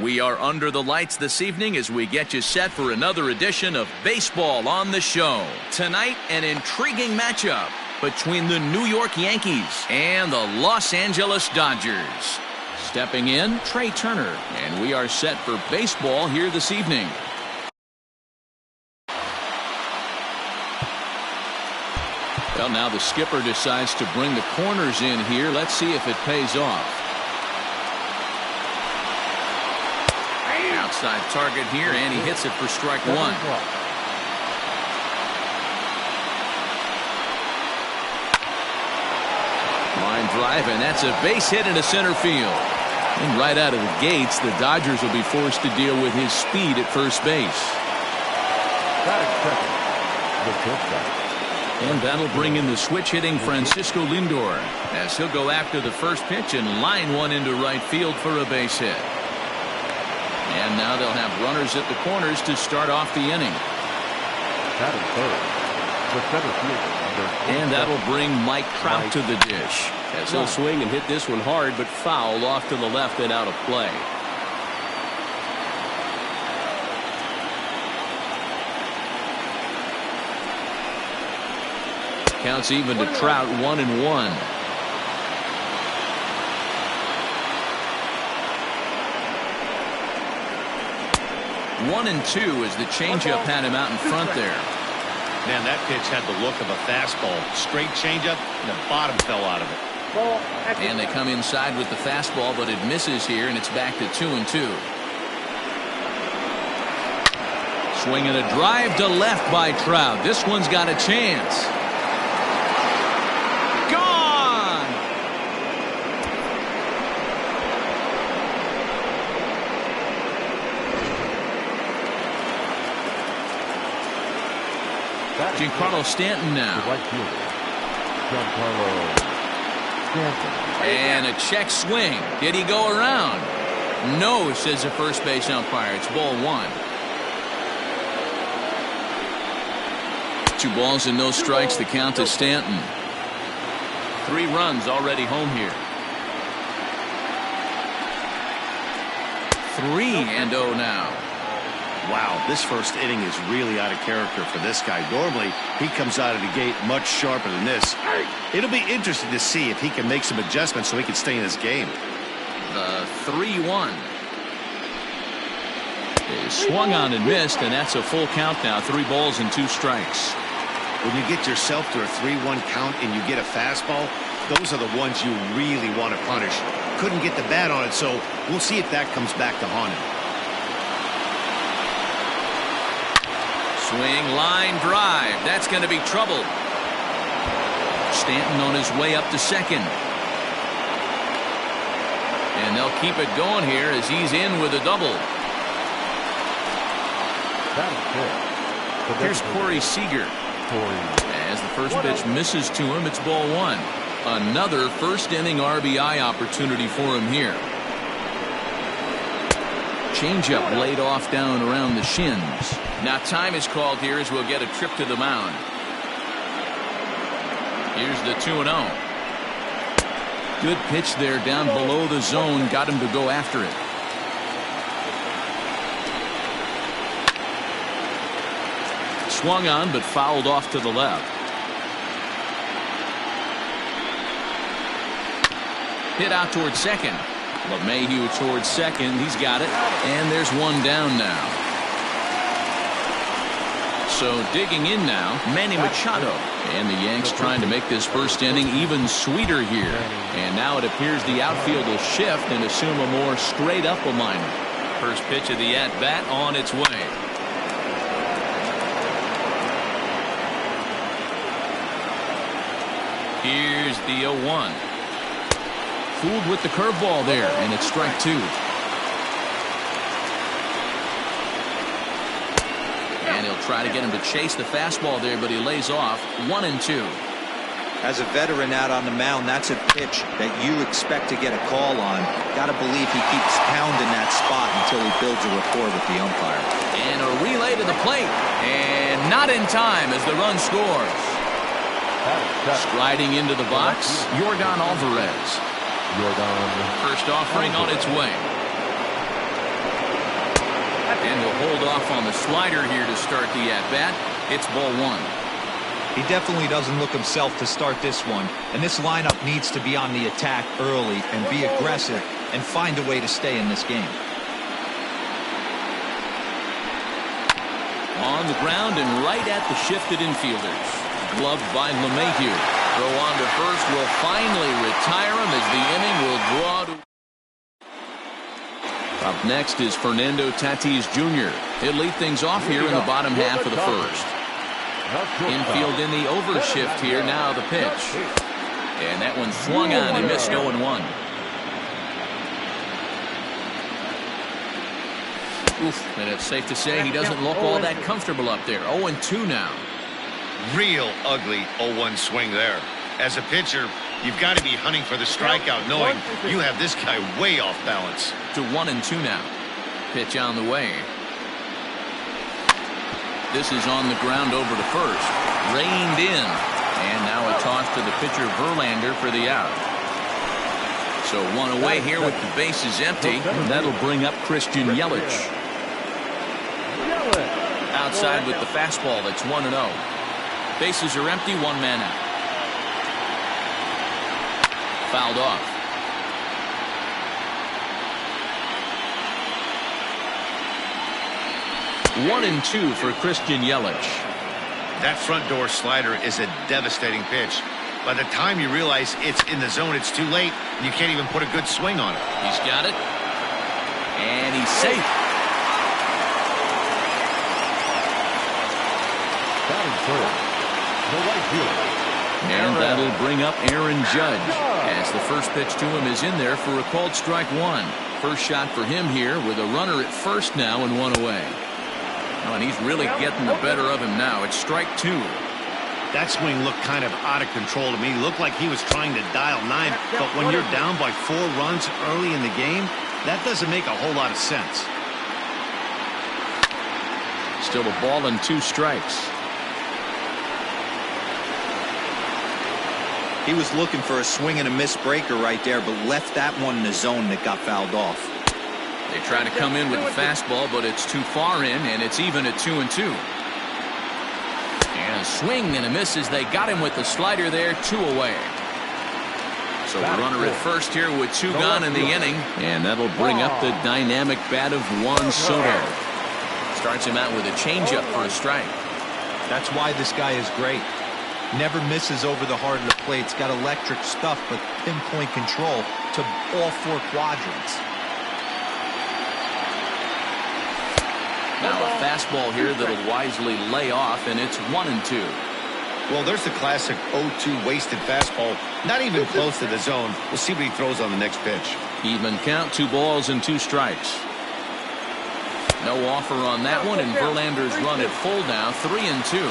We are under the lights this evening as we get you set for another edition of Baseball on the Show. Tonight, an intriguing matchup between the New York Yankees and the Los Angeles Dodgers. Stepping in, Trey Turner, and we are set for baseball here this evening. Well, now the skipper decides to bring the corners in here. Let's see if it pays off. Outside target here, and he hits it for strike one. Line drive, and that's a base hit into center field. And right out of the gates, the Dodgers will be forced to deal with his speed at first base. And that'll bring in the switch-hitting Francisco Lindor, as he'll go after the first pitch and line one into right field for a base hit. And now they'll have runners at the corners to start off the inning. And that'll bring Mike Trout to the dish, as he'll swing and hit this one hard, but foul off to the left and out of play. Counts even to Trout, 1-1. One and two as the changeup had him out in front there. Man, that pitch had the look of a fastball. Straight changeup, and the bottom fell out of it. And they come inside with the fastball, but it misses here, and it's back to 2-2. Swinging a drive to left by Trout. This one's got a chance. Giancarlo Stanton now. And a check swing. Did he go around? No, says the first base umpire. It's ball one. 2 balls and no strikes. The count to Stanton. 3 runs already home here. 3-0 now. Wow, this first inning is really out of character for this guy. Normally, he comes out of the gate much sharper than this. It'll be interesting to see if he can make some adjustments so he can stay in this game. The 3-1. He swung on and missed, and that's a full count now. 3 balls and 2 strikes. When you get yourself to a 3-1 count and you get a fastball, those are the ones you really want to punish. Couldn't get the bat on it, so we'll see if that comes back to haunt him. Swing, line drive. That's going to be trouble. Stanton on his way up to second. And they'll keep it going here as he's in with a double. Here's Corey Seager. As the first pitch misses to him, it's ball one. Another first inning RBI opportunity for him here. Changeup laid off down around the shins. Now time is called here as we'll get a trip to the mound. Here's the 2-0. Good pitch there down below the zone. Got him to go after it. Swung on but fouled off to the left. Hit out towards second. LeMahieu towards second. He's got it. And there's one down now. So digging in now, Manny Machado. And the Yanks trying to make this first inning even sweeter here. And now it appears the outfield will shift and assume a more straight-up alignment. First pitch of the at-bat on its way. Here's the 0-1. Fooled with the curveball there, and it's strike 2. And he'll try to get him to chase the fastball there, but he lays off. 1-2. As a veteran out on the mound, that's a pitch that you expect to get a call on. Got to believe he keeps pounding that spot until he builds a rapport with the umpire. And a relay to the plate, and not in time as the run scores. Striding into the box, Yordan Alvarez. First offering on its way. And he'll hold off on the slider here to start the at-bat. It's ball one. He definitely doesn't look himself to start this one, and this lineup needs to be on the attack early and be aggressive and find a way to stay in this game. On the ground and right at the shifted infielders. Gloved by LeMahieu. Throw on to first will finally retire him as the inning will draw to. Up next is Fernando Tatis Jr. He'll lead things off here in the bottom half of the first. Infield in the overshift here. Now the pitch. And that one swung on and missed 0-1. Oof, and it's safe to say he doesn't look all that comfortable up there. 0-2 now. Real ugly 0-1 swing there. As a pitcher, you've got to be hunting for the strikeout, knowing you have this guy way off balance. To 1-2 now. Pitch on the way. This is on the ground over to first. Reined in. And now a toss to the pitcher Verlander for the out. So one away here with the bases empty. And that'll bring up Christian Yelich. Outside with the fastball. That's 1-0. Bases are empty. One man out. Fouled off. One and two for Christian Yelich. That front door slider is a devastating pitch. By the time you realize it's in the zone, it's too late. You can't even put a good swing on it. He's got it. And he's safe. And that'll bring up Aaron Judge as the first pitch to him is in there for a called strike one. First shot for him here with a runner at first now and one away. Oh, and he's really getting the better of him now. It's strike two. That swing looked kind of out of control to me. Looked like he was trying to dial 9, but when you're down by 4 runs early in the game, that doesn't make a whole lot of sense. Still a ball and 2 strikes. He was looking for a swing and a miss breaker right there, but left that one in the zone that got fouled off. They try to come in with the fastball, but it's too far in, and it's even at 2-2. And a swing and a miss as they got him with the slider there, 2 away. So the runner at first here with 2 gone in the inning, and that'll bring up the dynamic bat of Juan Soto. Starts him out with a changeup for a strike. That's why this guy is great. Never misses over the heart of the plate. It's got electric stuff, but pinpoint control to all 4 quadrants. Now a fastball here that'll wisely lay off, and it's 1-2. Well, there's the classic 0-2 wasted fastball. Not even close to the zone. We'll see what he throws on the next pitch. Even count, 2 balls and 2 strikes. No offer on that one, and Verlander's run at full now, 3-2.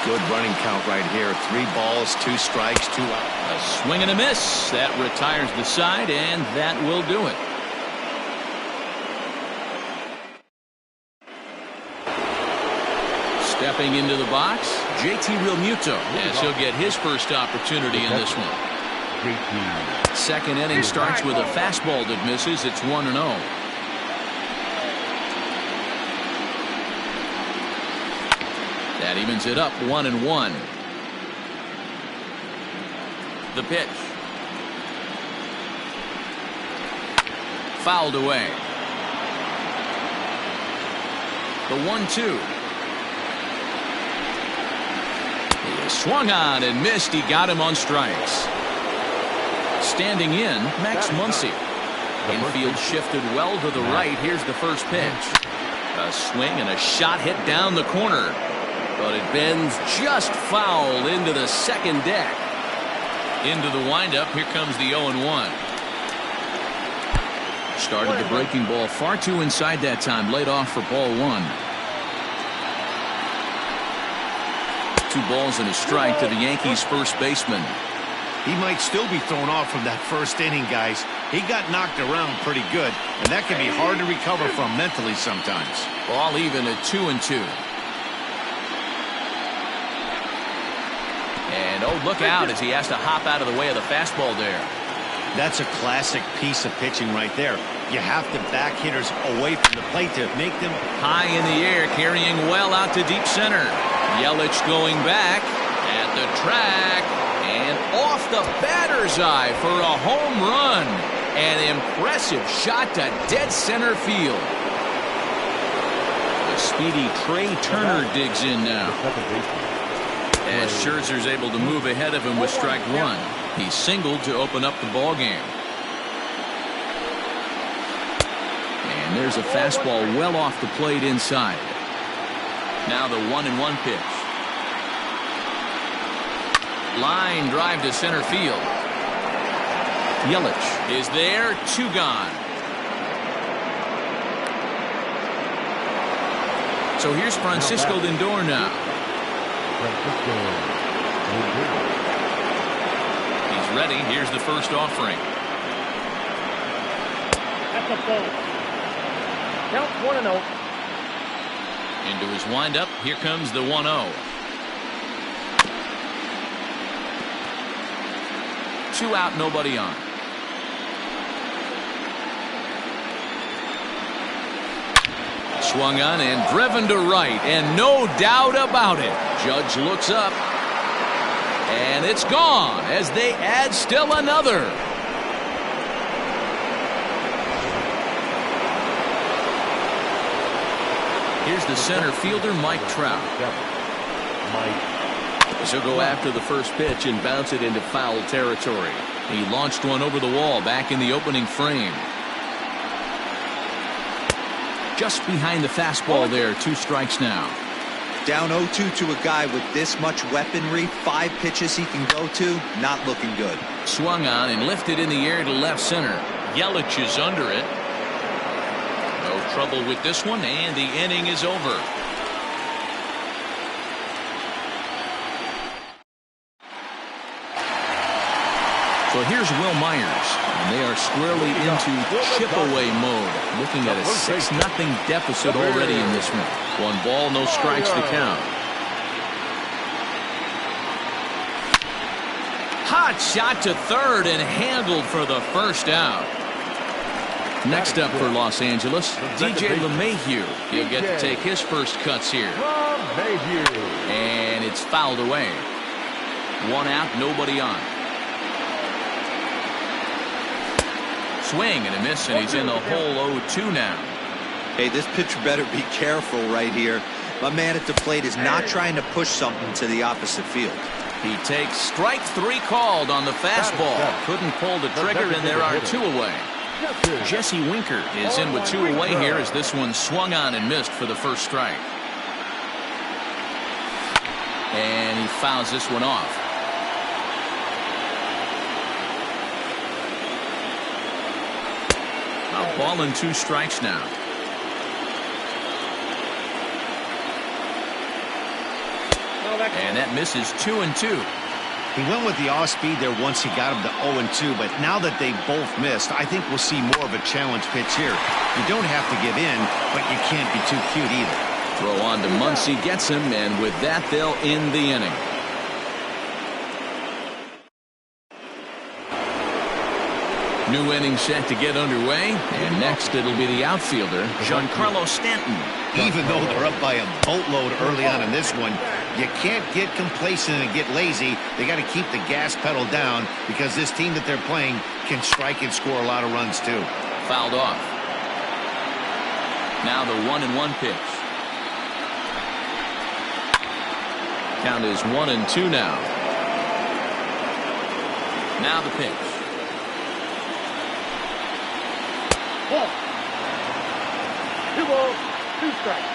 Good running count right here. 3 balls, 2 strikes, 2 out. A swing and a miss. That retires the side, and that will do it. Stepping into the box, JT Realmuto, as he'll get his first opportunity in this one. Second inning starts with a fastball that misses. It's 1-0. That evens it up 1-1. The pitch. Fouled away. The 1-2. He swung on and missed. He got him on strikes. Standing in, Max Muncy. Infield shifted well to the right. Here's the first pitch. A swing and a shot hit down the corner. But it bends just foul into the second deck. Into the windup. Here comes the 0-1. Started the breaking ball far too inside that time. Laid off for ball 1. 2 balls and a strike to the Yankees first baseman. He might still be thrown off from that first inning, guys. He got knocked around pretty good, and that can be hard to recover from mentally sometimes. Ball even at 2-2. And oh, look out as he has to hop out of the way of the fastball there. That's a classic piece of pitching right there. You have to back hitters away from the plate to make them high in the air, carrying well out to deep center. Yelich going back at the track and off the batter's eye for a home run. An impressive shot to dead center field. The speedy Trey Turner digs in now. As Scherzer's able to move ahead of him with strike one. He singled to open up the ball game. And there's a fastball well off the plate inside. Now the 1-1 pitch. Line drive to center field. Yelich is there, 2 gone. So here's Francisco Lindor now. He's ready. Here's the first offering. That's a ball. Count 1-0. Into his windup. Here comes the 1-0. 2 out, nobody on. Swung on and driven to right, and no doubt about it. Judge looks up, and it's gone as they add still another. Here's the center fielder, Mike Trout. He'll go after the first pitch and bounce it into foul territory. He launched one over the wall back in the opening frame. Just behind the fastball there, 2 strikes now. Down 0-2 to a guy with this much weaponry, 5 pitches he can go to, not looking good. Swung on and lifted in the air to left center. Yelich is under it. No trouble with this one, and the inning is over. So here's Will Myers, and they are squarely into chip-away mode, looking at a 6-0 deficit already in this one. 1 ball, no strikes to count. Hot shot to third and handled for the first out. Next up for Los Angeles, DJ LeMahieu. He'll get to take his first cuts here. And it's fouled away. 1 out, nobody on. Swing and a miss, and he's in the hole 0-2 now. Hey, this pitcher better be careful right here. My man at the plate is not trying to push something to the opposite field. He takes strike 3 called on the fastball. Couldn't pull the trigger, and there are 2 away. Jesse Winker is in with 2 away here as this one swung on and missed for the first strike. And he fouls this one off. A ball and 2 strikes now. And that misses 2-2. He went with the off speed there once he got him to 0-2, but now that they both missed, I think we'll see more of a challenge pitch here. You don't have to give in, but you can't be too cute either. Throw on to Muncy, gets him, and with that they'll end the inning. New inning set to get underway, and next it'll be the outfielder, Giancarlo Stanton. Even though they're up by a boatload early on in this one, you can't get complacent and get lazy. They got to keep the gas pedal down because this team that they're playing can strike and score a lot of runs too. Fouled off. Now the 1-1 pitch. Count is 1-2 now. Now the pitch. Ball. 2 balls, 2 strikes.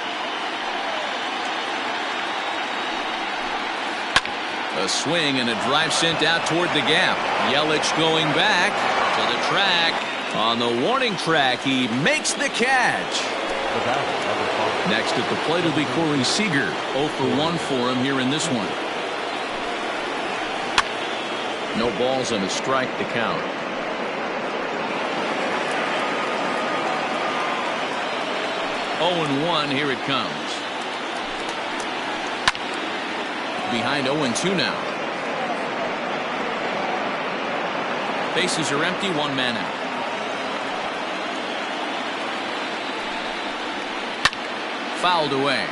A swing and a drive sent out toward the gap. Yelich going back to the track. On the warning track, he makes the catch. Next at the plate will be Corey Seager. 0 for 1 for him here in this one. No balls and a strike to count. 0-1, here it comes. Behind 0-2 now. Bases are empty, one man out. Fouled away.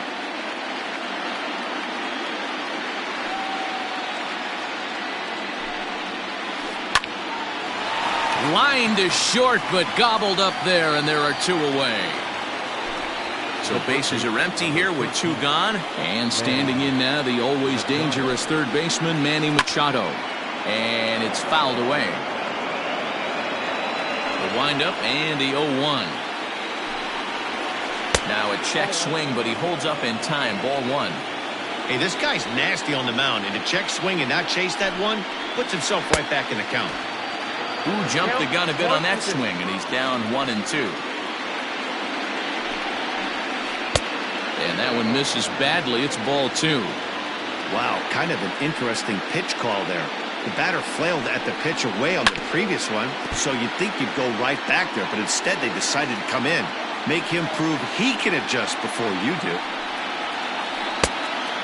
Line to short, but gobbled up there, and there are 2 away. So bases are empty here with 2 gone. And standing in now, the always dangerous third baseman, Manny Machado. And it's fouled away. The windup and the 0-1. Now a check swing, but he holds up in time. Ball 1. Hey, this guy's nasty on the mound, and to check swing and not chase that one puts himself right back in the count. Who jumped the gun a bit on that swing, and he's down 1-2. And that one misses badly. It's ball 2. Wow, kind of an interesting pitch call there. The batter flailed at the pitch away on the previous one, so you'd think you'd go right back there, but instead they decided to come in. Make him prove he can adjust before you do.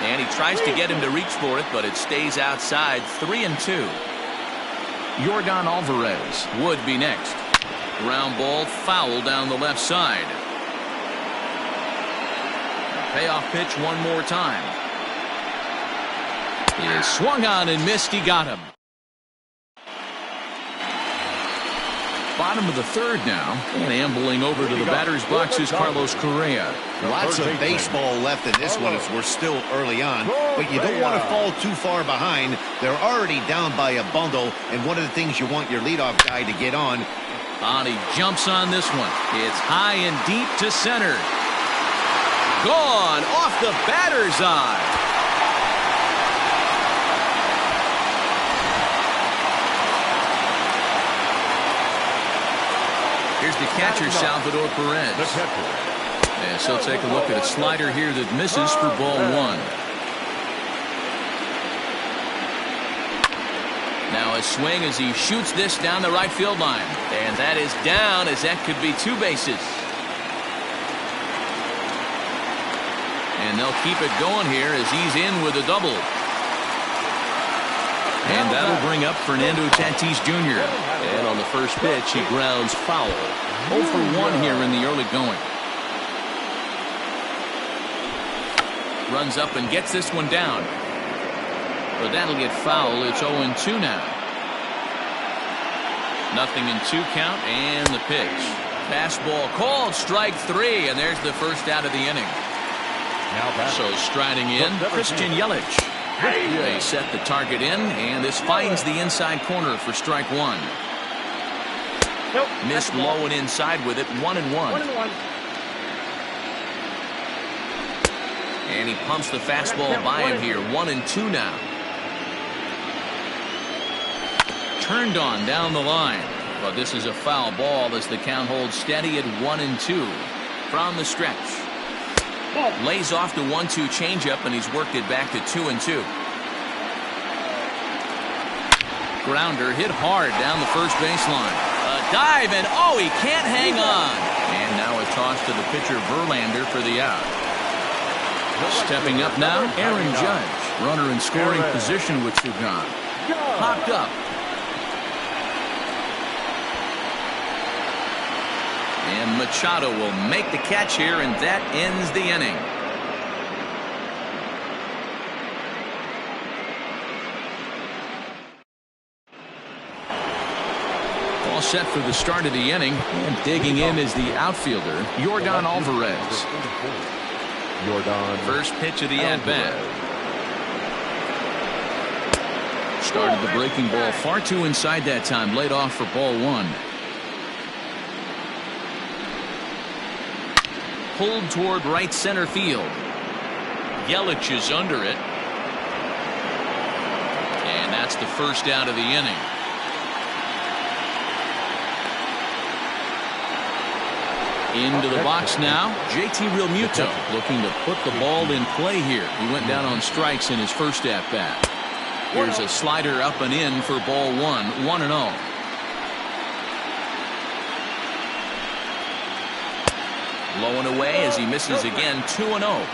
And he tries to get him to reach for it, but it stays outside. 3-2. Yordan Alvarez would be next. Ground ball foul down the left side. Payoff pitch one more time. He is swung on and missed. He got him. Bottom of the third now, and ambling over to the batter's box is Carlos Correa. Lots of baseball left in this one as we're still early on, but you don't want to fall too far behind. They're already down by a bundle, and one of the things you want your leadoff guy to get on. And he jumps on this one. It's high and deep to center. Gone off the batter's eye. Here's the catcher, Salvador Perez. And so take a look at a slider here that misses for ball 1. Now a swing as he shoots this down the right field line. And that is down, as that could be 2 bases. And they'll keep it going here as he's in with a double. And that'll bring up Fernando Tatis Jr. And on the first pitch, he grounds foul. 0 for 1 here in the early going. Runs up and gets this one down. But that'll get foul. It's 0-2 now. Nothing in 2 count, and the pitch. Fastball called, strike 3, and there's the first out of the inning. So striding in, Christian Yelich. They set the target in, and this finds the inside corner for strike 1. Missed low and inside with it, 1-1. And he pumps the fastball by him here, 1-2 now. Turned on down the line, but this is a foul ball as the count holds steady at 1-2 from the stretch. Lays off the 1-2 changeup, and he's worked it back to 2-2. Grounder hit hard down the first baseline. A dive, and oh, he can't hang on. And now a toss to the pitcher Verlander for the out. Stepping up now, Aaron Judge. Runner in scoring position with 2 gone. Popped up. And Machado will make the catch here, and that ends the inning. All set for the start of the inning, and digging in is the outfielder, Yordan Alvarez. First pitch of the at-bat. Started the breaking ball far too inside that time, laid off for ball 1. Pulled toward right center field. Yelich is under it. And that's the first out of the inning. Into the box now, JT Realmuto looking to put the ball in play here. He went down on strikes in his first at-bat. Here's a slider up and in for ball 1, 1-0. Low and away as he misses again, 2-0.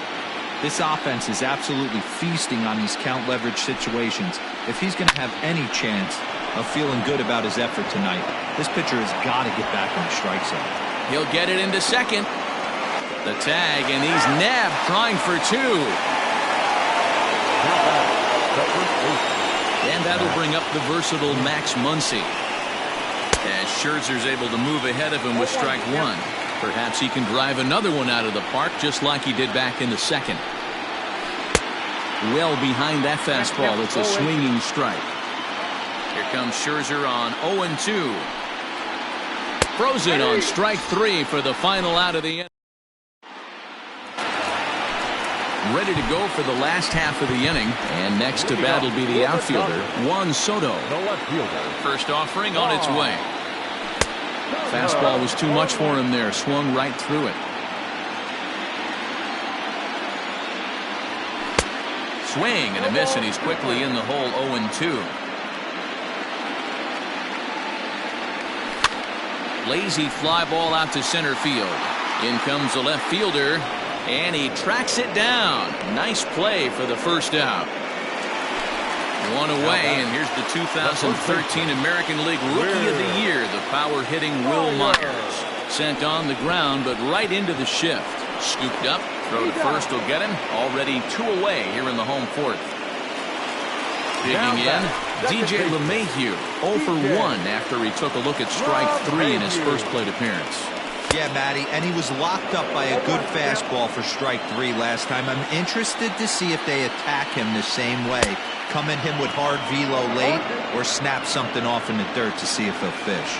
This offense is absolutely feasting on these count leverage situations. If he's going to have any chance, I'm feeling good about his effort tonight. This pitcher has got to get back in the strike zone. He'll get it into second. The tag, and he's nabbed, trying for two. And that'll bring up the versatile Max Muncy. As Scherzer's able to move ahead of him with strike one. Perhaps he can drive another one out of the park just like he did back in the second. Well behind that fastball. It's a swinging strike. Here comes Scherzer on 0-2. Frozen on strike three for the final out of the inning. Ready to go for the last half of the inning. And next to bat will be the outfielder, Juan Soto. First offering on its way. Fastball was too much for him there. Swung right through it. Swing and a miss, and he's quickly in the hole. 0-2. Lazy fly ball out to center field. In comes the left fielder, and he tracks it down. Nice play for the first out. One away, and here's the 2013 American League Rookie of the Year, the power-hitting Will Myers. Sent on the ground, but right into the shift. Scooped up, throw to first will get him. Already two away here in the home fourth. Digging in, DJ LeMahieu, 0 for 1 after he took a look at strike three in his first plate appearance. Yeah, Matty, and he was locked up by a good fastball for strike three last time. I'm interested to see if they attack him the same way. Come at him with hard velo late or snap something off in the dirt to see if he'll fish.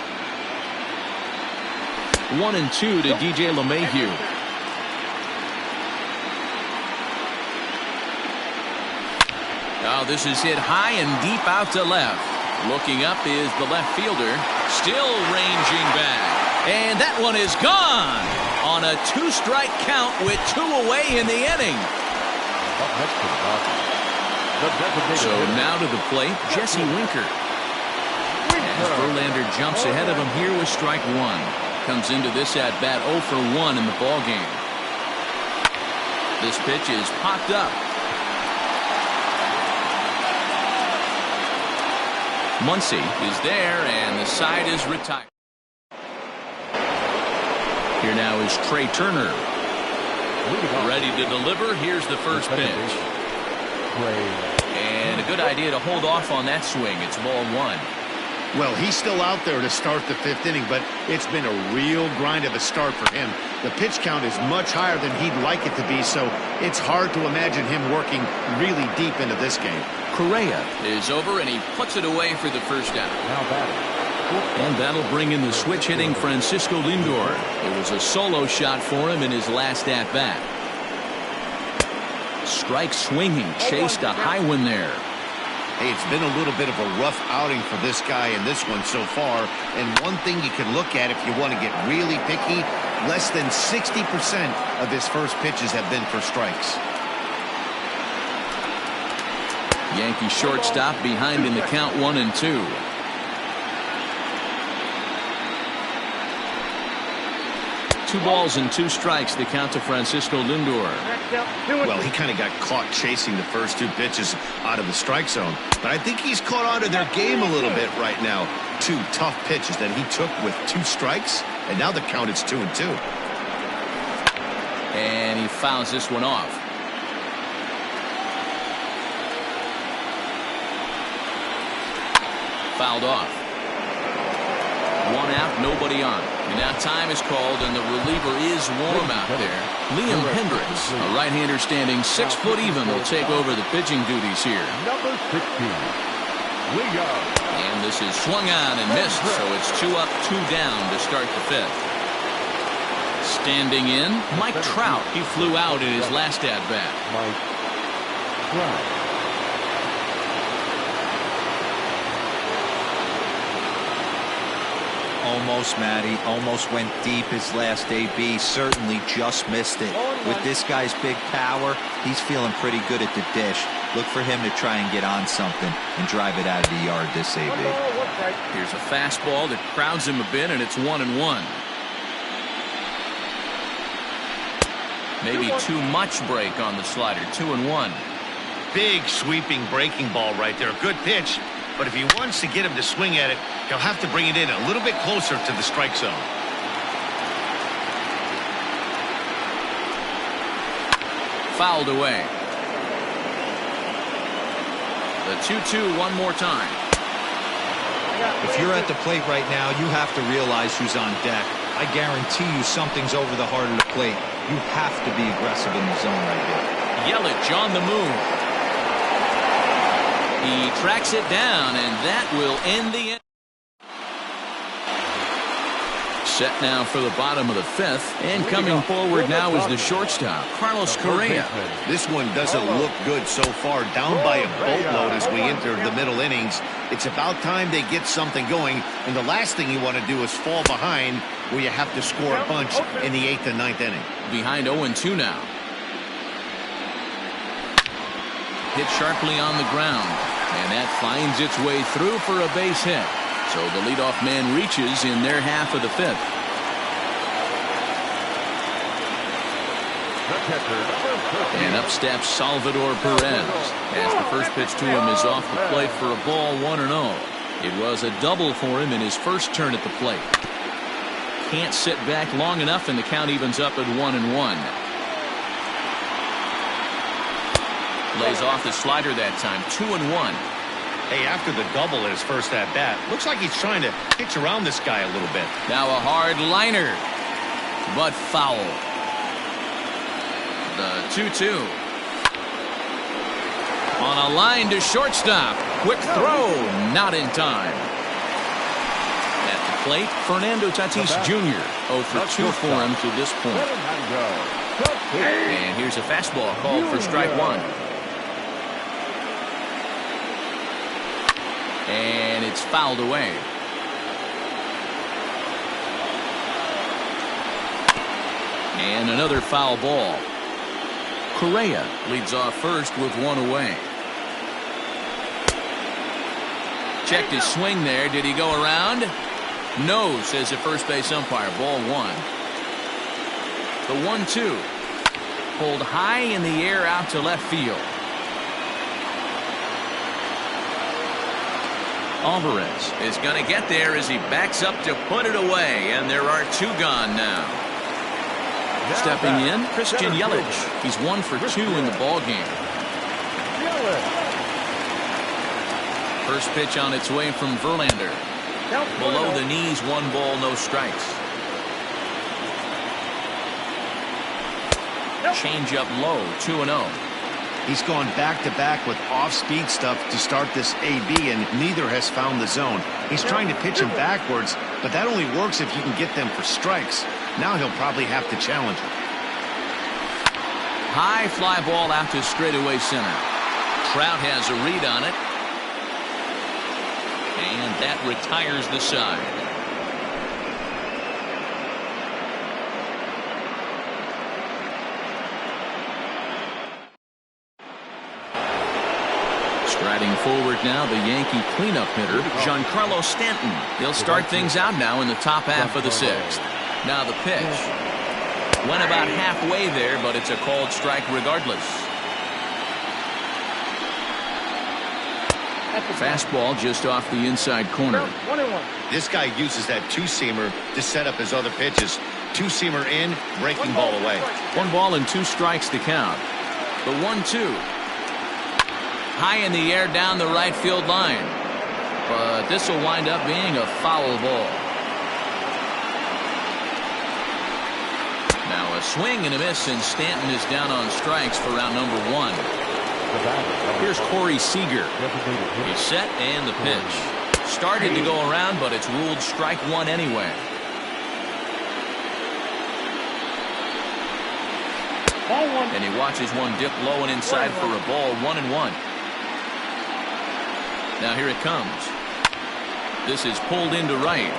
1-2 to DJ LeMahieu. Oh, this is hit high and deep out to left. Looking up is the left fielder. Still ranging back. And that one is gone on a two-strike count with two away in the inning. So now to the plate, Jesse Winker. As Verlander jumps ahead of him here with strike one. Comes into this at-bat 0 for 1 in the ballgame. This pitch is popped up. Muncy is there, and the side is retired. Here now is Trey Turner. Ready to deliver. Here's the first pitch. And a good idea to hold off on that swing. It's ball one. Well, he's still out there to start the fifth inning, but it's been a real grind of a start for him. The pitch count is much higher than he'd like it to be, so it's hard to imagine him working really deep into this game. Correa is over, and he puts it away for the first out. And that'll bring in the switch-hitting Francisco Lindor. It was a solo shot for him in his last at-bat. Strike swinging, chased a high one there. Hey, it's been a little bit of a rough outing for this guy in this one so far. And one thing you can look at if you want to get really picky, less than 60% of his first pitches have been for strikes. Yankee shortstop behind in the count 1-2. Two balls and two strikes, the count to Francisco Lindor. Well, he kind of got caught chasing the first two pitches out of the strike zone. But I think he's caught on to their game a little bit right now. Two tough pitches that he took with two strikes, and now the count is 2-2. And he fouls this one off. Fouled off. One out, nobody on. And now time is called, and the reliever is warm out there. Liam Hendricks, a right-hander standing 6 foot even, will take over the pitching duties here. Number 16, Liam. And this is swung on and missed, so it's 2 up, 2 down to start the fifth. Standing in, Mike Trout. He flew out in his last at-bat. Mike Trout. Almost, Matty. Almost went deep his last AB. Certainly just missed it. With this guy's big power, he's feeling pretty good at the dish. Look for him to try and get on something and drive it out of the yard this AB. Here's a fastball that crowds him a bit, and it's 1-1. Maybe too much break on the slider. 2-1. Big sweeping breaking ball right there. Good pitch. but if he wants to get him to swing at it, he'll have to bring it in a little bit closer to the strike zone. Fouled away. The 2-2 one more time. If you're at the plate right now, you have to realize who's on deck. I guarantee you something's over the heart of the plate. You have to be aggressive in the zone right here. Yelich on the move. He tracks it down, and that will end the inning. Set now for the bottom of the fifth, and coming forward now is the shortstop, Carlos Correa. This one doesn't look good so far, down by a boatload as we enter the middle innings. It's about time they get something going, and the last thing you want to do is fall behind where you have to score a bunch in the 8th and 9th inning. Behind 0-2 now. Hit sharply on the ground, and that finds its way through for a base hit. So the leadoff man reaches in their half of the fifth. And up steps Salvador Perez as the first pitch to him is off the plate for a ball, 1-0. It was a double for him in his first turn at the plate. Can't sit back long enough, and the count evens up at 1-1. Lays off the slider that time, 2-1. Hey, after the double at his first at-bat, looks like he's trying to pitch around this guy a little bit. Now a hard liner, but foul. The 2-2. On a line to shortstop. Quick throw, not in time. At the plate, Fernando Tatis Jr. 0 for 2 for him to this point. And here's a fastball called for strike one. And it's fouled away. And another foul ball. Correa leads off first with one away. Checked his swing there. Did he go around? No, says the first base umpire. Ball one. The 1-2. Pulled high in the air out to left field. Alvarez is going to get there as he backs up to put it away, and there are two gone now. Stepping in, Christian Yelich. He's 1 for 2 in the ball game. First pitch on its way from Verlander. Below the knees, 1 ball, no strikes. Change up low, 2-0. He's gone back-to-back with off-speed stuff to start this AB, and neither has found the zone. He's trying to pitch him backwards, but that only works if you can get them for strikes. Now he'll probably have to challenge him. High fly ball out to straightaway center. Trout has a read on it. And that retires the side. Striding forward now, the Yankee cleanup hitter, Giancarlo Stanton. He'll start things out now in the top half of the 6th. Now the pitch. Went about halfway there, but it's a called strike regardless. Fastball just off the inside corner. This guy uses that two-seamer to set up his other pitches. Two-seamer in, breaking ball away. 1 ball and 2 strikes to count. The 1-2. High in the air down the right field line. But this will wind up being a foul ball. Now a swing and a miss, and Stanton is down on strikes for round number 1. Here's Corey Seager. He's set and the pitch. Started to go around, but it's ruled strike 1 anyway. And he watches one dip low and inside for a ball, 1-1. Now here it comes. This is pulled into right.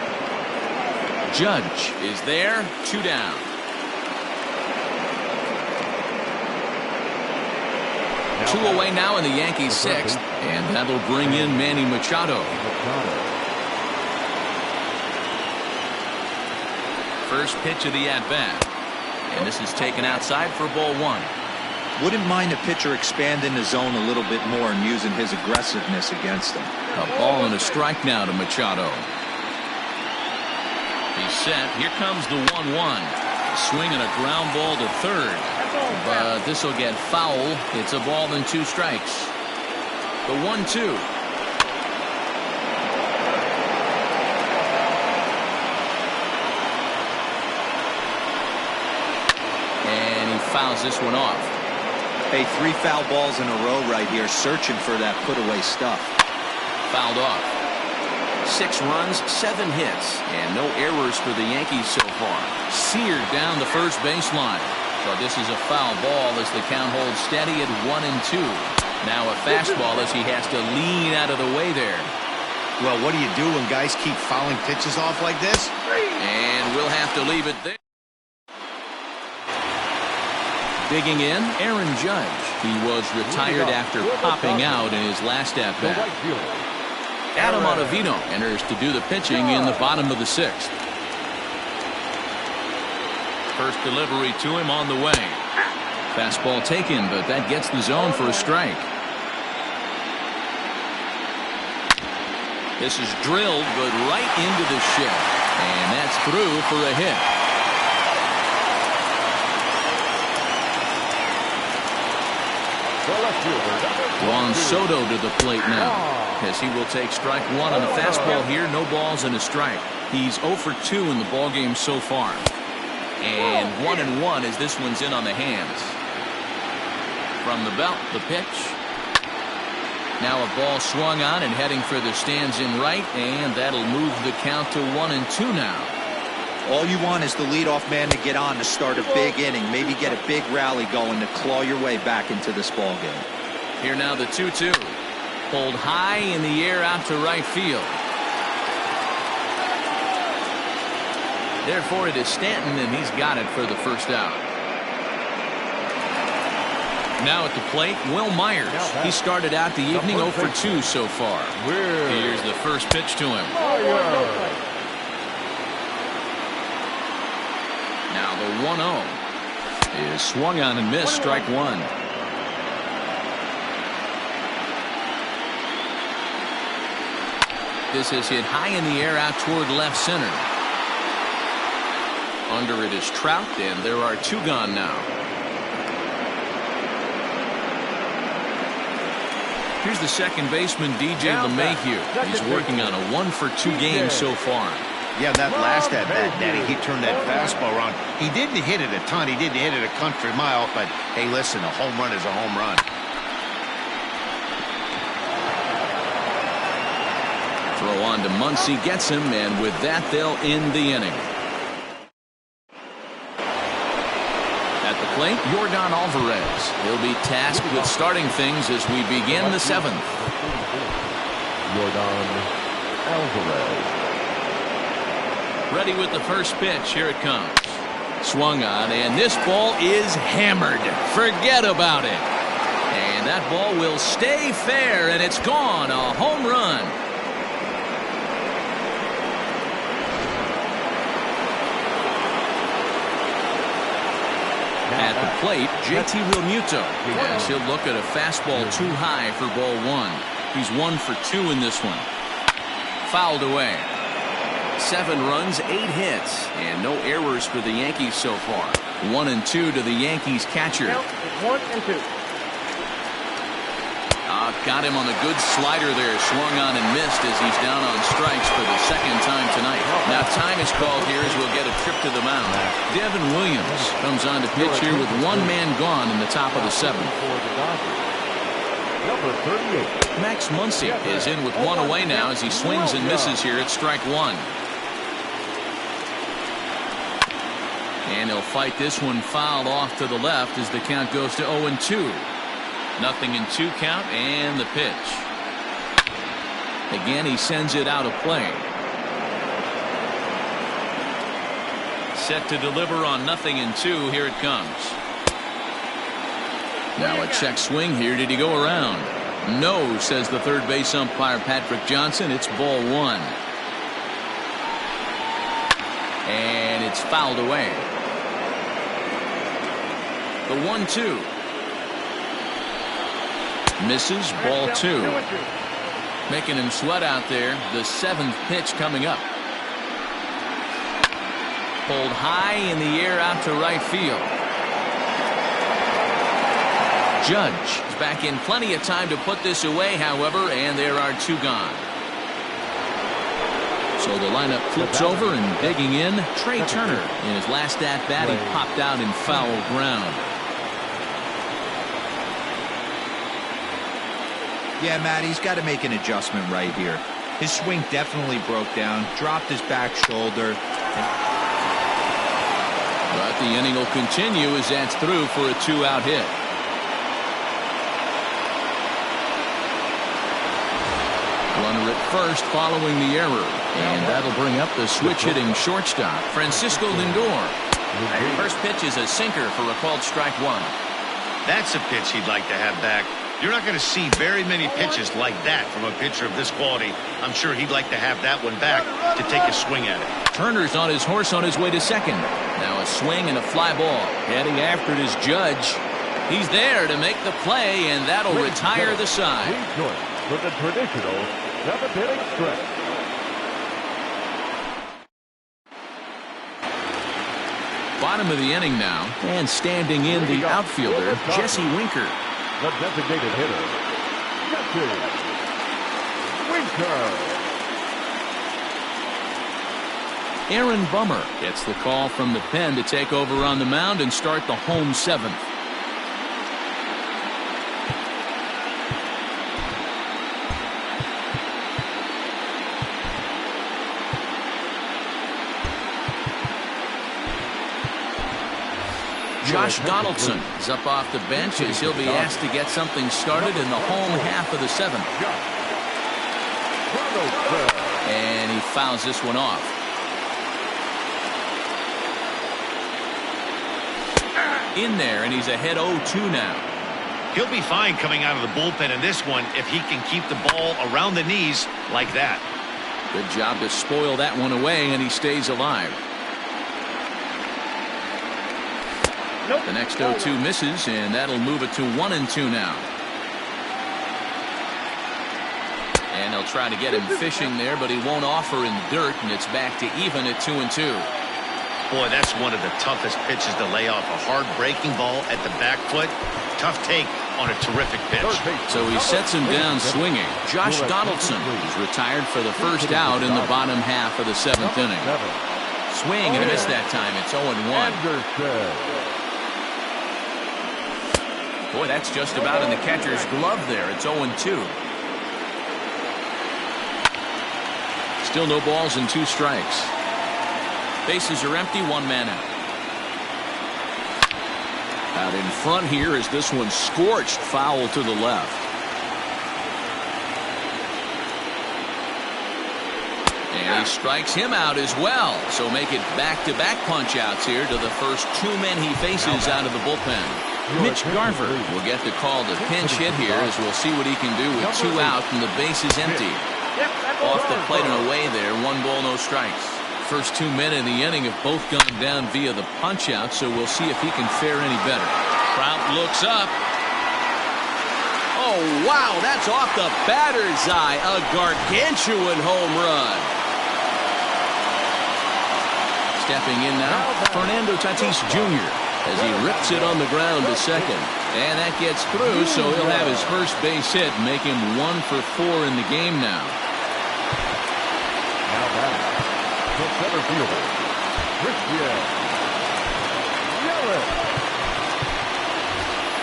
Judge is there, 2 down. Two away now in the Yankees 6th, and that'll bring in Manny Machado. First pitch of the at-bat, and this is taken outside for ball 1. Wouldn't mind a pitcher expanding the zone a little bit more and using his aggressiveness against him. A ball and a strike now to Machado. He's set. Here comes the 1-1. Swing and a ground ball to third. But this will get foul. It's a ball and 2 strikes. The 1-2. And he fouls this one off. Hey, 3 foul balls in a row right here, searching for that put-away stuff. Fouled off. 6 runs, 7 hits, and no errors for the Yankees so far. Seared down the first baseline. So this is a foul ball as the count holds steady at 1-2. Now a fastball as he has to lean out of the way there. Well, what do you do when guys keep fouling pitches off like this? And we'll have to leave it there. Digging in, Aaron Judge. He was retired after popping out in his last at-bat. Adam Ottavino enters to do the pitching in the bottom of the 6th. First delivery to him on the way. Fastball taken, but that gets the zone for a strike. This is drilled, but right into the shed. And that's through for a hit. Juan Soto to the plate now, as he will take strike 1 on the fastball here. No balls and a strike. He's 0 for 2 in the ballgame so far. And 1-1 as this one's in on the hands. From the belt, the pitch. Now a ball swung on and heading for the stands in right, and that'll move the count to 1-2 now. All you want is the leadoff man to get on to start a big inning, maybe get a big rally going to claw your way back into this ball game. Here now the 2-2. Pulled high in the air out to right field. Therefore it is Stanton, and he's got it for the first out. Now at the plate, Will Myers. He started out the evening 0 for 2 so far. Here's the first pitch to him. Now the 1-0 is swung on and missed, strike 1. This is hit high in the air out toward left center. Under it is Trout, and there are 2 gone now. Here's the second baseman, DJ LeMahieu. He's working on a 1 for 2 game so far. Yeah, that last at-bat, Daddy, he turned that fastball around. He didn't hit it a ton. He didn't hit it a country mile, but hey, listen, a home run is a home run. Throw on to Muncy, gets him, and with that, they'll end the inning. At the plate, Yordan Alvarez. He'll be tasked with starting things as we begin the 7th. Yordan Alvarez. Ready with the first pitch. Here it comes. Swung on, and this ball is hammered. Forget about it. And that ball will stay fair, and it's gone. A home run. At the plate, JT Realmuto. Yes, he'll look at a fastball too high for ball 1. He's 1 for 2 in this one. Fouled away. 7 runs, 8 hits, and no errors for the Yankees so far. 1-2 to the Yankees catcher. 1-2. Got him on a good slider there. Swung on and missed as he's down on strikes for the 2nd time tonight. Now time is called here as we'll get a trip to the mound. Devin Williams comes on to pitch here with 1 man gone in the top of the 7th. Number 38. Max Muncy is in with 1 away now as he swings and misses here at strike 1. And he'll fight this one fouled off to the left as the count goes to 0-2. 0-2 count, and the pitch. Again, he sends it out of play. Set to deliver on 0-2. Here it comes. Now a check swing here. Did he go around? No, says the third base umpire Patrick Johnson. It's ball 1. And it's fouled away. The 1-2. Misses, ball 2. Making him sweat out there. The 7th pitch coming up. Pulled high in the air out to right field. Judge is back in plenty of time to put this away, however, and there are 2 gone. So the lineup flips over, and digging in, Trey Turner. In his last at-bat, he popped out in foul ground. Yeah, Matt, he's got to make an adjustment right here. His swing definitely broke down, dropped his back shoulder. But the inning will continue as that's through for a 2-out hit. Runner at first following the error. And that'll bring up the switch-hitting shortstop, Francisco Lindor. First pitch is a sinker for a called strike 1. That's a pitch he'd like to have back. You're not going to see very many pitches like that from a pitcher of this quality. I'm sure he'd like to have that one back to take a swing at it. Turner's on his horse on his way to second. Now a swing and a fly ball. Heading after it is Judge. He's there to make the play, and that'll retire the side. With the traditional 7th-inning stretch. Bottom of the inning now, and standing in the outfielder, Jesse Winker. The designated hitter, Jesse Winker. Aaron Bummer gets the call from the pen to take over on the mound and start the home 7th. Josh Donaldson is up off the bench as he'll be asked to get something started in the home half of the 7th. And he fouls this one off. In there, and he's ahead 0-2 now. He'll be fine coming out of the bullpen in this one if he can keep the ball around the knees like that. Good job to spoil that one away, and he stays alive. The next 0-2 misses, and that'll move it to 1-2 now. And they'll try to get him fishing there, but he won't offer in dirt, and it's back to even at 2-2. Boy, that's one of the toughest pitches to lay off. A hard breaking ball at the back foot. Tough take on a terrific pitch. So he sets him down swinging. Josh Donaldson is retired for the first out in the bottom half of the 7th inning. Swing and a miss that time. It's 0-1. Boy, that's just about in the catcher's glove there. It's 0-2. Still no balls and 2 strikes. Bases are empty, 1 man out. Out in front here is this one scorched foul to the left. And he strikes him out as well. So make it back-to-back punch-outs here to the first 2 men he faces out of the bullpen. Mitch Garver will get the call to pinch hit here as we'll see what he can do with 2 out and the base is empty. Off the plate and away there, 1 ball, no strikes. First 2 men in the inning have both gone down via the punch-out, so we'll see if he can fare any better. Trout looks up. Oh, wow, that's off the batter's eye. A gargantuan home run. Stepping in now, Fernando Tatis Jr. as he rips it on the ground to second. And that gets through, so he'll have his first base hit, make him 1 for 4 in the game now. Now back, the center fielder,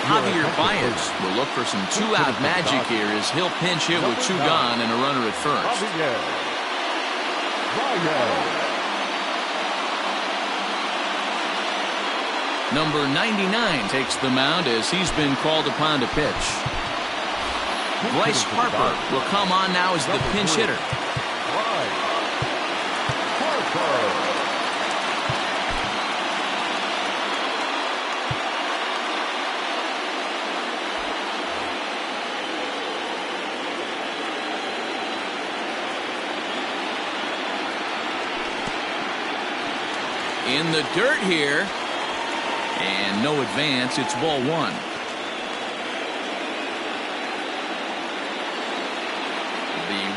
Javier Baez will look for some 2-out magic here as he'll pinch hit with 2 gone and a runner at first. Number 99 takes the mound as he's been called upon to pitch. Bryce Harper will come on now as the pinch hitter. In the dirt here. And no advance. It's ball 1.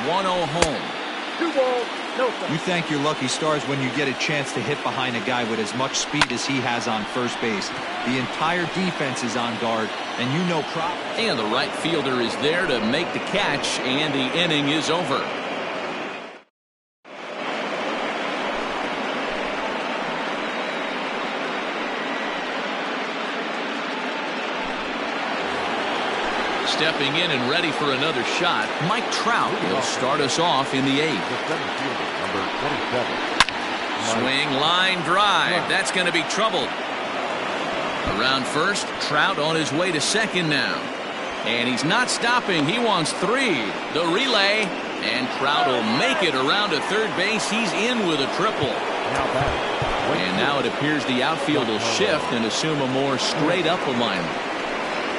1-0 home. 2 balls, no strikes. You thank your lucky stars when you get a chance to hit behind a guy with as much speed as he has on first base. The entire defense is on guard, and you know And the right fielder is there to make the catch, and the inning is over. Stepping in and ready for another shot, Mike Trout will start us off in the 8th. Number 27. Swing, line drive. That's going to be trouble. Around first, Trout on his way to second now. And he's not stopping. He wants 3. The relay, and Trout will make it around to third base. He's in with a triple. And now it appears the outfield will shift and assume a more straight-up alignment.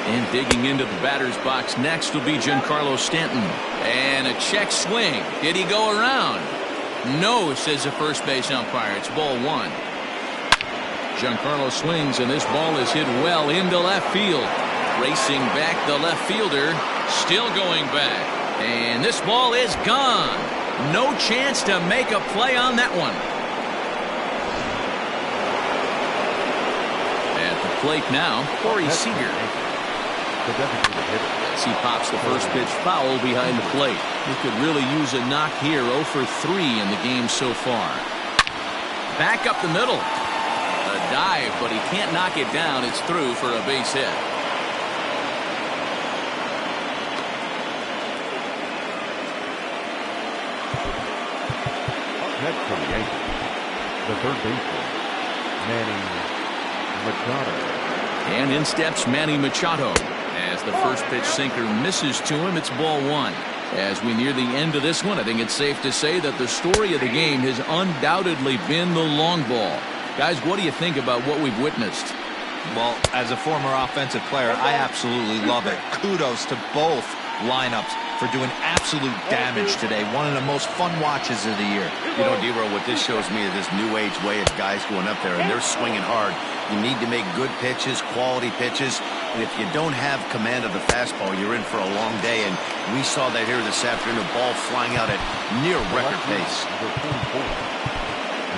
And digging into the batter's box next will be Giancarlo Stanton. And a check swing. Did he go around? No, says the first base umpire. It's ball 1. Giancarlo swings, and this ball is hit well into left field. Racing back the left fielder. Still going back. And this ball is gone. No chance to make a play on that one. At the plate now, Corey Seager. As he pops the first pitch foul behind the plate. He could really use a knock here. 0 for 3 in the game so far. Back up the middle. A dive, but he can't knock it down. It's through for a base hit. Next for the Yankees, the third baseman, Manny Machado. And in steps Manny Machado. As the first pitch sinker misses to him, it's ball 1. As we near the end of this one, I think it's safe to say that the story of the game has undoubtedly been the long ball. Guys, what do you think about what we've witnessed? Well, as a former offensive player, I absolutely love it. Kudos to both lineups for doing absolute damage today. One of the most fun watches of the year. You know, D-Row, what this shows me is this new age way of guys going up there, and they're swinging hard. You need to make good pitches, quality pitches, and if you don't have command of the fastball, you're in for a long day, and we saw that here this afternoon, a ball flying out at near record pace.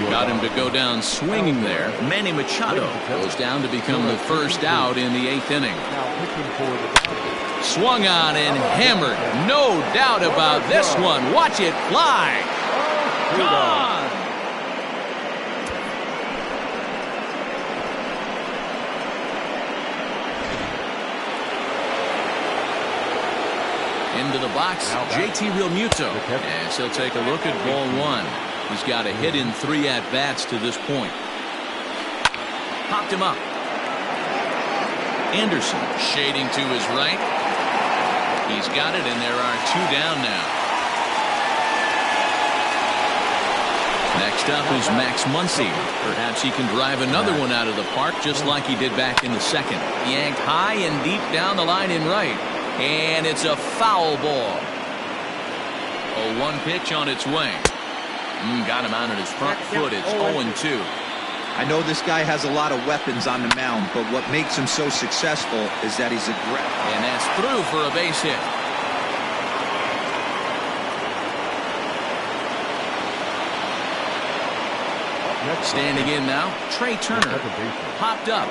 Got him to go down swinging there. Manny Machado goes down to become the first out in the 8th inning. Swung on and hammered. No doubt about this one. Watch it fly. Gone. Into the box, JT Realmuto, as he'll take a look at ball 1. He's got a hit in 3 at-bats to this point. Popped him up. Anderson shading to his right. He's got it, and there are 2 down now. Next up is Max Muncy. Perhaps he can drive another one out of the park just like he did back in the 2nd. Yanked high and deep down the line in right. And it's a foul ball. A 1 pitch on its way. Got him out on his front foot. It's 0-2. I know this guy has a lot of weapons on the mound, but what makes him so successful is that he's aggressive. And that's through for a base hit. Standing in now, Trey Turner. Popped up.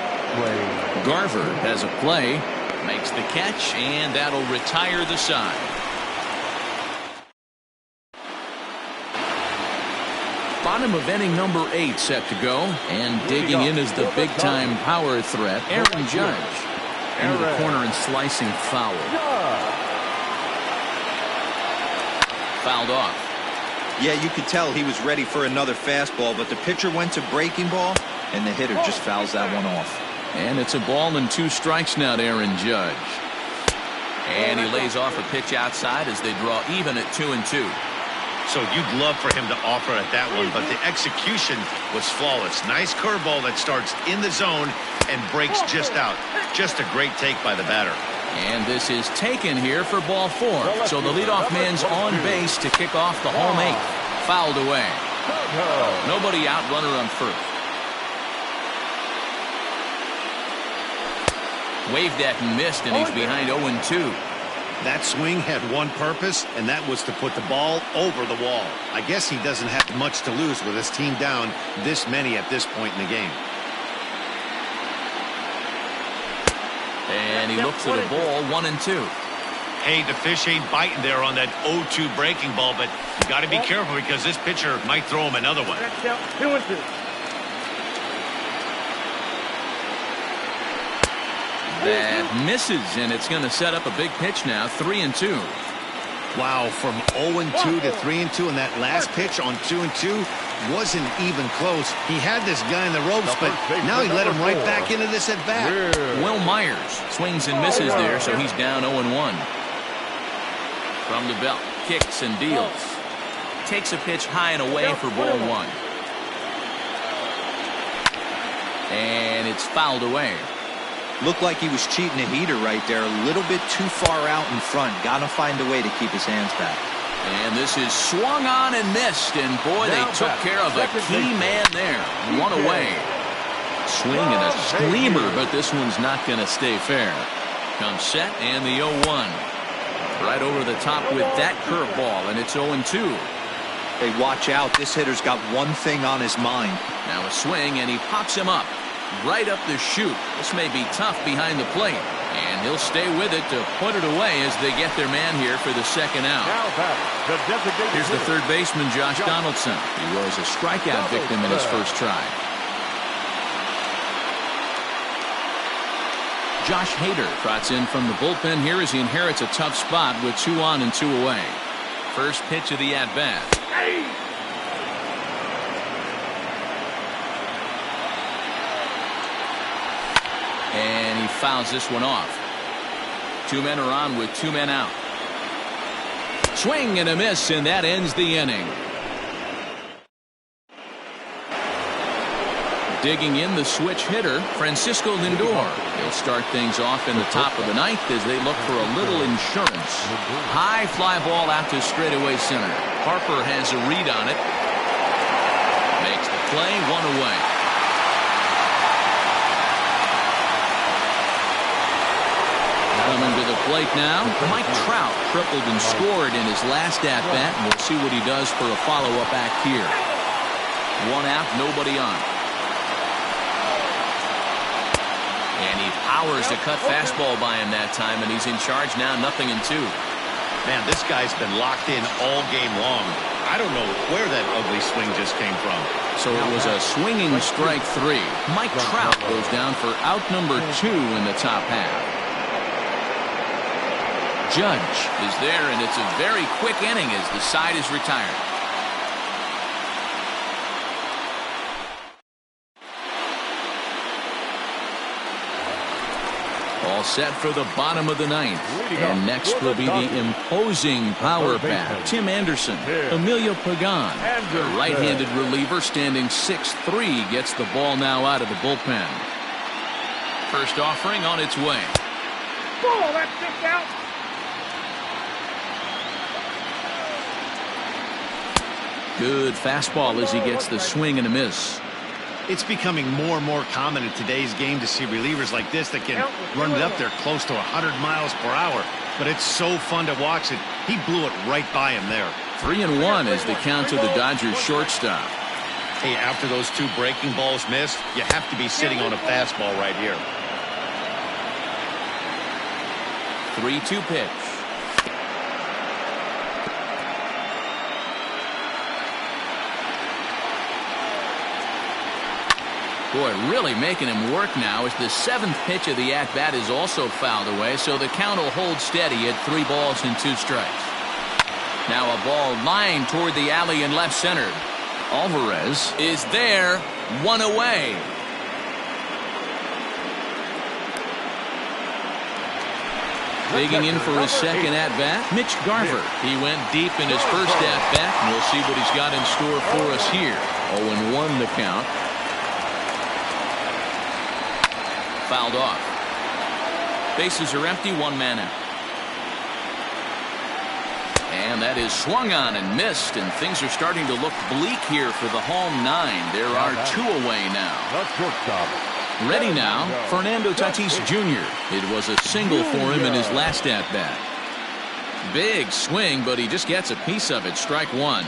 Garver has a play. Makes the catch, and that'll retire the side. Bottom of inning number 8 set to go. And digging in is the big-time power threat, Aaron Judge. Into the corner and slicing foul. Fouled off. Yeah, you could tell he was ready for another fastball, but the pitcher went to breaking ball, and the hitter just fouls that one off. And it's a ball and 2 strikes now to Aaron Judge. And he lays off a pitch outside as they draw even at 2-2. So you'd love for him to offer at that one, but the execution was flawless. Nice curveball that starts in the zone and breaks just out. Just a great take by the batter. And this is taken here for ball 4. So the leadoff man's on base to kick off the home 8th. Fouled away. Nobody out, runner on first. Waved at and missed, and he's behind 0-2. That swing had one purpose, and that was to put the ball over the wall. I guess he doesn't have much to lose with his team down this many at this point in the game. And he looks at a ball, 1-2. Hey, the fish ain't biting there on that 0-2 breaking ball, but you got to be careful because this pitcher might throw him another one. 2-2. That misses, and it's going to set up a big pitch now, 3-2. Wow, from 0-2 to 3-2, and that last pitch on 2-2 wasn't even close. He had this guy in the ropes, but now he let him right back into this at bat. Will Myers swings and misses there, so he's down 0-1. From the belt, kicks and deals. Takes a pitch high and away for ball 1. And it's fouled away. Looked like he was cheating a heater right there. A little bit too far out in front. Got to find a way to keep his hands back. And this is swung on and missed. And boy, they took care of a key man there. 1 away. Swing and a screamer, but this one's not going to stay fair. Comes set and the 0-1. Right over the top with that curveball, and it's 0-2. Hey, watch out. This hitter's got one thing on his mind. Now a swing, and he pops him up. Right up the chute. This may be tough behind the plate. And he'll stay with it to put it away as they get their man here for the second out. Here's the third baseman, Josh Donaldson. He was a strikeout victim in his first try. Josh Hader trots in from the bullpen here as he inherits a tough spot with 2 on and 2 away. First pitch of the at-bat. And he fouls this one off. 2 men are on with 2 men out. Swing and a miss, and that ends the inning. Digging in the switch hitter, Francisco Lindor. He'll start things off in the top of the 9th as they look for a little insurance. High fly ball out to straightaway center. Harper has a read on it. Makes the play, 1 away. Coming to the plate now, Mike Trout tripled and scored in his last at-bat, and we'll see what he does for a follow-up act here. 1 out, nobody on. And he powers the cut fastball by him that time, and he's in charge now, 0-2. Man, this guy's been locked in all game long. I don't know where that ugly swing just came from. So it was a swinging strike 3. Mike Trout goes down for out number 2 in the top half. Judge is there, and it's a very quick inning as the side is retired. All set for the bottom of the 9th. And next will be the imposing power bat, Tim Anderson. Emilio Pagan, the right-handed reliever, standing 6'3", gets the ball now out of the bullpen. First offering on its way. Ball, that's kicked out. Good fastball as he gets the swing and a miss. It's becoming more and more common in today's game to see relievers like this that can run it up there close to 100 miles per hour. But it's so fun to watch it. He blew it right by him there. 3-1 is the count to the Dodgers shortstop. Hey, after those 2 breaking balls missed, you have to be sitting on a fastball right here. 3-2 pitch. Boy, really making him work now as the 7th pitch of the at-bat is also fouled away, so the count will hold steady at 3 balls and 2 strikes. Now a ball lined toward the alley in left center. Alvarez is there, 1 away. Digging in for his second at-bat, Mitch Garver. He went deep in his first at-bat, and we'll see what he's got in store for us here. 0-1 the count. Fouled off. Bases are empty, 1 man out. And that is swung on and missed, and things are starting to look bleak here for the home 9. There are 2 away now. Ready now, Fernando Tatis Jr. It was a single for him in his last at-bat. Big swing, but he just gets a piece of it. Strike one.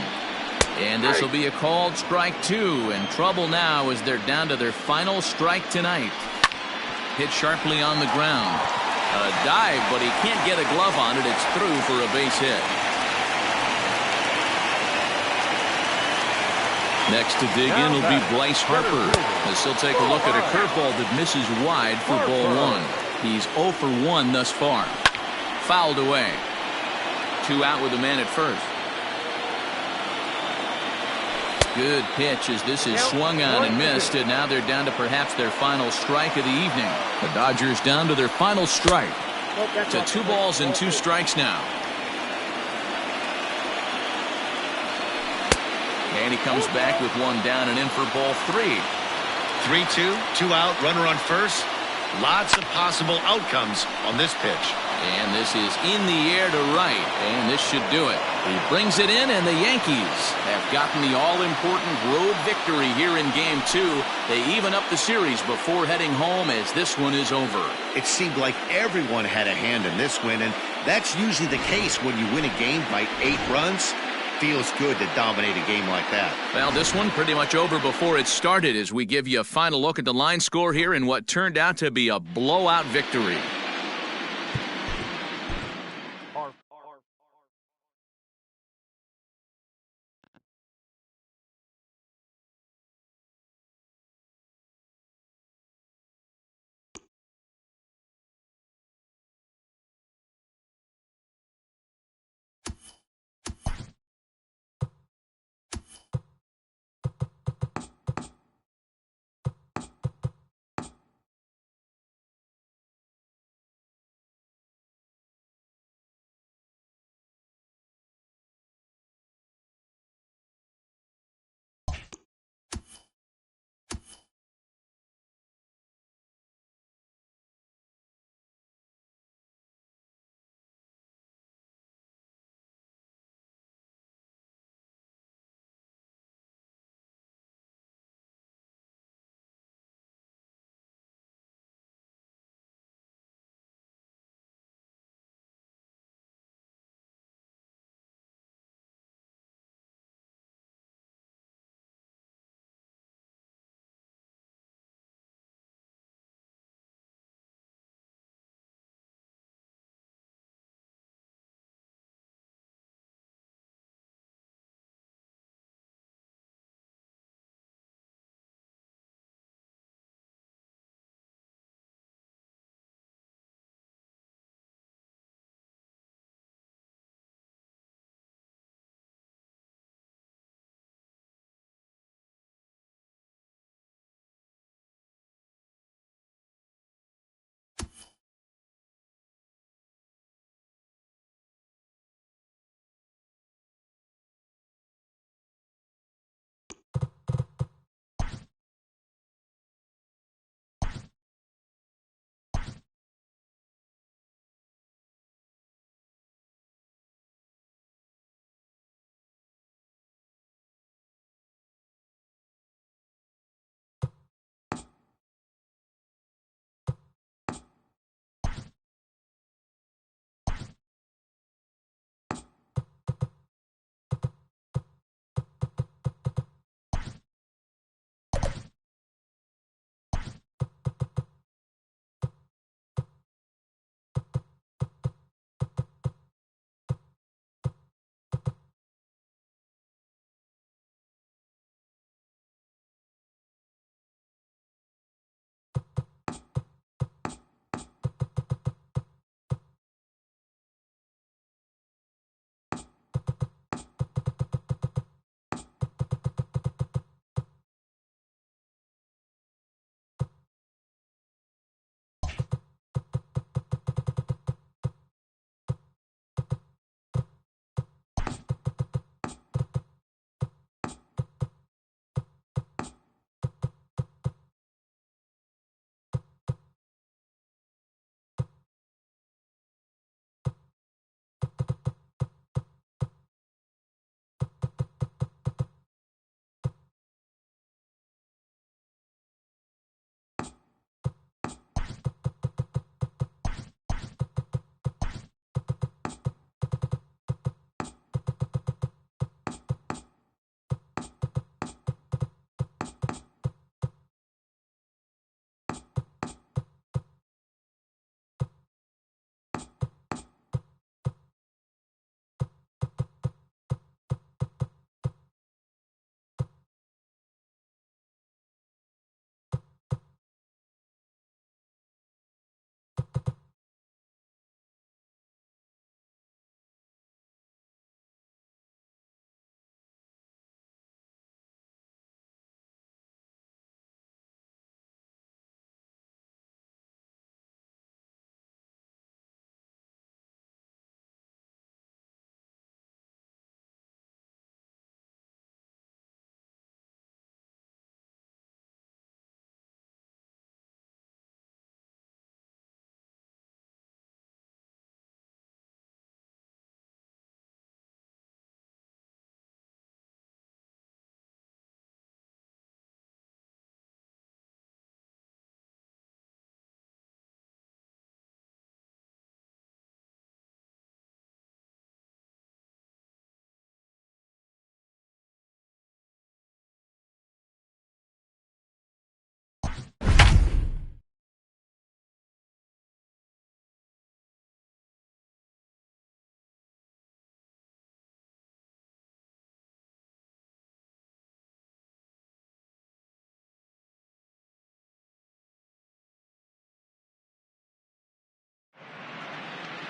And this will be a called strike two. And trouble now as they're down to their final strike tonight. Hit sharply on the ground. A dive, but he can't get a glove on it. It's through for a base hit. Next to dig in will be Bryce Harper, as he'll take a look at a curveball that misses wide for ball one. He's 0 for 1 thus far. Fouled away. 2 out with a man at first. Good pitch as this is swung on and missed, and now they're down to perhaps their final strike of the evening. The Dodgers down to their final strike. To 2 balls and 2 strikes now. And he comes back with 1 down and in for ball 3. 3-2, 2 out, runner on first. Lots of possible outcomes on this pitch. And this is in the air to right, and this should do it. He brings it in, and the Yankees have gotten the all-important road victory here in Game 2. They even up the series before heading home as this one is over. It seemed like everyone had a hand in this win, and that's usually the case when you win a game by 8 runs. Feels good to dominate a game like that. Well, this one pretty much over before it started as we give you a final look at the line score here in what turned out to be a blowout victory.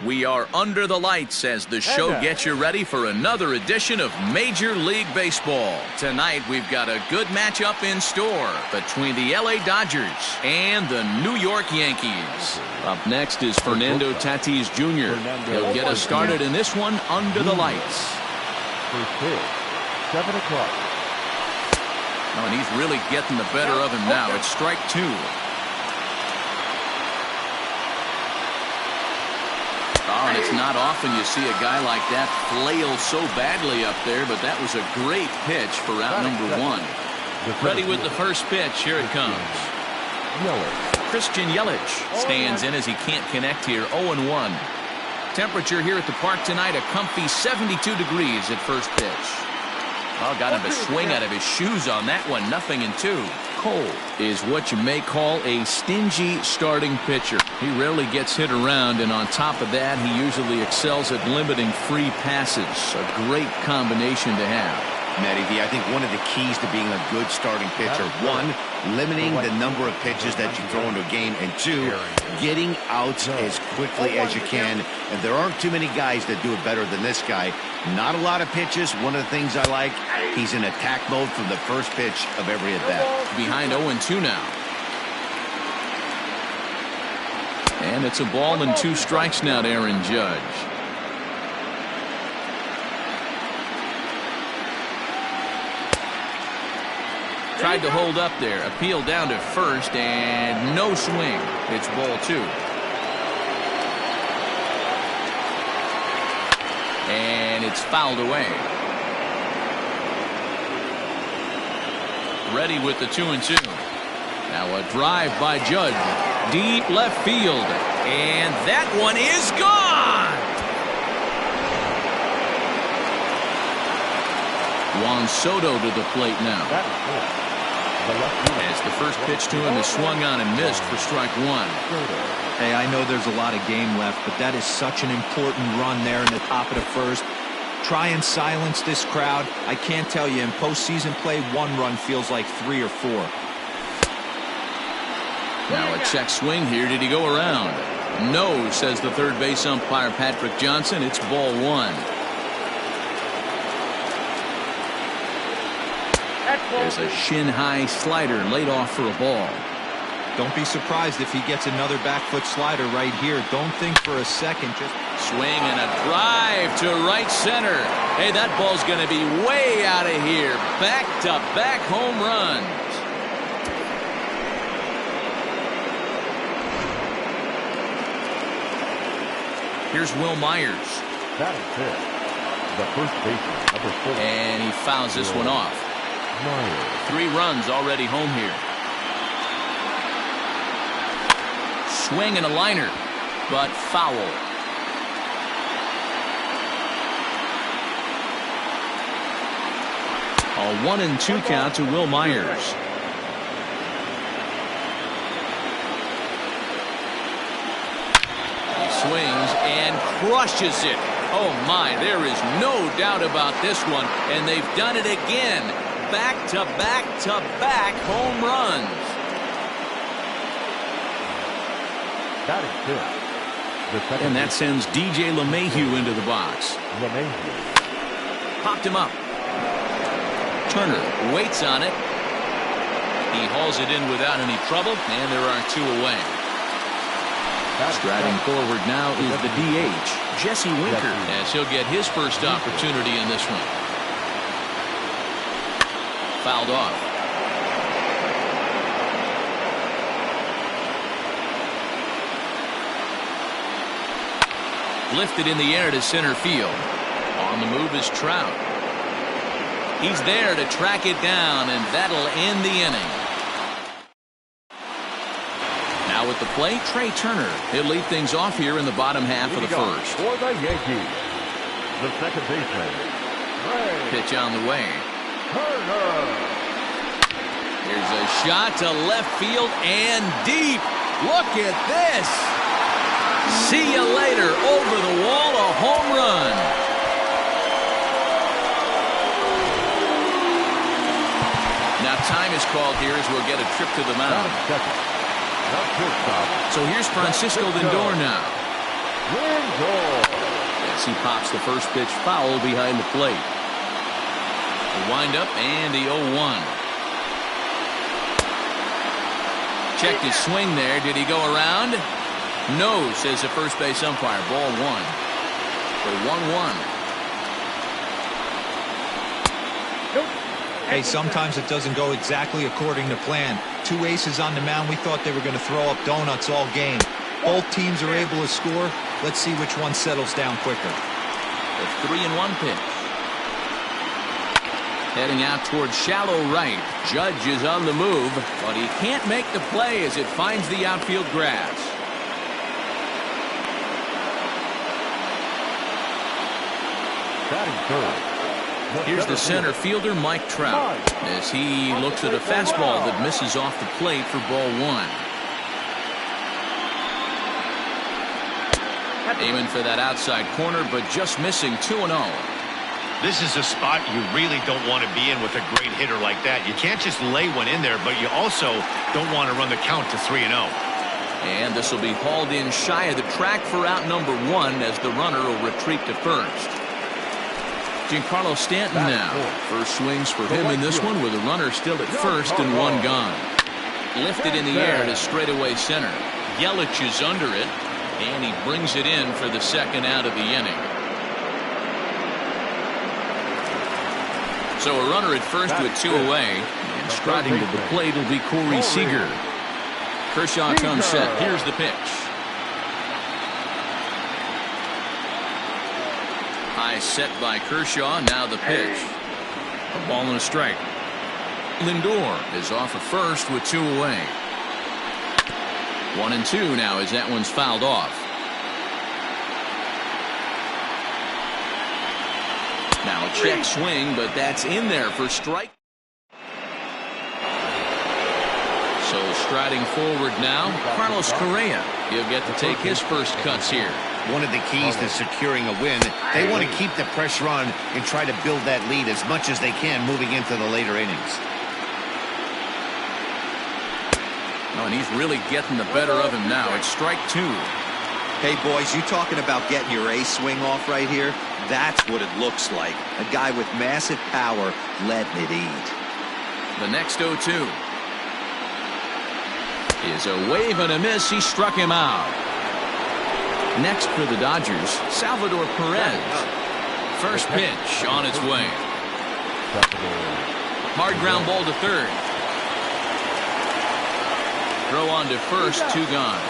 We are under the lights as the show gets you ready for another edition of Major League Baseball. Tonight, we've got a good matchup in store between the LA Dodgers and the New York Yankees. Up next is Fernando Tatis Jr. He'll get us started in this one under the lights. First pitch, 7 o'clock. Oh, and he's really getting the better of him now. It's strike 2. Oh, and it's not often you see a guy like that flail so badly up there, but that was a great pitch for out number 1. Ready with the first pitch. Here it comes. Christian Yelich stands in as he can't connect here. 0-1. Temperature here at the park tonight, a comfy 72 degrees at first pitch. Oh, got him to swing out of his shoes on that one. 0-2. Cole is what you may call a stingy starting pitcher. He rarely gets hit around, and on top of that, he usually excels at limiting free passes. A great combination to have. Matty V, I think one of the keys to being a good starting pitcher, 1, limiting the number of pitches that you throw into a game, and 2, getting outs as quickly as you can. And there aren't too many guys that do it better than this guy. Not a lot of pitches. One of the things I like, he's in attack mode from the first pitch of every at bat. Behind 0-2 now. And it's a ball and 2 strikes now to Aaron Judge. Tried to hold up there. Appeal down to first, and no swing. It's ball 2. And it's fouled away. Ready with the 2-2. Now a drive by Judge. Deep left field. And that one is gone! Juan Soto to the plate now. As the first pitch to him is swung on and missed for strike 1. Hey, I know there's a lot of game left, but that is such an important run there in the top of the first. Try and silence this crowd. I can't tell you, in postseason play, 1 run feels like 3 or 4. Now a check swing here. Did he go around? No, says the third base umpire Patrick Johnson. It's ball 1. There's a shin-high slider laid off for a ball. Don't be surprised if he gets another back foot slider right here. Don't think for a second. Just swing and a drive to right center. Hey, that ball's going to be way out of here. Back-to-back home runs. Here's Will Myers. That is it. The first baseman, number 4. And he fouls this one off. 3 runs already home here. Swing and a liner, but foul. A 1-2 count to Will Myers. He swings and crushes it. Oh my, there is no doubt about this one, and they've done it again. Back-to-back-to-back home runs. That is good. And that sends DJ LeMahieu into the box. Popped him up. Turner waits on it. He hauls it in without any trouble, and there are 2 away. Striding forward now is the DH, Jesse Winker, as he'll get his first opportunity in this one. Fouled off. Lifted in the air to center field. On the move is Trout. He's there to track it down, and that'll end the inning. Now at the plate, Trey Turner. He'll lead things off here in the bottom half of the first. For the Yankees, the second baseman. Pitch on the way. Turner. Here's a shot to left field and deep. Look at this. See you later. Over the wall, a home run. Now time is called here as we'll get a trip to the mound. So here's Francisco Lindor now. As he pops the first pitch foul behind the plate. The windup and the 0-1. Checked his swing there. Did he go around? No, says the first base umpire. Ball one. The 1-1. Hey, sometimes it doesn't go exactly according to plan. Two aces on the mound. We thought they were going to throw up donuts all game. Both teams are able to score. Let's see which one settles down quicker. The 3-1 pitch. Heading out towards shallow right. Judge is on the move, but he can't make the play as it finds the outfield grass. Batting third. Here's the center fielder, Mike Trout, as he looks at a fastball that misses off the plate for ball one. Aiming for that outside corner, but just missing 2-0. This is a spot you really don't want to be in with a great hitter like that. You can't just lay one in there, but you also don't want to run the count to 3-0. And this will be hauled in shy of the track for out number one as the runner will retreat to first. Giancarlo Stanton now. First swings for him in this one with a runner still at first and one gone. Lifted in the air to straightaway center. Yelich is under it, and he brings it in for the second out of the inning. So a runner at first with two away, and striding to the plate will be Corey Seager. Kershaw comes set. Here's the pitch. High set by Kershaw. Now the pitch. A ball and a strike. Lindor is off at first with two away. 1-2 now as that one's fouled off. Now a check swing, but that's in there for strike. So striding forward now, Carlos Correa. He'll get to take his first cuts here. One of the keys to securing a win, they want to keep the pressure on and try to build that lead as much as they can moving into the later innings. Oh, and he's really getting the better of him now. It's strike two. Hey, boys, you talking about getting your ace swing off right here? That's what it looks like. A guy with massive power letting it eat. The next 0-2 is a wave and a miss. He struck him out. Next for the Dodgers, Salvador Perez. First pitch on its way. Hard ground ball to third. Throw on to first, two gone.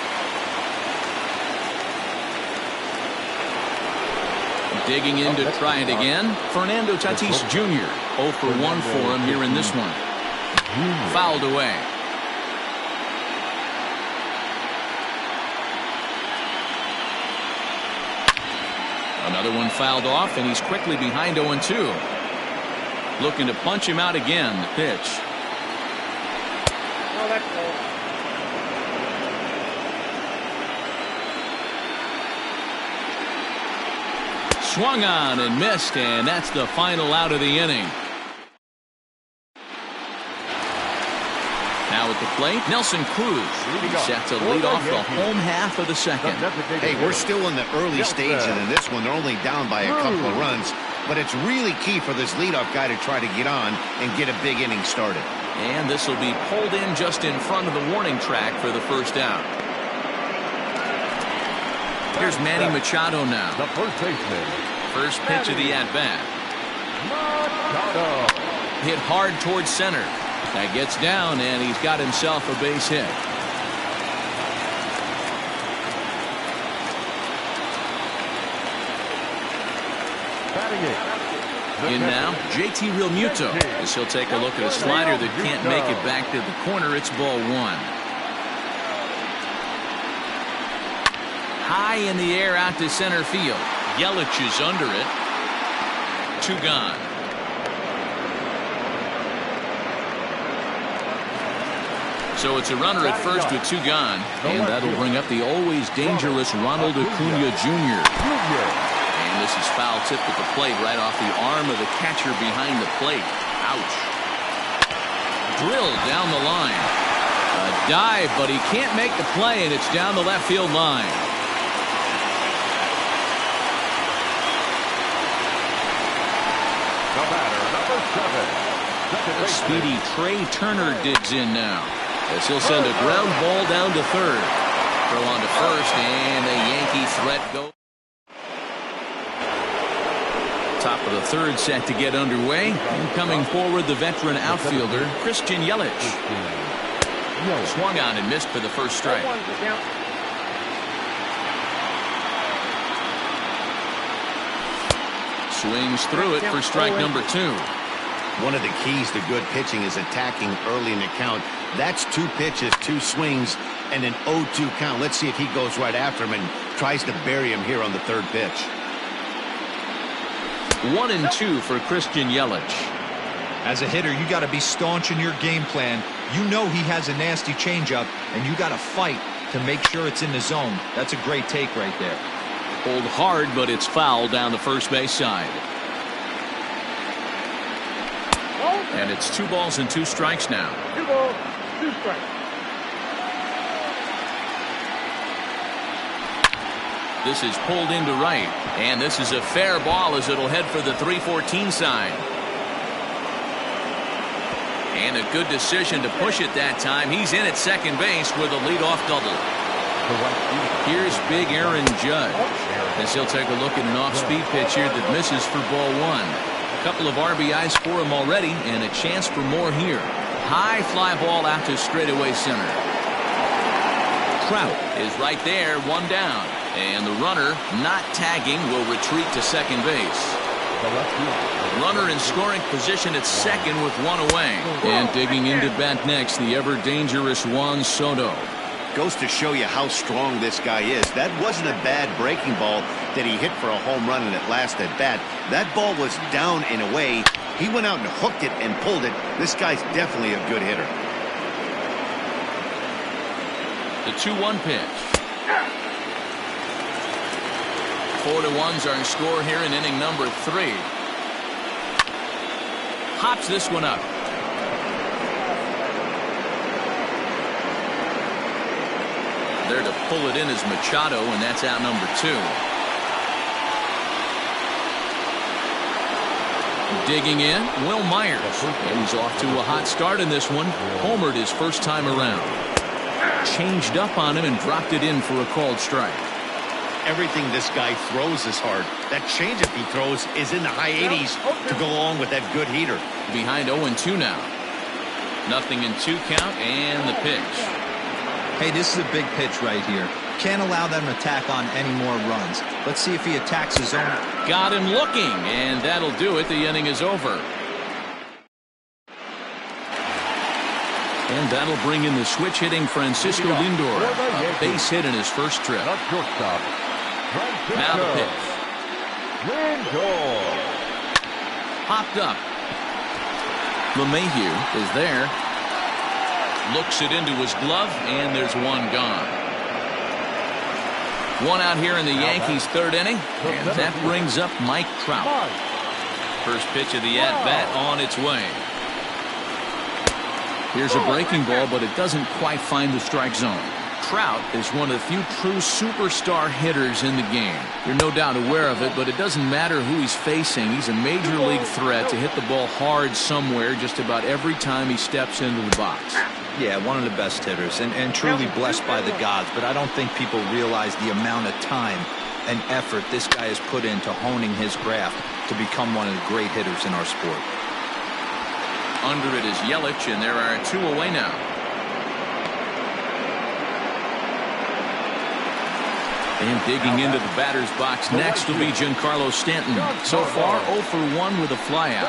Digging in to try it again, Fernando Tatis Jr. 0 for 1 for him here in this one. Fouled away. Another one fouled off, and he's quickly behind 0-2. Looking to punch him out again. The pitch. Oh, that's cool. Swung on and missed, and that's the final out of the inning. Now at the plate, Nelson Cruz set to lead off the home half of the second. Hey, we're still in the early stages of this one. They're only down by a couple of runs, but it's really key for this leadoff guy to try to get on and get a big inning started. And this will be pulled in just in front of the warning track for the first out. Here's Manny Machado now. The first baseman. First pitch of the at-bat. Hit hard towards center. That gets down, and he's got himself a base hit. In now, JT Realmuto, as he'll take a look at a slider that can't make it back to the corner. It's ball one. High in the air out to center field. Yelich is under it. Two gone. So it's a runner at first with two gone, and that'll bring up the always dangerous Ronald Acuna Jr. And this is foul tipped at the plate right off the arm of the catcher behind the plate. Ouch. Drilled down the line. A dive, but he can't make the play, and it's down the left field line. The speedy Trey Turner digs in now, as he'll send a ground ball down to third. Throw on to first, and the Yankee threat goes. Top of the third set to get underway. And coming forward, the veteran outfielder, Christian Yelich. Swung on and missed for the first strike. Swings through it for strike number 2. One of the keys to good pitching is attacking early in the count. That's 2 pitches, 2 swings, and an 0-2 count. Let's see if he goes right after him and tries to bury him here on the third pitch. 1-2 for Christian Yelich. As a hitter, you got to be staunch in your game plan. You know he has a nasty changeup, and you got to fight to make sure it's in the zone. That's a great take right there. Pulled hard, but it's foul down the first base side. And it's 2 balls and 2 strikes now. 2 balls, 2 strikes. This is pulled into right, and this is a fair ball as it'll head for the 3-14 side. And a good decision to push it that time. He's in at second base with a leadoff double. Here's big Aaron Judge, as he'll take a look at an off-speed pitch here that misses for ball 1. A couple of RBIs for him already, and a chance for more here. High fly ball out to straightaway center. Trout is right there, 1 down. And the runner, not tagging, will retreat to second base. Runner in scoring position at second with 1 away. And digging into bat next, the ever-dangerous Juan Soto. Goes to show you how strong this guy is. That wasn't a bad breaking ball that he hit for a home run in that last at bat. That ball was down and away. He went out and hooked it and pulled it. This guy's definitely a good hitter. The 2-1 pitch. 4-1's our score here in inning number 3. Hops this one up. There to pull it in is Machado, and that's out number 2. Digging in, Will Myers. And he's off to a hot start in this one. Homered his first time around. Changed up on him and dropped it in for a called strike. Everything this guy throws is hard. That changeup he throws is in the high 80s to go along with that good heater. Behind 0-2 now. Nothing in 2 count, and the pitch. Hey, this is a big pitch right here. Can't allow them to tack on any more runs. Let's see if he attacks his own. Got him looking, and that'll do it. The inning is over. And that'll bring in the switch-hitting Francisco Lindor. A base hit in his first trip. Now the pitch. Popped up. LeMahieu is there. Looks it into his glove, and there's 1 gone. 1 out here in the Yankees' 3rd inning, and that brings up Mike Trout. First pitch of the at-bat on its way. Here's a breaking ball, but it doesn't quite find the strike zone. Trout is one of the few true superstar hitters in the game. You're no doubt aware of it, but it doesn't matter who he's facing. He's a major league threat to hit the ball hard somewhere just about every time he steps into the box. Yeah, one of the best hitters, and truly blessed by the gods, but I don't think people realize the amount of time and effort this guy has put into honing his craft to become one of the great hitters in our sport. Under it is Yelich, and there are 2 away now. And digging into the batter's box next will be Giancarlo Stanton. So far, 0 for 1 with a flyout.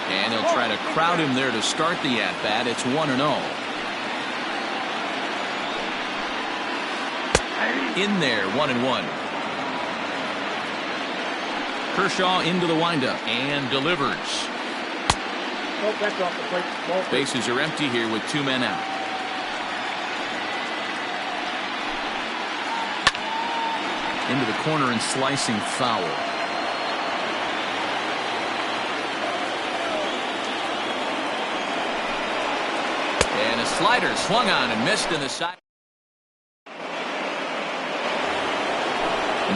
And he'll try to crowd him there to start the at-bat. It's 1-0. In there, 1-1. Kershaw into the windup and delivers. Bases are empty here with 2 men out. Into the corner and slicing foul. And a slider swung on and missed in the side.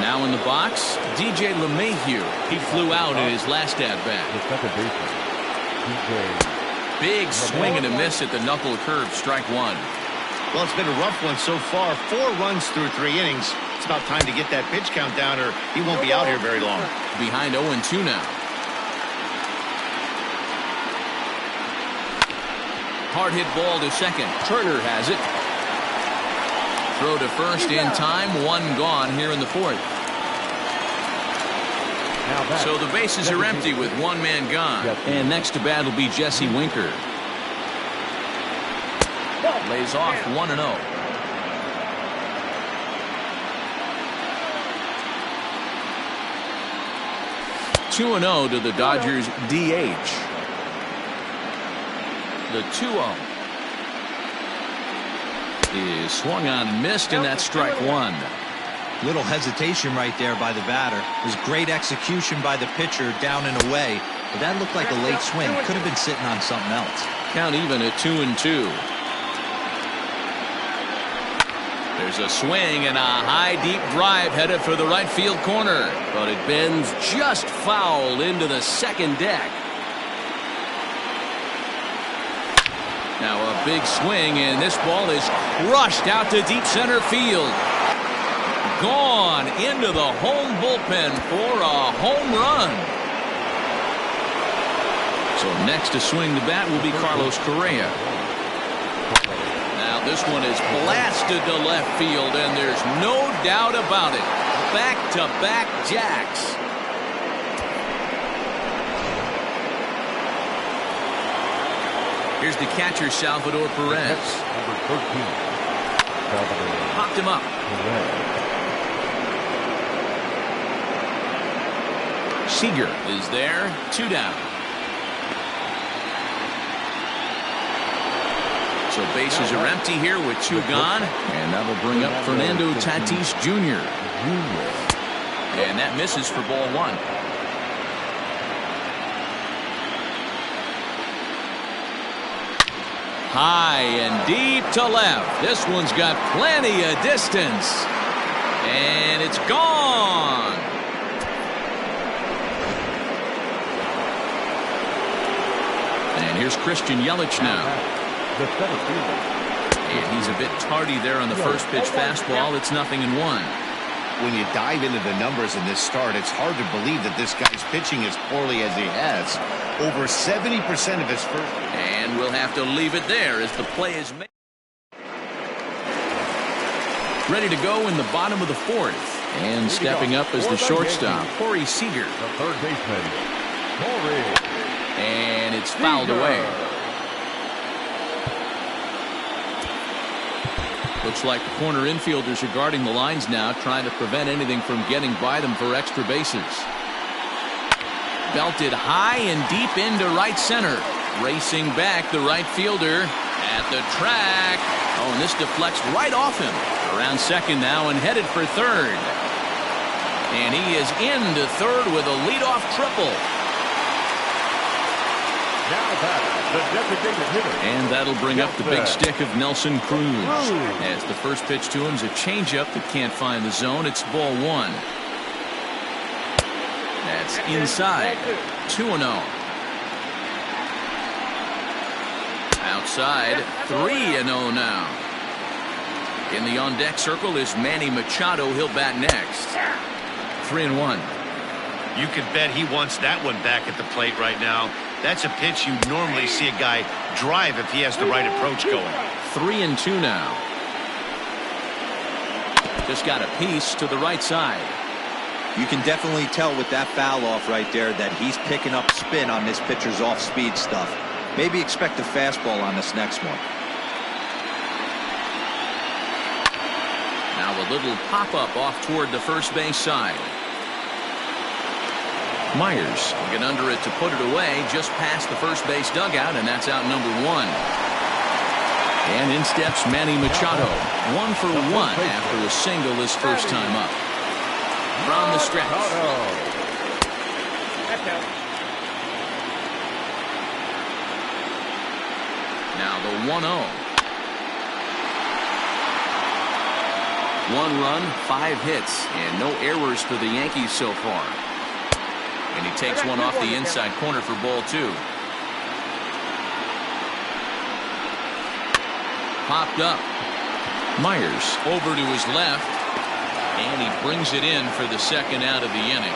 Now in the box, DJ LeMahieu. He flew out in his last at-bat. Big swing and a miss at the knuckle curve, strike one. Well, it's been a rough one so far. 4 runs through 3 innings. It's about time to get that pitch count down or he won't be out here very long. Behind 0-2 now. Hard hit ball to second. Turner has it. Throw to first in time. 1 gone here in the 4th. So the bases are empty with 1 man gone. And next to bat will be Jesse Winker. Lays off 1-0. (2-0) to the Dodgers DH. The 2-0 is swung on and missed, and that's strike 1. Little hesitation right there by the batter. It was great execution by the pitcher down and away, but that looked like a late swing. Could have been sitting on something else. Count even at 2-2. There's a swing and a high deep drive headed for the right field corner, but it bends just foul into the second deck. Now a big swing, and this ball is crushed out to deep center field. Gone into the home bullpen for a home run. So next to swing the bat will be Carlos Correa. Now this one is blasted to left field, and there's no doubt about it. Back-to-back jacks. Here's the catcher, Salvador Perez. Popped him up. Seager is there. 2 down. So bases are empty here with 2 gone. And that'll bring up Fernando Tatis Jr. And that misses for ball 1. High and deep to left. This one's got plenty of distance. And it's gone. And here's Christian Yelich now. And he's a bit tardy there on the first pitch fastball. It's 0-1. When you dive into the numbers in this start, it's hard to believe that this guy's pitching as poorly as he has. Over 70% of his first. And we'll have to leave it there as the play is made. Ready to go in the bottom of the 4th. And stepping up as the shortstop, Corey Seager. The third baseman, Corey. And it's fouled away. Looks like the corner infielders are guarding the lines now, trying to prevent anything from getting by them for extra bases. Belted high and deep into right center. Racing back the right fielder at the track. Oh, and this deflects right off him. Around second now and headed for third. And he is into third with a leadoff triple. Now back, the designated hitter. And that'll bring up the big stick of Nelson Cruz. As the first pitch to him is a changeup that can't find the zone. It's ball 1. That's inside. 2-0. Outside. 3-0 now. In the on-deck circle is Manny Machado. He'll bat next. 3-1. You can bet he wants that one back at the plate right now. That's a pitch you normally see a guy drive if he has the right approach going. 3-2 now. Just got a piece to the right side. You can definitely tell with that foul off right there that he's picking up spin on this pitcher's off-speed stuff. Maybe expect a fastball on this next one. Now a little pop-up off toward the first base side. Myers will get under it to put it away just past the first base dugout, and that's out number 1. And in steps Manny Machado. 1 for 1 after a single his first time up. From the stretch. Now the 1-0. 1 run, 5 hits, and no errors for the Yankees so far. And he takes one off the inside corner for ball 2. Popped up. Myers over to his left, and he brings it in for the second out of the inning.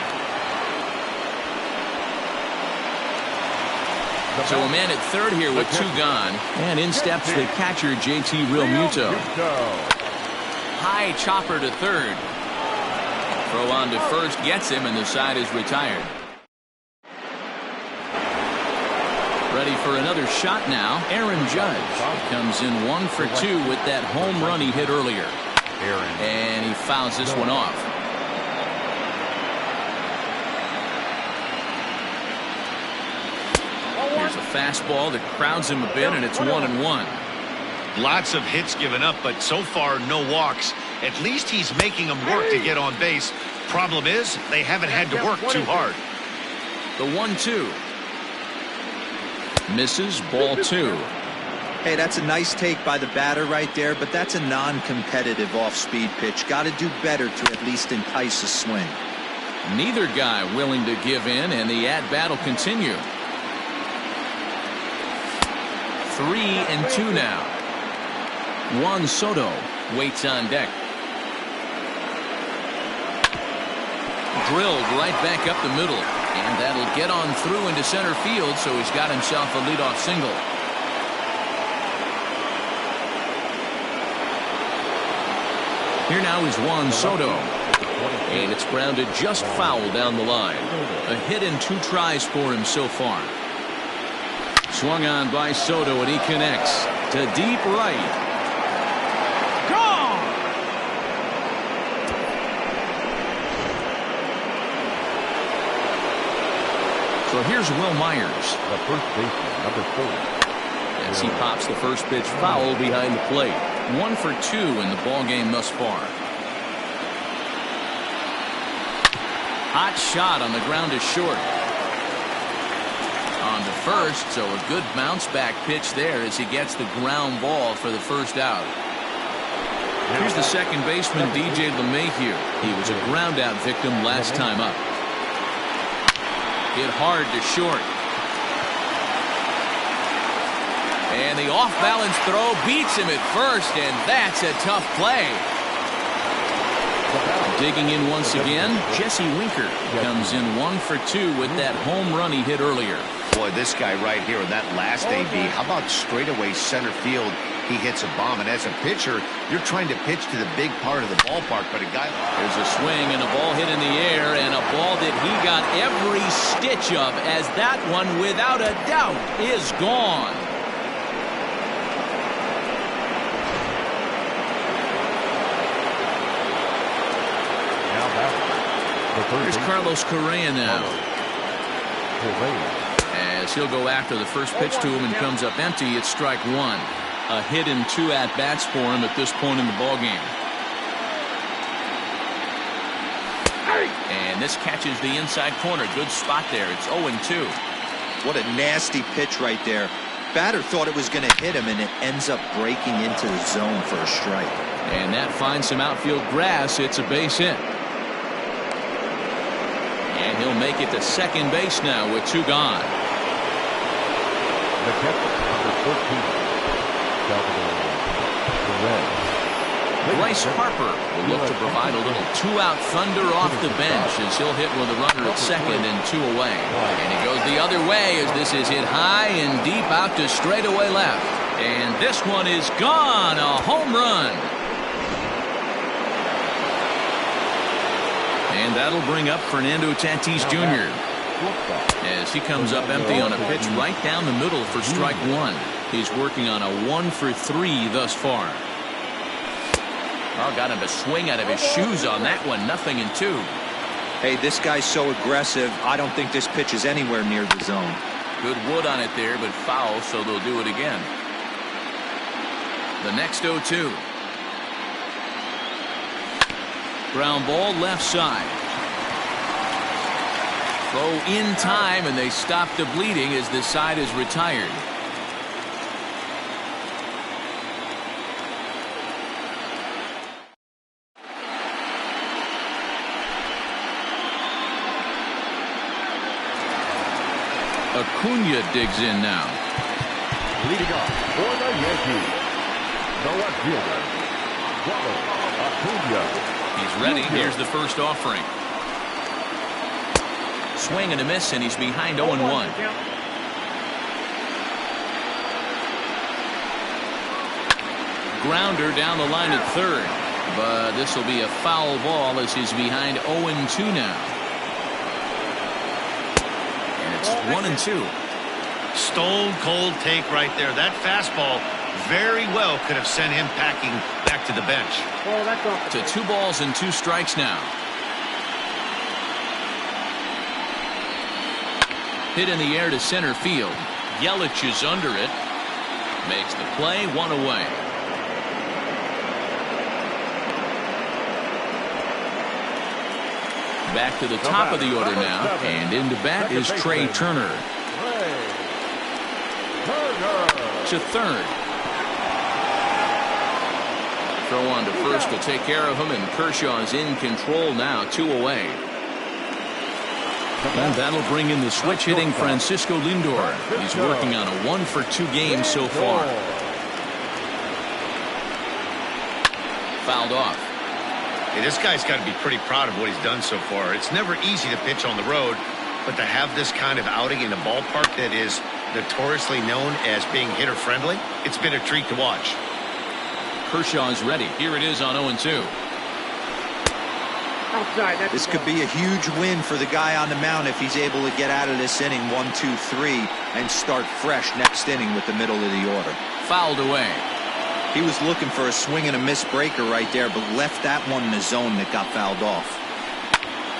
So a man at third here with 2 gone, and in steps the catcher JT Realmuto. High chopper to third. Throw on to first gets him, and the side is retired. Ready for another shot now. Aaron Judge comes in 1 for 2 with that home run he hit earlier. And he fouls this one off. Here's a fastball that crowds him a bit, and it's 1-1. Lots of hits given up, but so far no walks. At least he's making them work to get on base. Problem is, they haven't had to work too hard. The 1-2. Misses, ball 2. Hey, that's a nice take by the batter right there, but that's a non-competitive off-speed pitch. Got to do better to at least entice a swing. Neither guy willing to give in, and the at-bat will continue. 3-2 now. Juan Soto waits on deck. Drilled right back up the middle. And that'll get on through into center field, so he's got himself a leadoff single. Here now is Juan Soto. And it's grounded just foul down the line. A hit and 2 tries for him so far. Swung on by Soto, and he connects to deep right. Gone! So here's Will Myers. The first baseman, number 4. As he pops the first pitch foul behind the plate. 1 for 2 in the ball game thus far. Hot shot on the ground is short. On to first, so a good bounce back pitch there as he gets the ground ball for the first out. Here's the second baseman, DJ LeMahieu. He was a ground out victim last time up. Hit hard to short. And the off-balance throw beats him at first, and that's a tough play. Digging in once again, Jesse Winker comes in 1 for 2 with that home run he hit earlier. Boy, this guy right here in that last AB, how about straightaway center field? He hits a bomb, and as a pitcher, you're trying to pitch to the big part of the ballpark, but a guy... There's a swing and a ball hit in the air, and a ball that he got every stitch of, as that one, without a doubt, is gone. Here's Carlos Correa now. As he'll go after the first pitch to him and comes up empty, it's strike 1. A hit and 2 at-bats for him at this point in the ballgame. And this catches the inside corner. Good spot there. It's 0-2. What a nasty pitch right there. Batter thought it was going to hit him, and it ends up breaking into the zone for a strike. And that finds some outfield grass. It's a base hit. And he'll make it to second base now with 2 gone. The catcher, number 14. Bryce Harper will look to provide a little 2-out thunder off the bench as he'll hit with a runner at second and 2 away. And he goes the other way as this is hit high and deep out to straightaway left. And this one is gone. A home run. And that'll bring up Fernando Tatis Jr. as he comes up empty on a pitch right down the middle for strike 1. He's working on a 1 for 3 thus far. Oh, got him to swing out of his shoes on that one. 0-2. Hey, this guy's so aggressive, I don't think this pitch is anywhere near the zone. Good wood on it there, but foul, so they'll do it again. The next 0-2. Ground ball left side. Throw in time, and they stop the bleeding as the side is retired. Acuna digs in now. Leading off for the Yankees, the left fielder, Acuna. He's ready. Here's the first offering. Swing and a miss, and he's behind 0-1. Grounder down the line at third, but this will be a foul ball as he's behind 0-2 now. And it's 1-2. Stone cold take right there. That fastball very well could have sent him packing back to the bench. Oh, that's off. To 2 balls and 2 strikes now. Hit in the air to center field. Yelich is under it. Makes the play, 1 away. Back to the top of the order now, and into bat is Trey Turner. To third. Throw on to first to take care of him, and Kershaw's in control now, 2 away. And that'll bring in the switch hitting Francisco Lindor. He's working on a 1-for-2 game so far. Fouled off. Hey, this guy's got to be pretty proud of what he's done so far. It's never easy to pitch on the road, but to have this kind of outing in a ballpark that is notoriously known as being hitter-friendly, it's been a treat to watch. Kershaw's ready. Here it is on 0-2. Outside. That's This could be a huge win for the guy on the mound if he's able to get out of this inning 1, 2, 3 and start fresh next inning with the middle of the order. Fouled away. He was looking for a swing and a miss breaker right there, but left that one in the zone that got fouled off.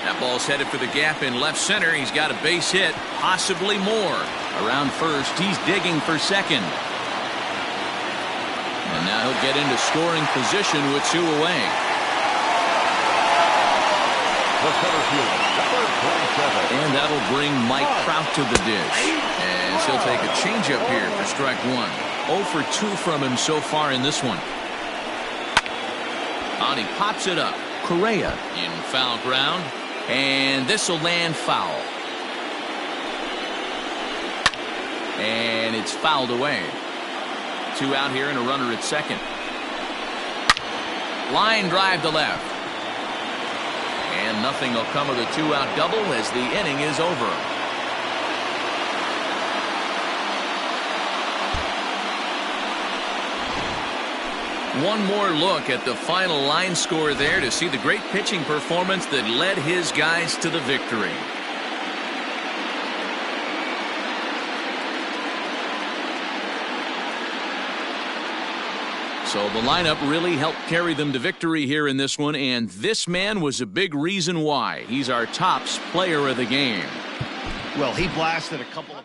That ball's headed for the gap in left center. He's got a base hit, possibly more. Around first, he's digging for second. And now he'll get into scoring position with 2 away. the center fielder, number 27. And that'll bring Mike Trout to the dish. As he'll take a changeup here for strike 1. 0 for 2 from him so far in this one. And he pops it up. Correa in foul ground. And this will land foul. And it's fouled away. 2 out here and a runner at second. Line drive to left. And nothing will come of the 2-out double as the inning is over. One more look at the final line score there to see the great pitching performance that led his guys to the victory. So the lineup really helped carry them to victory here in this one, and this man was a big reason why. He's our tops player of the game. Well, he blasted a couple of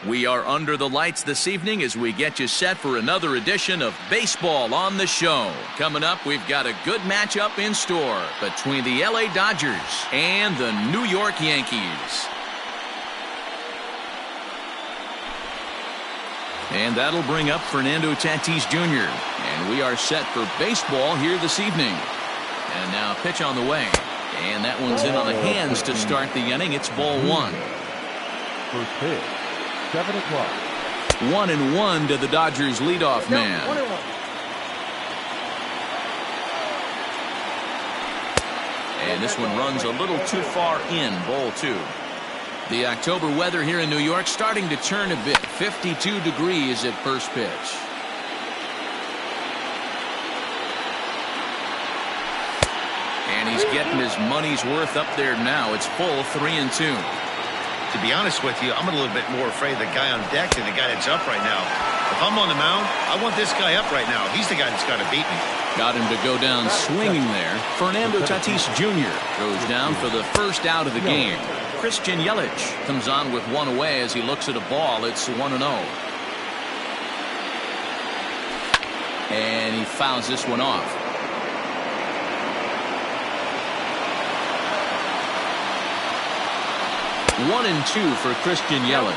We are under the lights this evening as we get you set for another edition of Baseball on the Show. Coming up, we've got a good matchup in store between the LA Dodgers and the New York Yankees. And that'll bring up Fernando Tatis Jr. And we are set for baseball here this evening. And now pitch on the way. And that one's in on the hands to start the inning. It's ball one. First pitch, 7 o'clock. 1-1 to the Dodgers leadoff man. And this one runs a little too far in, ball two. The October weather here in New York starting to turn a bit. 52 degrees at first pitch. And he's getting his money's worth up there now. It's full 3-2. To be honest with you, I'm a little bit more afraid of the guy on deck than the guy that's up right now. If I'm on the mound, I want this guy up right now. He's the guy that's got to beat me. Got him to go down swinging there. Fernando Tatis Jr. goes down for the first out of the game. Christian Yelich comes on with one away as he looks at a ball. It's 1-0. And he fouls this one off. 1-2 for Christian Yelich.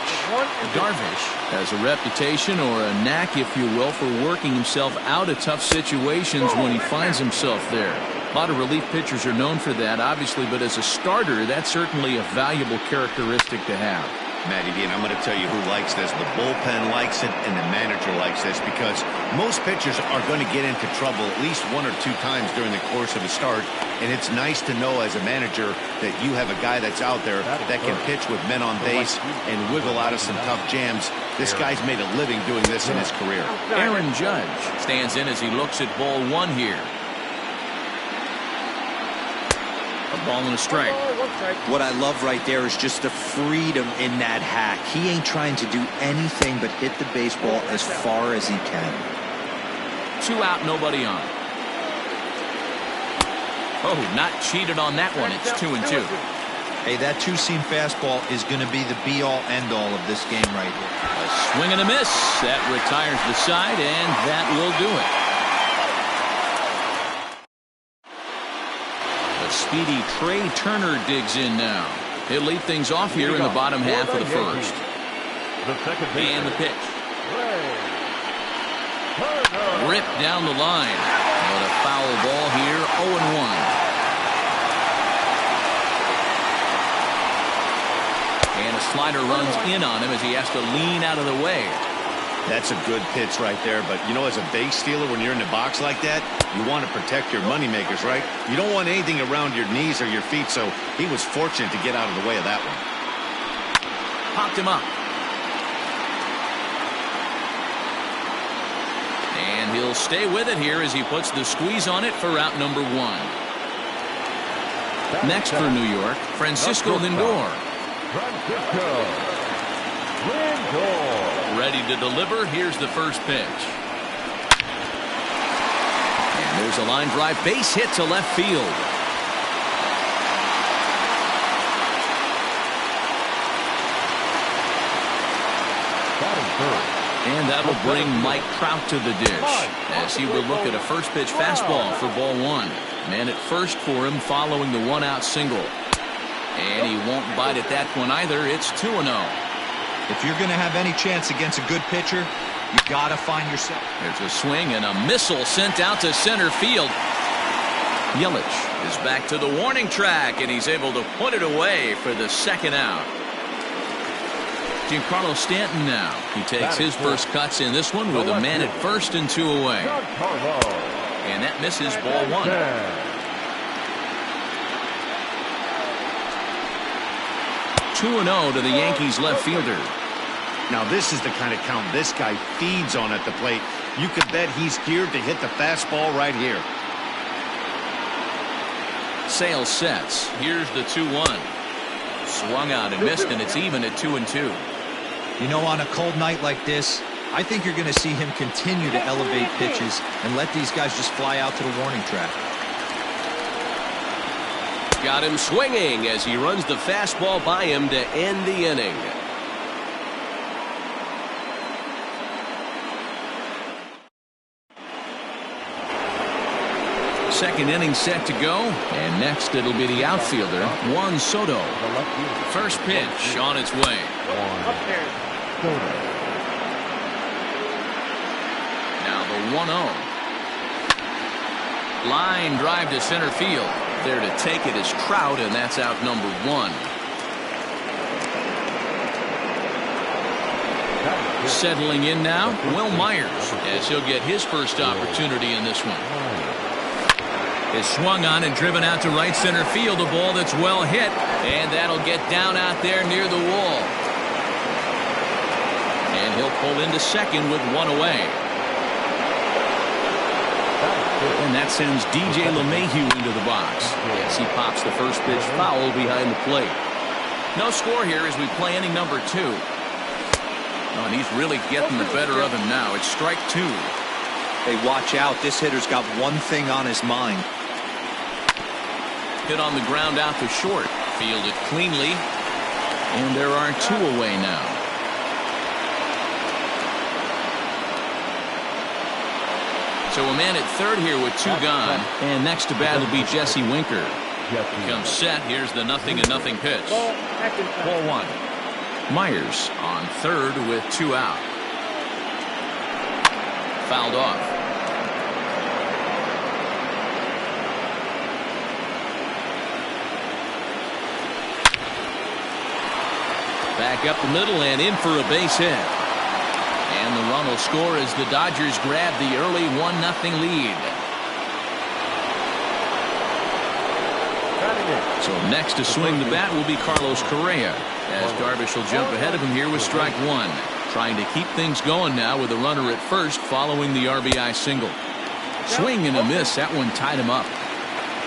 Darvish has a reputation or a knack, if you will, for working himself out of tough situations when he finds himself there. A lot of relief pitchers are known for that, obviously, but as a starter, that's certainly a valuable characteristic to have. Matty D, and I'm going to tell you who likes this. The bullpen likes it, and the manager likes this, because most pitchers are going to get into trouble at least 1 or 2 times during the course of a start, and it's nice to know as a manager that you have a guy that's out there that can pitch with men on base and wiggle out of some tough jams. This guy's made a living doing this in his career. Aaron Judge stands in as he looks at ball one here. A ball and a strike. What I love right there is just the freedom in that hack. He ain't trying to do anything but hit the baseball as far as he can. 2 out, nobody on. Oh, not cheated on that one. It's 2-2. Hey, that two-seam fastball is going to be the be-all, end-all of this game right here. A swing and a miss. That retires the side, and that will do it. Speedy Trey Turner digs in now. He'll lead things off here in the bottom half of the first. And the pitch. Ripped down the line. But a foul ball here, 0-1. And a slider runs in on him as he has to lean out of the way. That's a good pitch right there, but you know, as a base stealer, when you're in the box like that, you want to protect your moneymakers, right? You don't want anything around your knees or your feet, so he was fortunate to get out of the way of that one. Popped him up. And he'll stay with it here as he puts the squeeze on it for out number 1. Next for New York, Francisco Lindor. Ready to deliver. Here's the first pitch. And there's a line drive base hit to left field. And that'll bring Mike Trout to the dish as he will look at a first pitch fastball for ball 1. Man at first for him following the 1-out single. And he won't bite at that one either. It's 2-0. If you're going to have any chance against a good pitcher, you got to find yourself. There's a swing and a missile sent out to center field. Yelich is back to the warning track, and he's able to put it away for the 2nd out. Giancarlo Stanton now. He takes his first cuts in this one with a man at first and 2 away. And that misses ball 1. 2-0 to the Yankees left fielder. Now this is the kind of count this guy feeds on at the plate. You could bet he's geared to hit the fastball right here. Sale sets. Here's the 2-1. Swung out and missed, and it's even at 2-2. You know, on a cold night like this, I think you're going to see him continue to elevate pitches and let these guys just fly out to the warning track. Got him swinging as he runs the fastball by him to end the inning. Second inning set to go, and next it'll be the outfielder, Juan Soto. First pitch on its way. Now the 1-0. Line drive to center field. There to take it is Trout, and that's out number 1. Settling in now, Will Myers, as he'll get his first opportunity in this one. Is swung on and driven out to right center field. A ball that's well hit, and that'll get down out there near the wall. And he'll pull into second with 1 away. And that sends DJ LeMahieu into the box as he pops the first pitch foul behind the plate. No score here as we play inning number 2. Oh, and he's really getting the better of him now. It's strike 2. Hey, watch out. This hitter's got one thing on his mind. Hit on the ground out to short. Fielded cleanly. And there are 2 away now. So a man at third here with 2 gone. And next to bat will be Jesse Winker. Comes set. Here's the 0-0 pitch. Ball 1. Myers on third with 2 out. Fouled off. Back up the middle and in for a base hit. And the run will score as the Dodgers grab the early 1-0 lead. So next to swing the bat will be Carlos Correa, as Darvish will jump ahead of him here with strike 1. Trying to keep things going now with a runner at first following the RBI single. Swing and a miss. That one tied him up.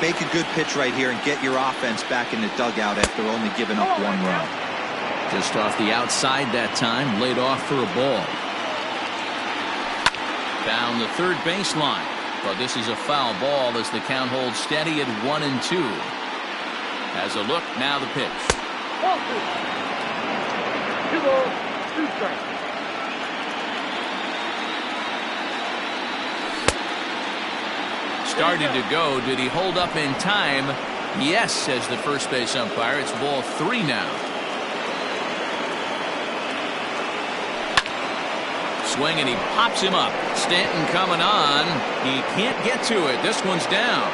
Make a good pitch right here and get your offense back in the dugout after only giving up 1 run. Just off the outside that time, laid off for a ball. Down the third baseline, but this is a foul ball as the count holds steady at 1-2. Has a look, now the pitch. Started to go. Did he hold up in time? Yes, says the first base umpire. It's ball 3 now. Swing and he pops him up. Stanton coming on. He can't get to it. This one's down.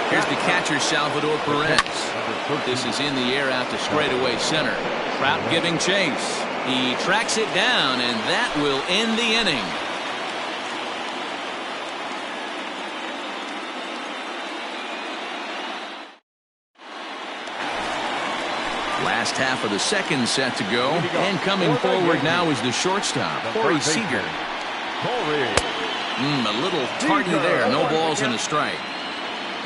Here's the catcher, Salvador Perez. This is in the air out to straightaway center. Trout giving chase. He tracks it down, and that will end the inning. Last half of the second set to go, and coming forward now is the shortstop, Corey Seager. A little tardy there. No balls and a strike.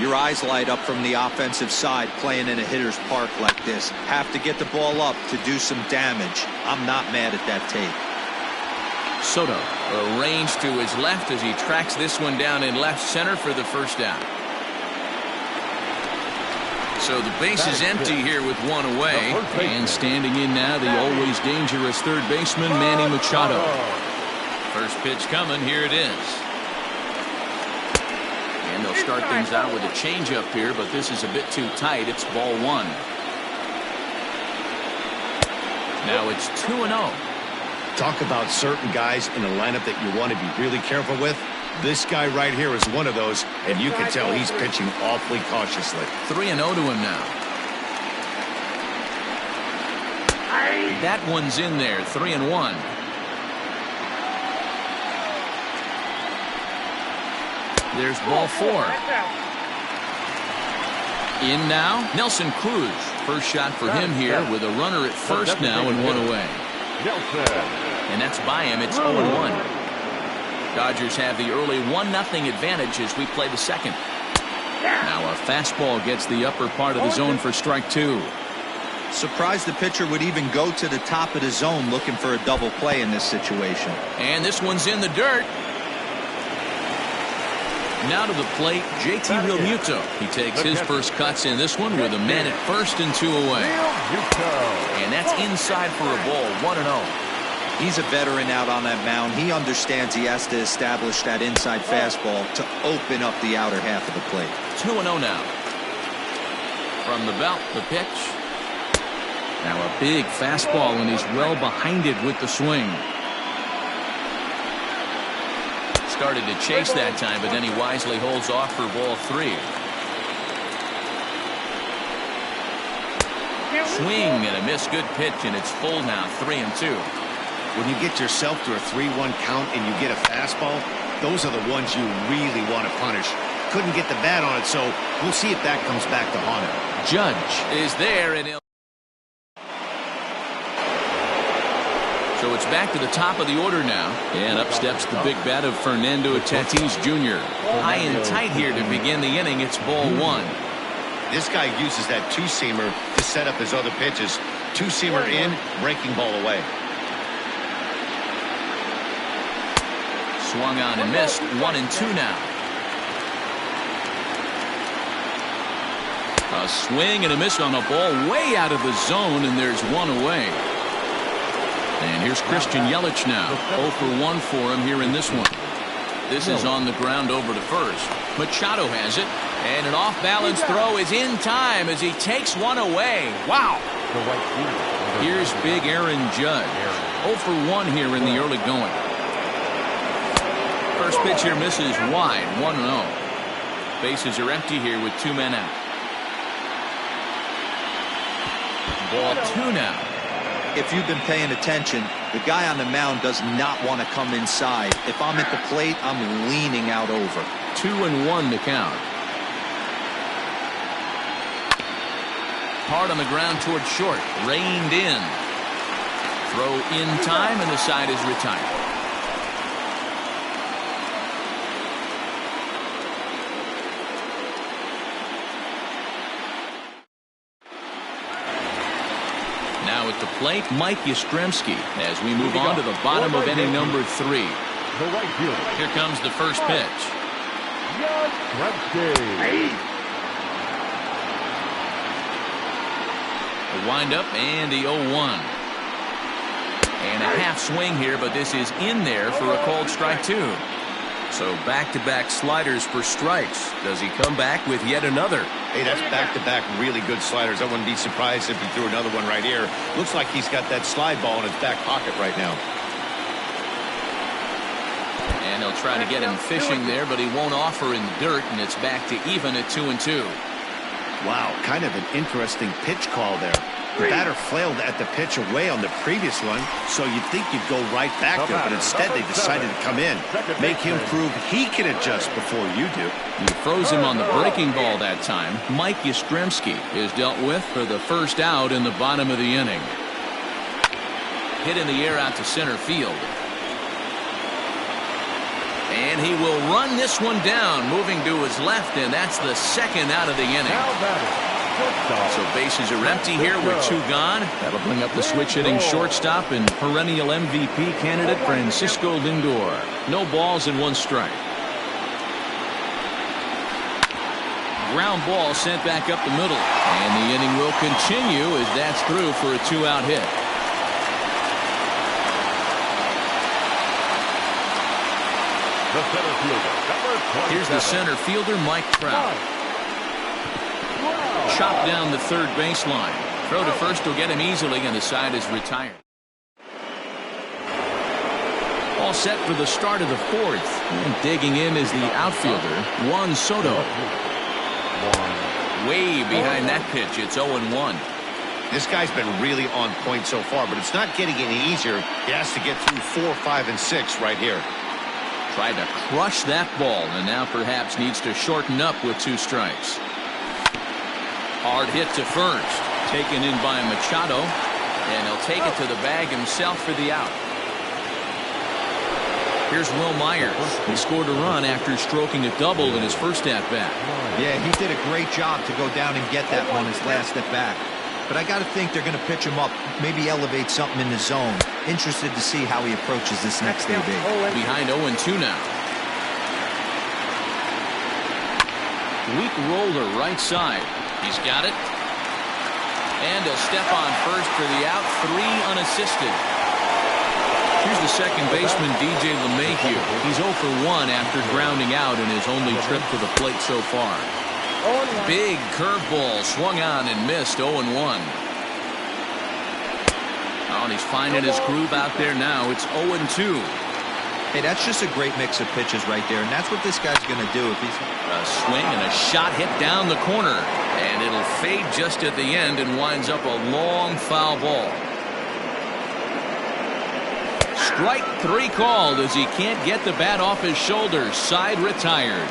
Your eyes light up from the offensive side playing in a hitter's park like this. Have to get the ball up to do some damage. I'm not mad at that tape. Soto arranged to his left as he tracks this one down in left center for the first out. So the base is empty here with 1 away. And standing in now, the always dangerous third baseman, Manny Machado. First pitch coming. Here it is. And they'll start things out with a changeup here, but this is a bit too tight. It's ball 1. Now it's 2-0. Talk about certain guys in a lineup that you want to be really careful with. This guy right here is one of those, and you can tell he's pitching awfully cautiously. 3-0 to him now. That one's in there. 3-1. There's ball 4. In now, Nelson Cruz. First shot for him here with a runner at first now and 1 away. And that's by him. It's 0-1. Dodgers have the early 1-0 advantage as we play the second. Now a fastball gets the upper part of the zone for strike 2. Surprised the pitcher would even go to the top of the zone looking for a double play in this situation. And this one's in the dirt. Now to the plate, JT Realmuto. He takes his first cuts in this one with a man at first and 2 away. And that's inside for a ball, 1-0. He's a veteran out on that mound. He understands he has to establish that inside fastball to open up the outer half of the plate. 2-0 now. From the belt, the pitch. Now a big fastball, and he's well behind it with the swing. Started to chase that time, but then he wisely holds off for ball 3. Swing and a miss. Good pitch, and it's full now, 3-2. When you get yourself to a 3-1 count and you get a fastball, those are the ones you really want to punish. Couldn't get the bat on it, so we'll see if that comes back to haunt him. Judge is there, and so it's back to the top of the order now, and up steps the big bat of Fernando Tatis Jr. High and tight here to begin the inning. It's ball 1. This guy uses that two-seamer to set up his other pitches. Two-seamer in, breaking ball away. Swung on and missed. 1-2 now. A swing and a miss on a ball way out of the zone, and there's 1 away. And here's Christian Yelich now. 0 for 1 for him here in this one. This is on the ground over to first. Machado has it, and an off-balance throw is in time as he takes 1 away. Wow! Here's big Aaron Judge. 0 for 1 here in the early going. First pitch here misses wide. 1-0. Bases are empty here with 2 men out. Ball 2 now. If you've been paying attention, the guy on the mound does not want to come inside. If I'm at the plate, I'm leaning out over. 2-1 to count. Hard on the ground toward short. Reined in. Throw in time, and the side is retired. Now at the plate, Mike Yastrzemski as we move on to the bottom of inning number 3. Here comes the first pitch. A windup and the 0-1. And a half swing here, but this is in there for a called strike 2. So back-to-back sliders for strikes. Does he come back with yet another? Hey, that's back-to-back really good sliders. I wouldn't be surprised if he threw another one right here. Looks like he's got that slide ball in his back pocket right now. And they'll try to get him fishing there, but he won't offer in the dirt, and it's back to even at 2-2. Wow, kind of an interesting pitch call there. The batter flailed at the pitch away on the previous one, so you'd think you'd go right back there, but instead they decided to come in. Make him prove he can adjust before you do. He throws him on the breaking ball that time. Mike Yastrzemski is dealt with for the first out in the bottom of the inning. Hit in the air out to center field. And he will run this one down, moving to his left, and that's the second out of the inning. So bases are empty here with 2 gone. That'll bring up the switch-hitting shortstop and perennial MVP candidate Francisco Lindor. No balls and 1 strike. Ground ball sent back up the middle. And the inning will continue as that's through for a 2-out hit. Here's the center fielder, Mike Trout. Chopped down the third baseline. Throw to first will get him easily, and the side is retired. All set for the start of the 4th. And digging in is the outfielder, Juan Soto. Way behind that pitch. It's 0-1. This guy's been really on point so far, but it's not getting any easier. He has to get through 4, 5, and 6 right here. Tried to crush that ball, and now perhaps needs to shorten up with 2 strikes. Hard hit to first. Taken in by Machado, and he'll take it to the bag himself for the out. Here's Will Myers. He scored a run after stroking a double in his first at-bat. Yeah, he did a great job to go down and get that one his last at-bat. But I got to think they're going to pitch him up, maybe elevate something in the zone. Interested to see how he approaches this next AB. Behind 0-2 now. Weak roller right side. He's got it. And he'll step on first for the out. 3 unassisted. Here's the second baseman, DJ LeMahieu. He's 0 for 1 after grounding out in his only trip to the plate so far. Big curveball swung on and missed. 0-1. Oh, and he's finding his groove out there now. It's 0-2. Hey, that's just a great mix of pitches right there, and that's what this guy's going to do. If he's a swing and a shot hit down the corner, and it'll fade just at the end and winds up a long foul ball. Strike 3 called as he can't get the bat off his shoulders. Side retired.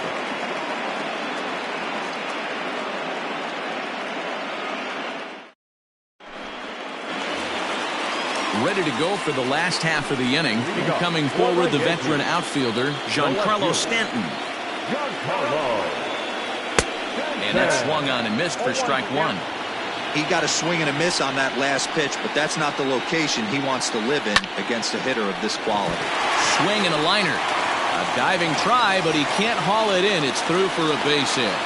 Ready to go for the last half of the inning. Coming forward, the veteran outfielder, Giancarlo Stanton. And that swung on and missed for strike 1. He got a swing and a miss on that last pitch, but that's not the location he wants to live in against a hitter of this quality. Swing and a liner. A diving try, but he can't haul it in. It's through for a base hit.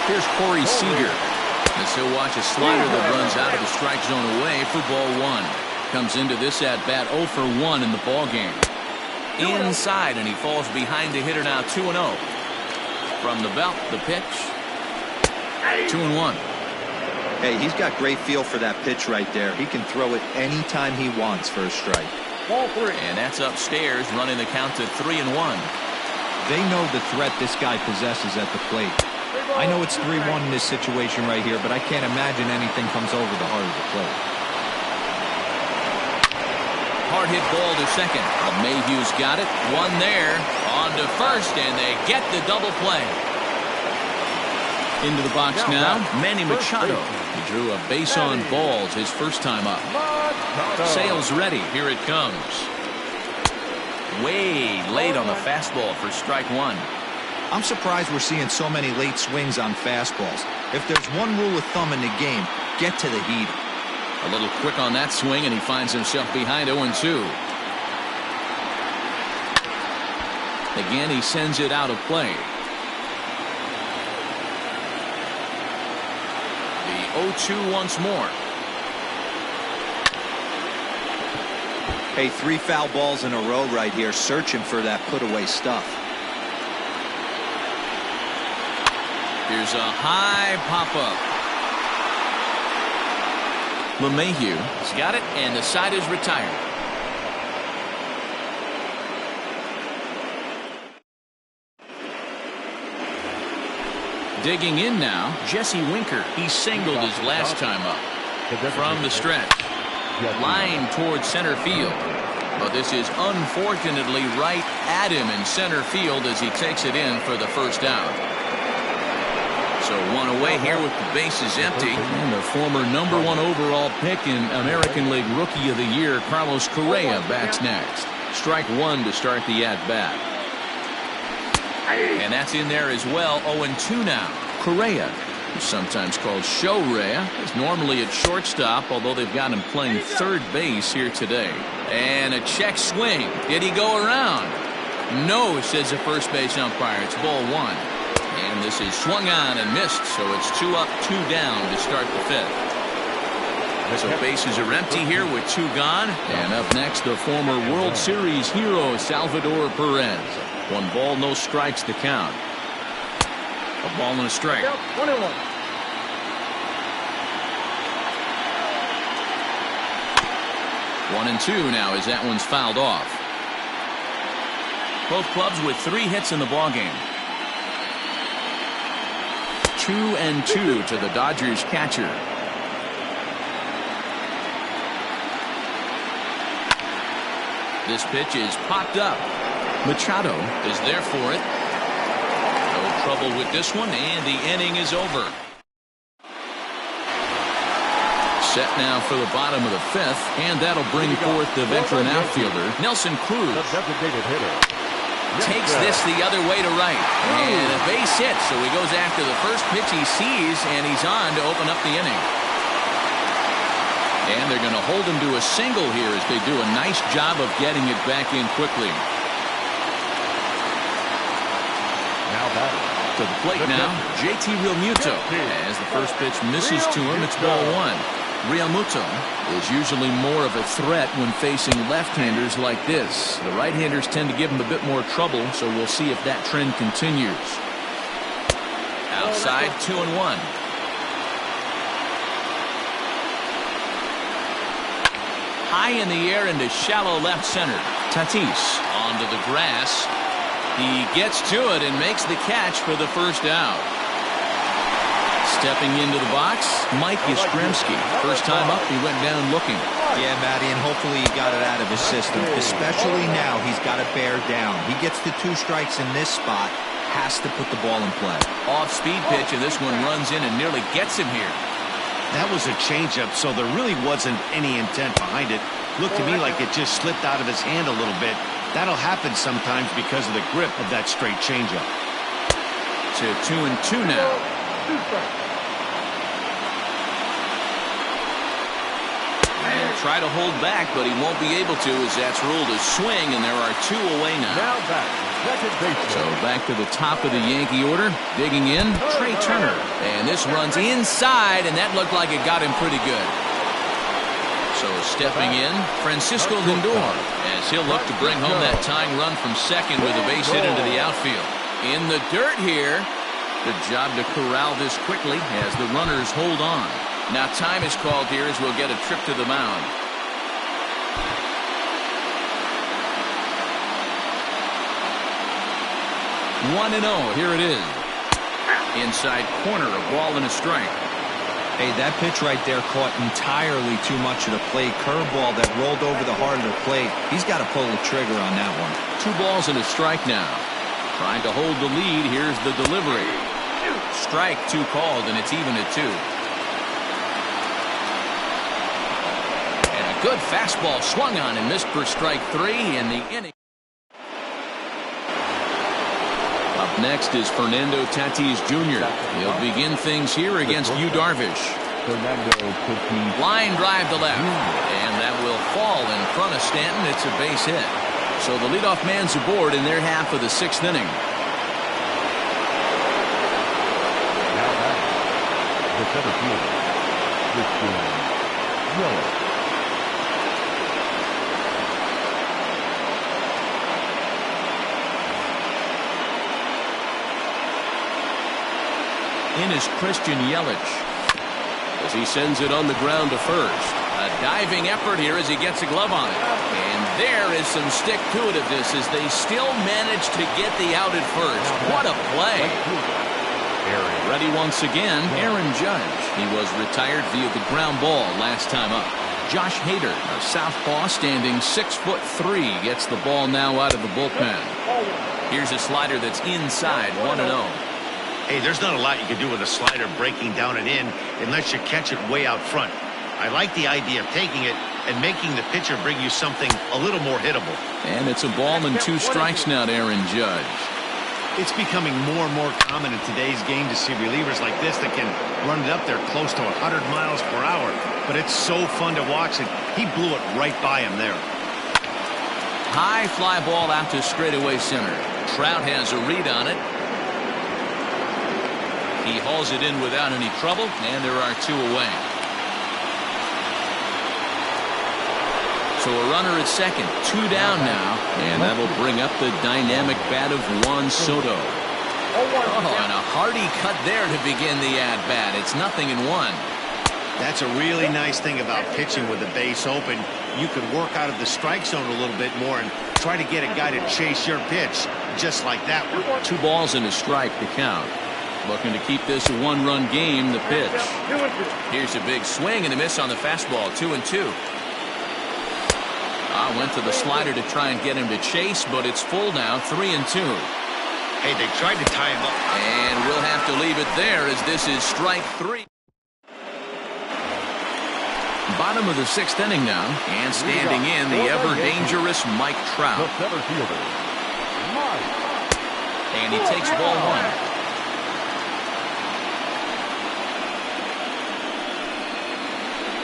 Here's Corey Seager. As he'll watch a slider that runs out of the strike zone away for ball 1. Comes into this at-bat 0 for 1 in the ball game. Inside, and he falls behind the hitter now. 2-0. From the belt, the pitch. 2-1. Hey, he's got great feel for that pitch right there. He can throw it anytime he wants for a strike. Ball 3. And that's upstairs, running the count to 3-1. They know the threat this guy possesses at the plate. I know it's 3-1 in this situation right here, but I can't imagine anything comes over the heart of the plate. Hard hit ball to second. Mayhew's got it. One there. On to first, and they get the double play. Into the box now, Manny Machado. He drew a base on balls his first time up. Sale's ready. Here it comes. Way late on the fastball for strike 1. I'm surprised we're seeing so many late swings on fastballs. If there's one rule of thumb in the game, get to the heater. A little quick on that swing, and he finds himself behind 0-2. Again, he sends it out of play. The 0-2 once more. Hey, 3 foul balls in a row right here, searching for that put-away stuff. Here's a high pop-up. LeMahieu has got it, and the side is retired. Digging in now, Jesse Winker. He singled his last time up. From the stretch. Line towards center field. But this is unfortunately right at him in center field as he takes it in for the first out. So one away here with the bases empty. And the former #1 overall pick in American League Rookie of the Year, Carlos Correa, bats next. Strike 1 to start the at-bat. And that's in there as well. 0-2 now. Correa, who's sometimes called Show-Rea, is normally at shortstop, although they've got him playing third base here today. And a check swing. Did he go around? No, says the first base umpire. It's ball 1. And this is swung on and missed, so it's 2 up, 2 down to start the 5th. So bases are empty here with 2 gone. And up next, the former World Series hero, Salvador Perez. 1 ball, no strikes to count. A ball and a strike. 1-1. One and 2 now as that one's fouled off. Both clubs with 3 hits in the ballgame. 2-2 to the Dodgers catcher. This pitch is popped up. Machado is there for it. No trouble with this one, and the inning is over. Set now for the bottom of the 5th, and that'll bring forth the veteran outfielder, Nelson Cruz. Takes this the other way to right. And a base hit, so he goes after the first pitch he sees, and he's on to open up the inning. And they're going to hold him to a single here as they do a nice job of getting it back in quickly. To the plate now, JT Realmuto. As the first pitch misses to him, it's ball one. Realmuto is usually more of a threat when facing left-handers like this. The right-handers tend to give him a bit more trouble, so we'll see if that trend continues. Outside, 2-1. High in the air into shallow left center. Tatis onto the grass. He gets to it and makes the catch for the first out. Stepping into the box, Mike Yastrzemski. First time up, he went down looking. Yeah, Matty, and hopefully he got it out of his system. Especially now, he's got to bear down. He gets the 2 strikes in this spot, has to put the ball in play. Off-speed pitch, and this one runs in and nearly gets him here. That was a changeup, so there really wasn't any intent behind it. Looked to me like it just slipped out of his hand a little bit. That'll happen sometimes because of the grip of that straight changeup. To 2-2 now. And try to hold back, but he won't be able to as that's ruled a swing, and there are 2 away now. Now back, second baseman. So back to the top of the Yankee order. Digging in, Trey Turner. And this runs inside, and that looked like it got him pretty good. So stepping in, Francisco Lindor, as he'll look to bring home that tying run from second with a base hit into the outfield. In the dirt here. Good job to corral this quickly as the runners hold on. Now time is called here as we'll get a trip to the mound. 1-0, here it is. Inside corner, a ball and a strike. Hey, that pitch right there caught entirely too much of the plate. Curveball that rolled over the heart of the plate. He's got to pull the trigger on that one. 2 balls and a strike now. Trying to hold the lead. Here's the delivery. Strike 2 called, and it's even at 2. And a good fastball swung on and missed for strike 3 in the inning. Up next is Fernando Tatis Jr. He'll begin things here against Yu Darvish. Line drive to left, and that will fall in front of Stanton. It's a base hit. So the leadoff man's aboard in their half of the 6th inning. Now back, the center fielder, Christian Yelich. In is Christian Yelich as he sends it on the ground to first. A diving effort here as he gets a glove on it. And there is some stick-to-itiveness as they still manage to get the out at first. What a play. Ready once again, Aaron Judge. He was retired via the ground ball last time up. Josh Hader, a southpaw standing 6'3", gets the ball now out of the bullpen. Here's a slider that's inside, 1-0. Hey, there's not a lot you can do with a slider breaking down and in unless you catch it way out front. I like the idea of taking it and making the pitcher bring you something a little more hittable. And it's a ball and 2 strikes now to Aaron Judge. It's becoming more and more common in today's game to see relievers like this that can run it up there close to 100 miles per hour. But it's so fun to watch it. He blew it right by him there. High fly ball out to straightaway center. Trout has a read on it. He hauls it in without any trouble, and there are 2 away. So a runner at second, 2 down now, and that'll bring up the dynamic bat of Juan Soto. Oh, and a hearty cut there to begin the at-bat. It's 0-1. That's a really nice thing about pitching with the base open. You can work out of the strike zone a little bit more and try to get a guy to chase your pitch, just like that one. 2 balls and a strike to count. Looking to keep this a 1-run game, the pitch. Here's a big swing and a miss on the fastball, 2-2. Went to the slider to try and get him to chase, but it's full now, 3-2. Hey, they tried to tie him up. And we'll have to leave it there as this is strike 3. Bottom of the 6th inning now, and standing in the ever-dangerous Mike Trout. The center fielder, Mike. And he takes ball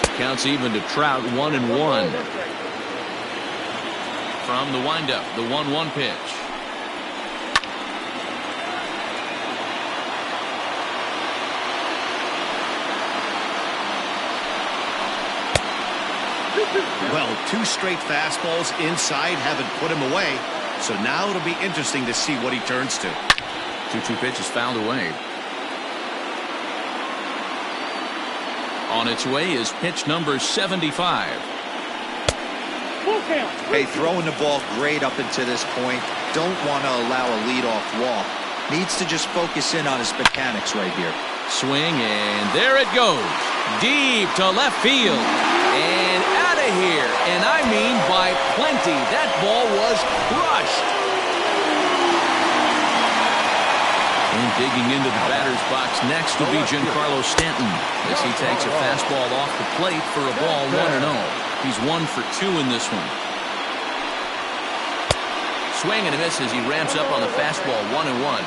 1. Counts even to Trout, 1-1. From the windup, the 1-1 pitch. Well, 2 straight fastballs inside haven't put him away. So now it'll be interesting to see what he turns to. 2-2 pitch is fouled away. On its way is pitch number 75. Hey, throwing the ball great up until this point. Don't want to allow a leadoff walk. Needs to just focus in on his mechanics right here. Swing, and there it goes. Deep to left field. And out of here. And I mean by plenty. That ball was crushed. And digging into the batter's box next will be Giancarlo Stanton as he takes a fastball off the plate for a ball 1-0. He's 1 for 2 in this one. Swing and a miss as he ramps up on the fastball 1-1.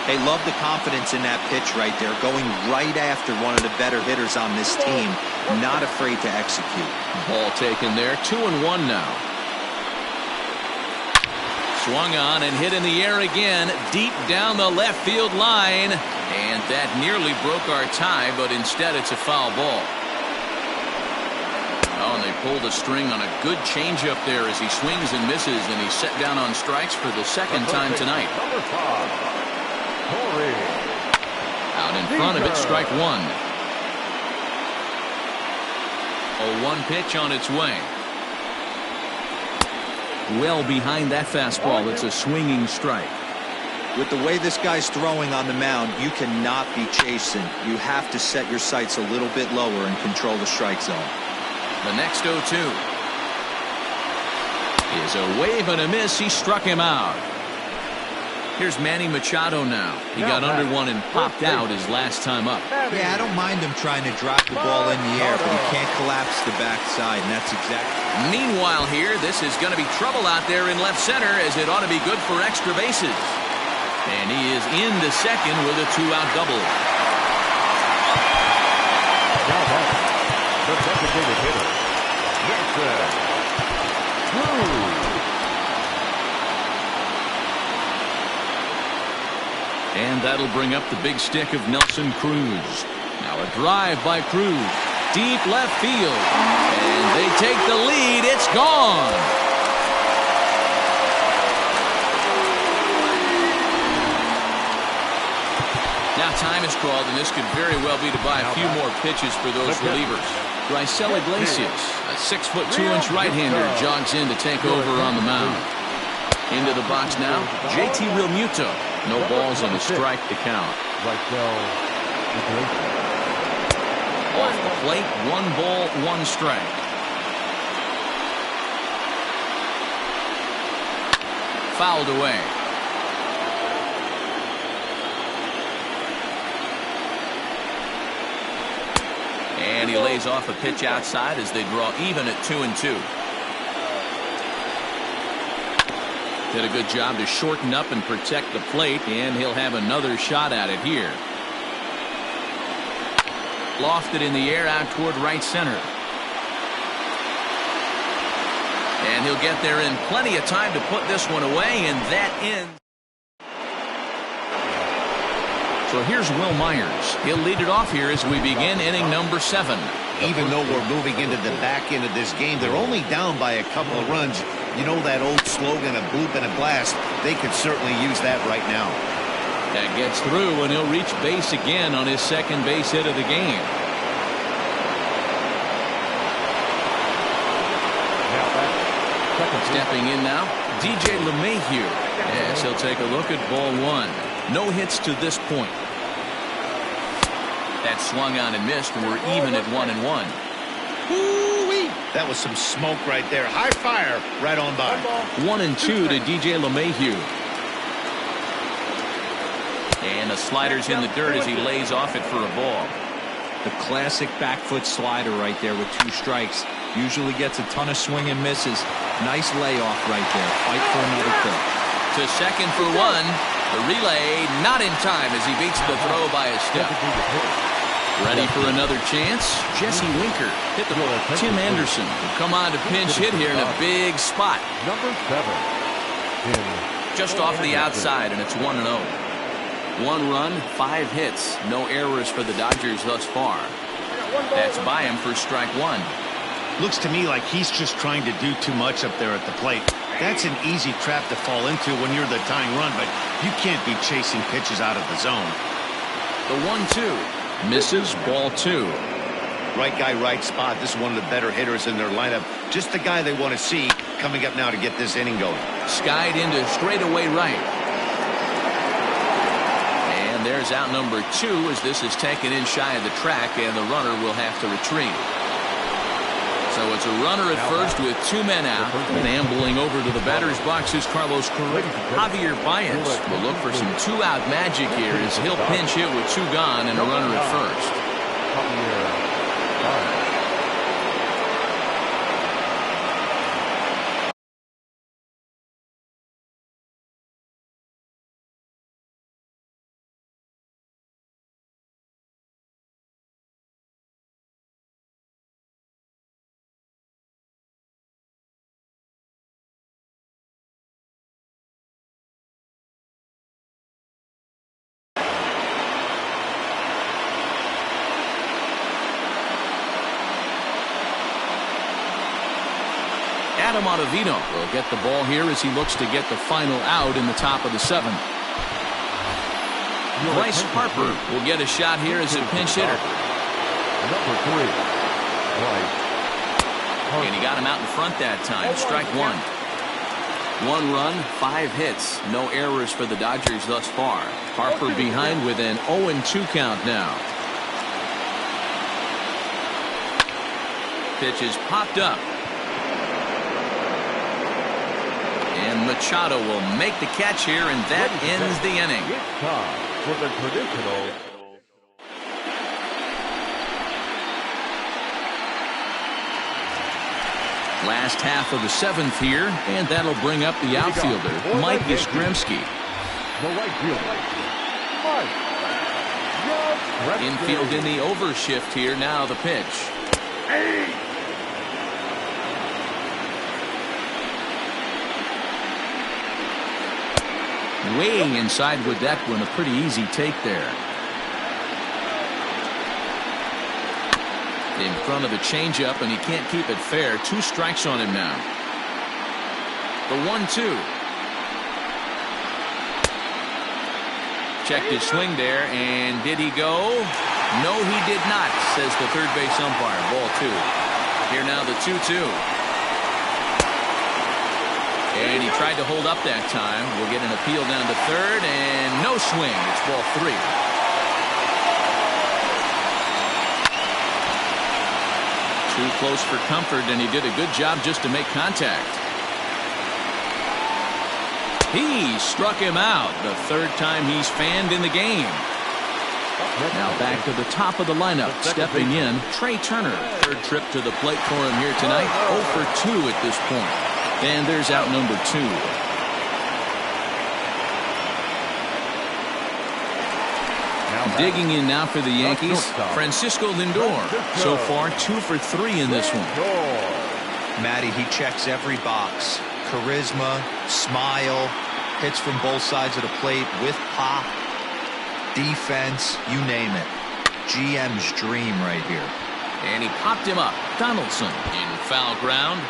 They love the confidence in that pitch right there, going right after one of the better hitters on this team, not afraid to execute. Ball taken there, 2-1 now. Swung on and hit in the air again, deep down the left field line. And that nearly broke our tie, but instead it's a foul ball. Oh, and they pulled a string on a good changeup there as he swings and misses, and he's set down on strikes for the second time tonight. Number 5. Out in front of it, strike 1. 0-1 pitch on its way. Well behind that fastball, it's a swinging strike. With the way this guy's throwing on the mound, you cannot be chasing. You have to set your sights a little bit lower and control the strike zone. The next 0-2 is a wave and a miss. He struck him out. Here's Manny Machado now. He got under one and popped out his last time up. Yeah, I don't mind him trying to drop the ball in the air, but he can't collapse the backside, and that's exactly. Meanwhile here, this is going to be trouble out there in left center, as it ought to be good for extra bases. And he is into second with a 2-out double. Now back, the designated hitter, Nelson Cruz. And that'll bring up the big stick of Nelson Cruz. Now a drive by Cruz. Deep left field. And they take the lead. It's gone. Now time is crawled, and this could very well be to buy a few more pitches for those relievers. Raisel Iglesias, a 6'2" right-hander, jogs in to take over on the mound. Into the box now, JT Realmuto. No balls on the strike to count. Off the plate, 1 ball, 1 strike. Fouled away. And he lays off a pitch outside as they draw even at 2-2. Did a good job to shorten up and protect the plate, and he'll have another shot at it here. Lofted in the air out toward right center. And he'll get there in plenty of time to put this one away, and that ends. So here's Will Myers. He'll lead it off here as we begin inning number 7. Even though we're moving into the back end of this game, they're only down by a couple of runs. You know that old slogan, a bloop and a blast. They could certainly use that right now. That gets through, and he'll reach base again on his second base hit of the game. Stepping in now, DJ LeMahieu. Yes, he'll take a look at ball 1. No hits to this point. That swung on and missed. We're even at 1-1. Woo-wee! That was some smoke right there. High fire right on by. 1-2 to DJ LeMahieu. And the slider's in the dirt as he lays off it for a ball. The classic back foot slider right there with 2 strikes. Usually gets a ton of swing and misses. Nice layoff right there. Fight for another pitch. To second for 1. The relay not in time as he beats the throw by a step. Ready for another chance? Jesse Winker hit the ball. Tim Anderson will come on to pinch hit here in a big spot. Number 7. Just off the outside, and it's 1-0. 1 run, 5 hits. No errors for the Dodgers thus far. That's by him for strike 1. Looks to me like he's just trying to do too much up there at the plate. That's an easy trap to fall into when you're the tying run, but you can't be chasing pitches out of the zone. The 1-2 misses, ball 2. Right guy, right spot. This is one of the better hitters in their lineup. Just the guy they want to see coming up now to get this inning going. Skied into straightaway right. And there's out number 2 as this is taken in shy of the track, and the runner will have to retreat. So it's a runner at first with 2 men out. And ambling over to the batter's box is Carlos Correa. Javier Baez will look for some 2-out magic here as he'll pinch hit with 2 gone and a runner at first. Adam Ottavino will get the ball here as he looks to get the final out in the top of the 7th. Bryce Harper will get a shot here as a pinch hitter. Number 3. And he got him out in front that time. Strike 1. 1 run, 5 hits. No errors for the Dodgers thus far. Harper behind with an 0-2 count now. Pitch is popped up. And Machado will make the catch here, and that ends the inning. It's time for the traditional. Last half of the 7th here, and that'll bring up the outfielder, Mike Yastrzemski. The right fielder, Mike. Infield in the overshift here. Now the pitch. Weighing inside with that one, a pretty easy take there. In front of the changeup, and he can't keep it fair. 2 strikes on him now. The 1-2. Checked his swing there, and did he go? No, he did not, says the third base umpire. Ball 2. Here now the 2-2. And he tried to hold up that time. We'll get an appeal down to third, and no swing. It's ball 3. Too close for comfort, and he did a good job just to make contact. He struck him out. The 3rd time he's fanned in the game. Now back to the top of the lineup. Stepping in, Trey Turner. 3rd trip to the plate for him here tonight. 0 for 2 at this point. And there's out number 2. Digging in now for the Yankees, Francisco Lindor. So far 2 for 3 in this one. Matty, he checks every box. Charisma, smile, hits from both sides of the plate with pop, defense, you name it. GM's dream right here. And he popped him up. Donaldson in foul ground.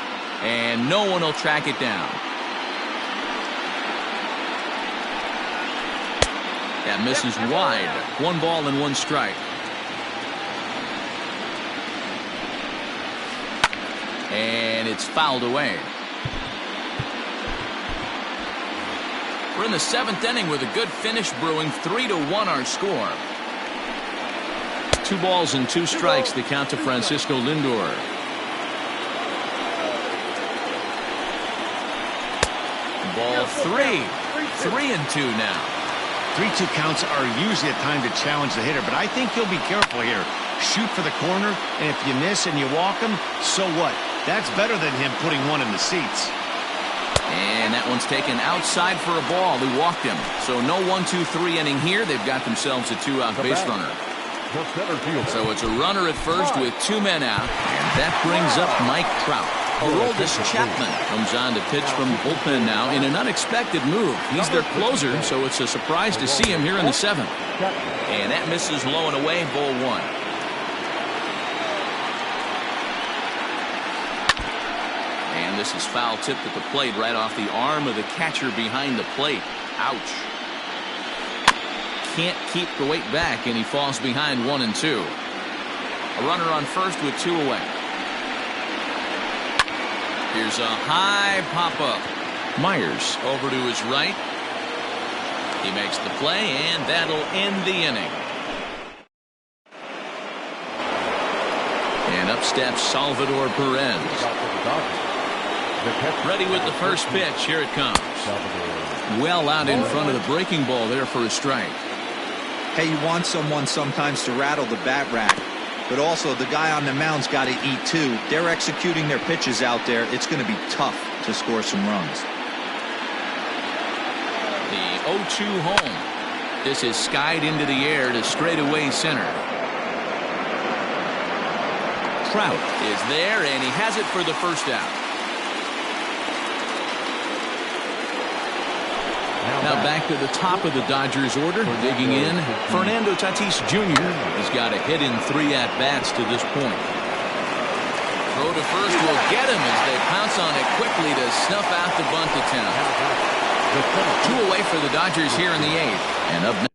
And no one will track it down. That misses wide. 1 ball and 1 strike. And it's fouled away. We're in the 7th inning with a good finish brewing. 3-1 our score. 2 balls and 2 strikes, the count to Francisco Lindor. Ball 3. 3-2 now. 3-2 counts are usually a time to challenge the hitter, but I think you'll be careful here. Shoot for the corner, and if you miss and you walk him, so what? That's better than him putting one in the seats. And that one's taken outside for a ball. He walked him. So no 1-2-3 inning here. They've got themselves a 2-out base runner. So it's a runner at first with 2 men out, and that brings up Mike Trout. Aroldis Chapman comes on to pitch from the bullpen now in an unexpected move. He's their closer, so it's a surprise to see him here in the 7th. And that misses low and away, ball 1. And this is foul tipped at the plate right off the arm of the catcher behind the plate. Ouch. Can't keep the weight back, and he falls behind 1-2. A runner on first with 2 away. Here's a high pop-up. Myers over to his right. He makes the play, and that'll end the inning. And up steps Salvador Perez. Ready with the first pitch. Here it comes. Well out in front of the breaking ball there for a strike. Hey, you want someone sometimes to rattle the bat rack, but also the guy on the mound's got to eat too. They're executing their pitches out there. It's going to be tough to score some runs. The 0-2 home. This is skied into the air to straightaway center. Trout is there, and he has it for the first out. Now back to the top of the Dodgers order. Digging in, Fernando Tatis Jr. He's got a hit in 3 at-bats to this point. Throw to first will get him as they pounce on it quickly to snuff out the bunt attempt. 2 away for the Dodgers here in the 8th. And up next.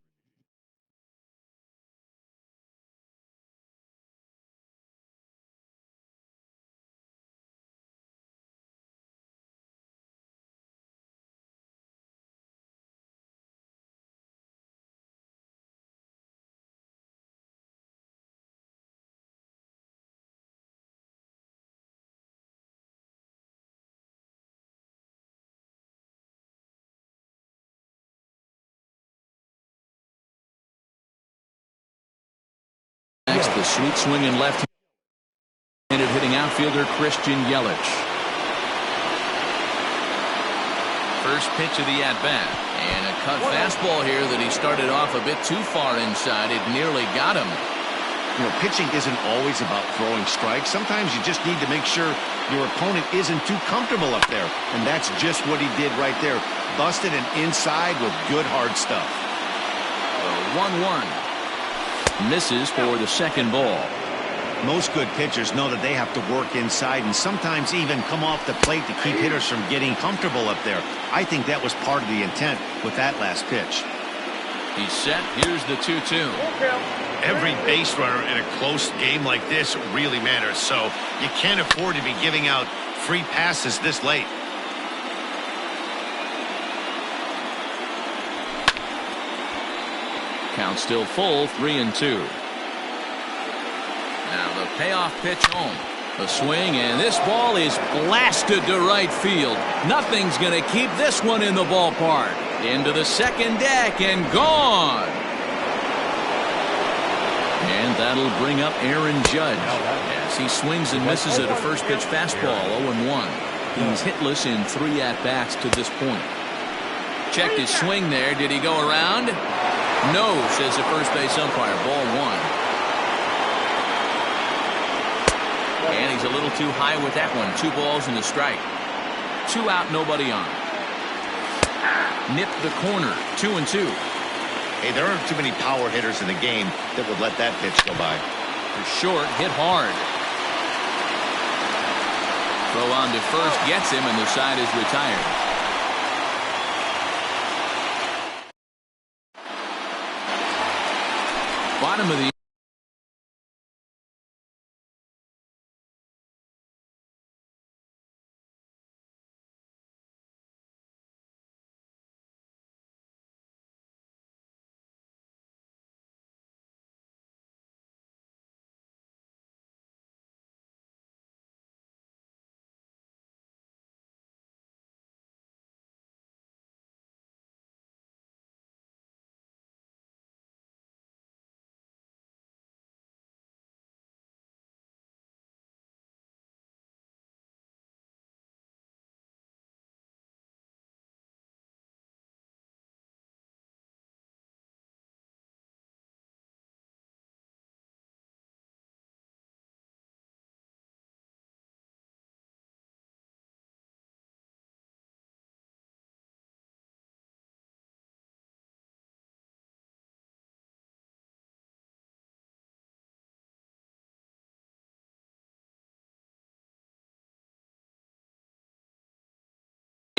The sweet swinging left-handed hitting outfielder Christian Yelich. First pitch of the at-bat, and a cut fastball here that he started off a bit too far inside. It nearly got him. You know, pitching isn't always about throwing strikes. Sometimes you just need to make sure your opponent isn't too comfortable up there, and that's just what he did right there. Busted and inside with good hard stuff. 1-1. Misses for the second ball. Most good pitchers know that they have to work inside and sometimes even come off the plate to keep hitters from getting comfortable up there. I think that was part of the intent with that last pitch. He's set. Here's the 2-2. Every base runner in a close game like this really matters, so you can't afford to be giving out free passes this late. Count still full, 3-2. Now the payoff pitch home. A swing, and this ball is blasted to right field. Nothing's going to keep this one in the ballpark. Into the second deck and gone. And that'll bring up Aaron Judge as he swings and misses at a first pitch fastball, 0-1. He's hitless in 3 at-bats to this point. Checked his swing there. Did he go around? No, says the first base umpire. Ball 1. And he's a little too high with that one. 2 balls and a strike. 2 out, nobody on. Nipped the corner. 2-2. Hey, there aren't too many power hitters in the game that would let that pitch go by. For short, hit hard. Throw on to first gets him, and the side is retired. Bottom of the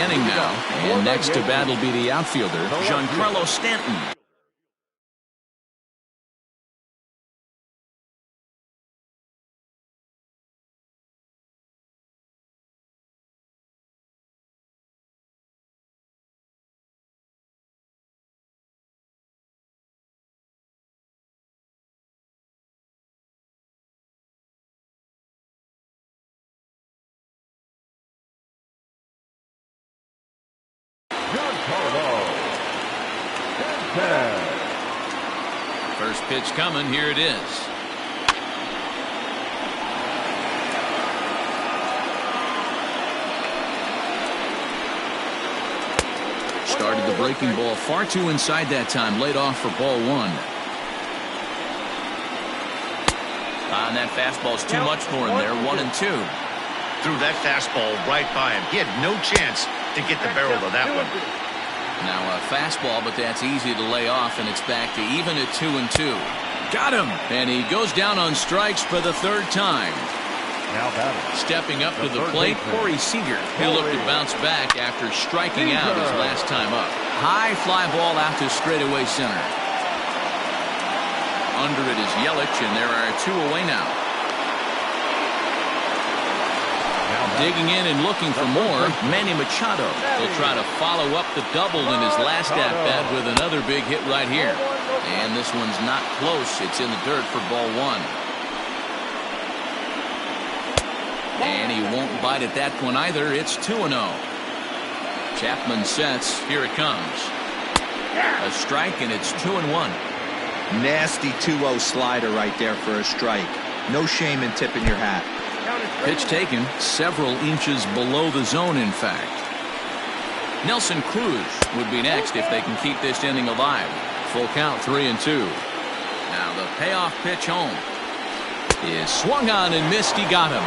inning now. And next to bat will be the outfielder, Giancarlo Stanton. First pitch coming. Here it is. Started the breaking ball far too inside that time. Laid off for ball one. And that fastball's too much for him there. 1-2. Threw that fastball right by him. He had no chance to get the barrel of that one. Now a fastball, but that's easy to lay off, and it's back to even at 2-2. Got him! And he goes down on strikes for the third time. Now batting. Stepping up to the plate, Corey Seager. He'll look to bounce back after striking out his last time up. High fly ball out to straightaway center. Under it is Yelich, and there are two away now. Digging in and looking for more, Manny Machado. He'll try to follow up the double in his last at-bat with another big hit right here. And this one's not close. It's in the dirt for ball one. And he won't bite at that one either. It's 2-0. Chapman sets. Here it comes. A strike, and it's 2-1. Nasty 2-0 slider right there for a strike. No shame in tipping your hat. Pitch taken several inches below the zone, in fact. Nelson Cruz would be next if they can keep this inning alive. Full count, 3-2. Now the payoff pitch home is swung on and missed. He got him.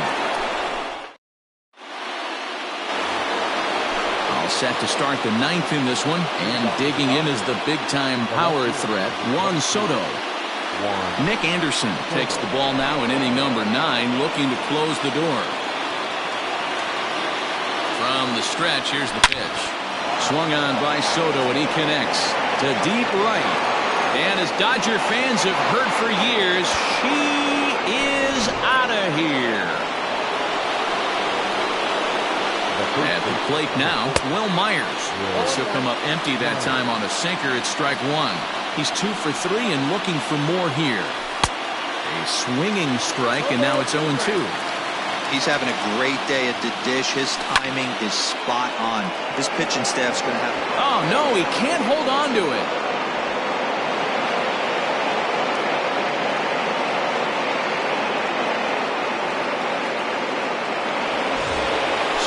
All set to start the ninth in this one, and digging in is the big-time power threat, Juan Soto. Nick Anderson takes the ball now in inning number 9, looking to close the door. From the stretch, here's the pitch. Swung on by Soto, and he connects to deep right. And as Dodger fans have heard for years, she is out of here. At the plate now, Will Myers. He'll come up empty that time on a sinker at strike one. He's 2 for 3 and looking for more here. A swinging strike, and now it's 0-2. He's having a great day at the dish. His timing is spot on. His pitching staff's going to have... Oh, no, he can't hold on to it.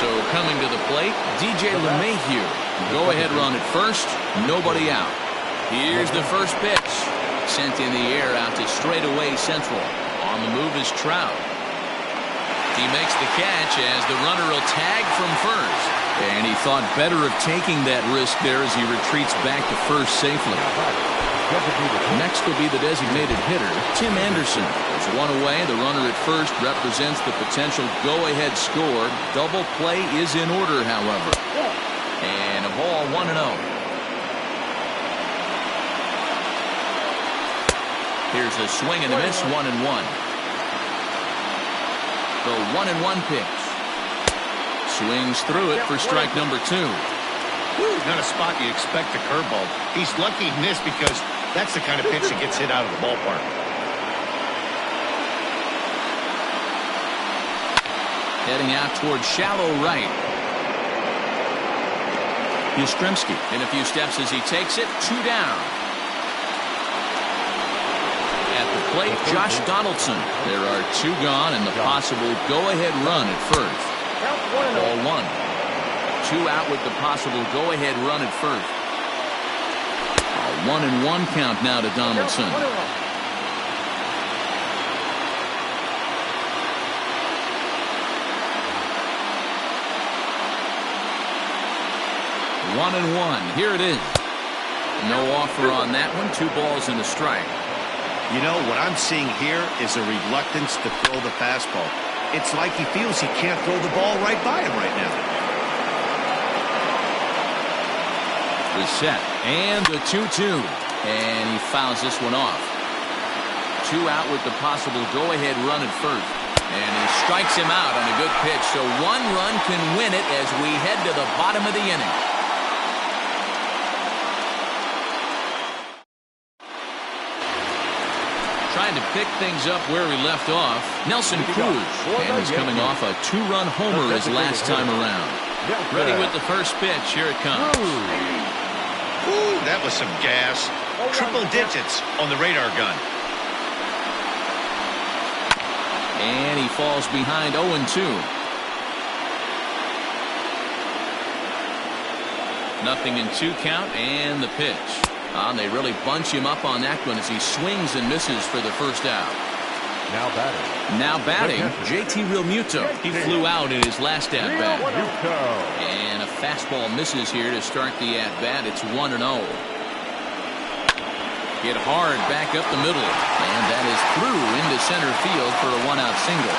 So coming to the plate, DJ LeMahieu. Go-ahead run at first, nobody out. Here's the first pitch. Sent in the air out to straightaway central. On the move is Trout. He makes the catch as the runner will tag from first. And he thought better of taking that risk there as he retreats back to first safely. Next will be the designated hitter, Tim Anderson. There's one away. The runner at first represents the potential go-ahead score. Double play is in order, however. And a ball 1-0. Here's a swing and a miss, 1-1. The 1-1 pitch. Swings through it for strike number 2. Not a spot you expect a curveball. He's lucky he missed because that's the kind of pitch that gets hit out of the ballpark. Heading out towards shallow right. Yastrzemski in a few steps as he takes it. 2 down. Plate, Josh Donaldson. There are 2 gone and the possible go-ahead run at first. Ball 1. 2 out with the possible go-ahead run at first. A 1-1 count now to Donaldson. 1-1. Here it is. No offer on that one. 2 balls and a strike. You know, what I'm seeing here is a reluctance to throw the fastball. It's like he feels he can't throw the ball right by him right now. is set. And the 2-2. And he fouls this one off. 2 out with the possible go-ahead run at first. And he strikes him out on a good pitch. So 1 run can win it as we head to the bottom of the inning. Trying to pick things up where we left off, Nelson Cruz. And he's coming off a 2-run homer his last time around. Ready with the first pitch. Here it comes. Ooh, that was some gas. Triple digits on the radar gun. And he falls behind 0-2. Nothing in 2 count, and the pitch. They really bunch him up on that one as he swings and misses for the first out. Now batting, JT Realmuto. He flew out in his last at-bat. And a fastball misses here to start the at-bat. It's 1-0. Hit hard back up the middle. And that is through into center field for a 1-out single.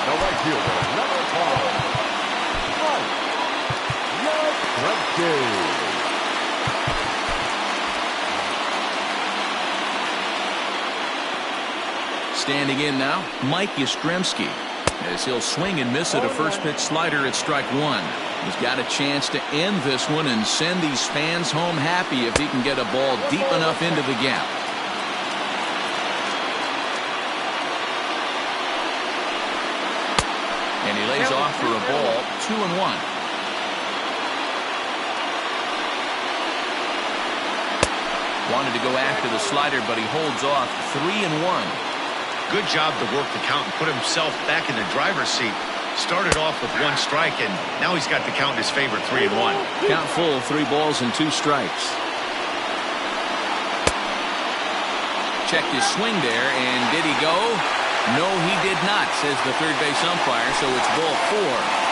The right fielder, number 5. Standing in now, Mike Yastrzemski, as he'll swing and miss at a first pitch slider at strike 1. He's got a chance to end this one and send these fans home happy if he can get a ball deep enough into the gap. And he lays off for a ball, 2-1. Wanted to go after the slider, but he holds off, 3-1. Good job to work the count and put himself back in the driver's seat. Started off with 1 strike, and now he's got the count in his favor, 3-1. Count full, 3 balls and 2 strikes. Checked his swing there, and did he go? No, he did not, says the third base umpire, so it's ball 4.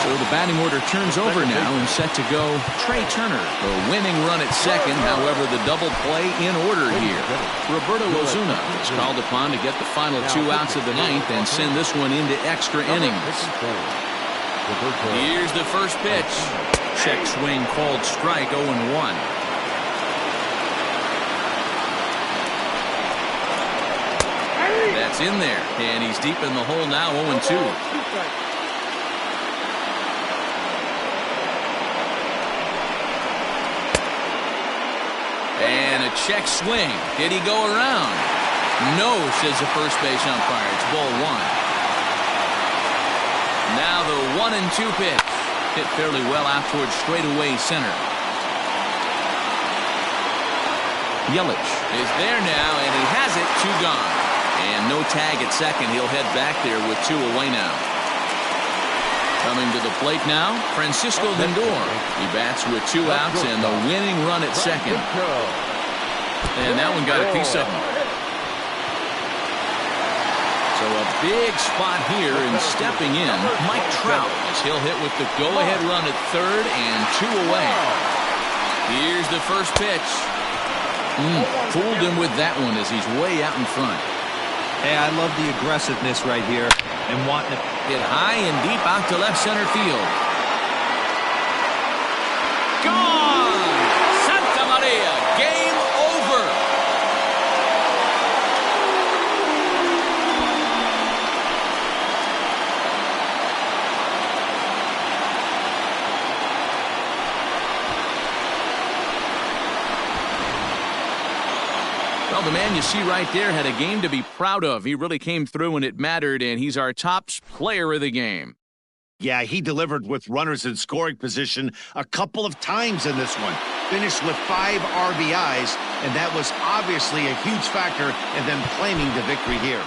So the batting order turns over now and set to go Trey Turner. The winning run at second, however, the double play in order here. Roberto Ozuna is called upon to get the final 2 outs of the 9th and send this one into extra innings. Here's the first pitch. Check swing called strike, 0-1. That's in there, and he's deep in the hole now, 0-2. And a check swing. Did he go around? No, says the first base umpire. It's ball 1. Now the 1-2 pitch. Hit fairly well out towards straightaway center. Yelich is there now, and he has it. 2 gone. And no tag at second. He'll head back there with 2 away now. Coming to the plate now, Francisco Lindor. He bats with 2 outs and the winning run at second. And that one got a piece of him. So a big spot here, and stepping in, Mike Trout, as he'll hit with the go-ahead run at third and 2 away. Here's the first pitch. Fooled him with that one as he's way out in front. Hey, I love the aggressiveness right here and wanting to hit high and deep out to left center field. Gone! Santa Maria, game over. Well, the man you see right there had a game to be proud of. He really came through and it mattered, and he's our top player of the game. Yeah, he delivered with runners in scoring position a couple of times in this one. Finished with 5 RBIs, and that was obviously a huge factor in them claiming the victory here.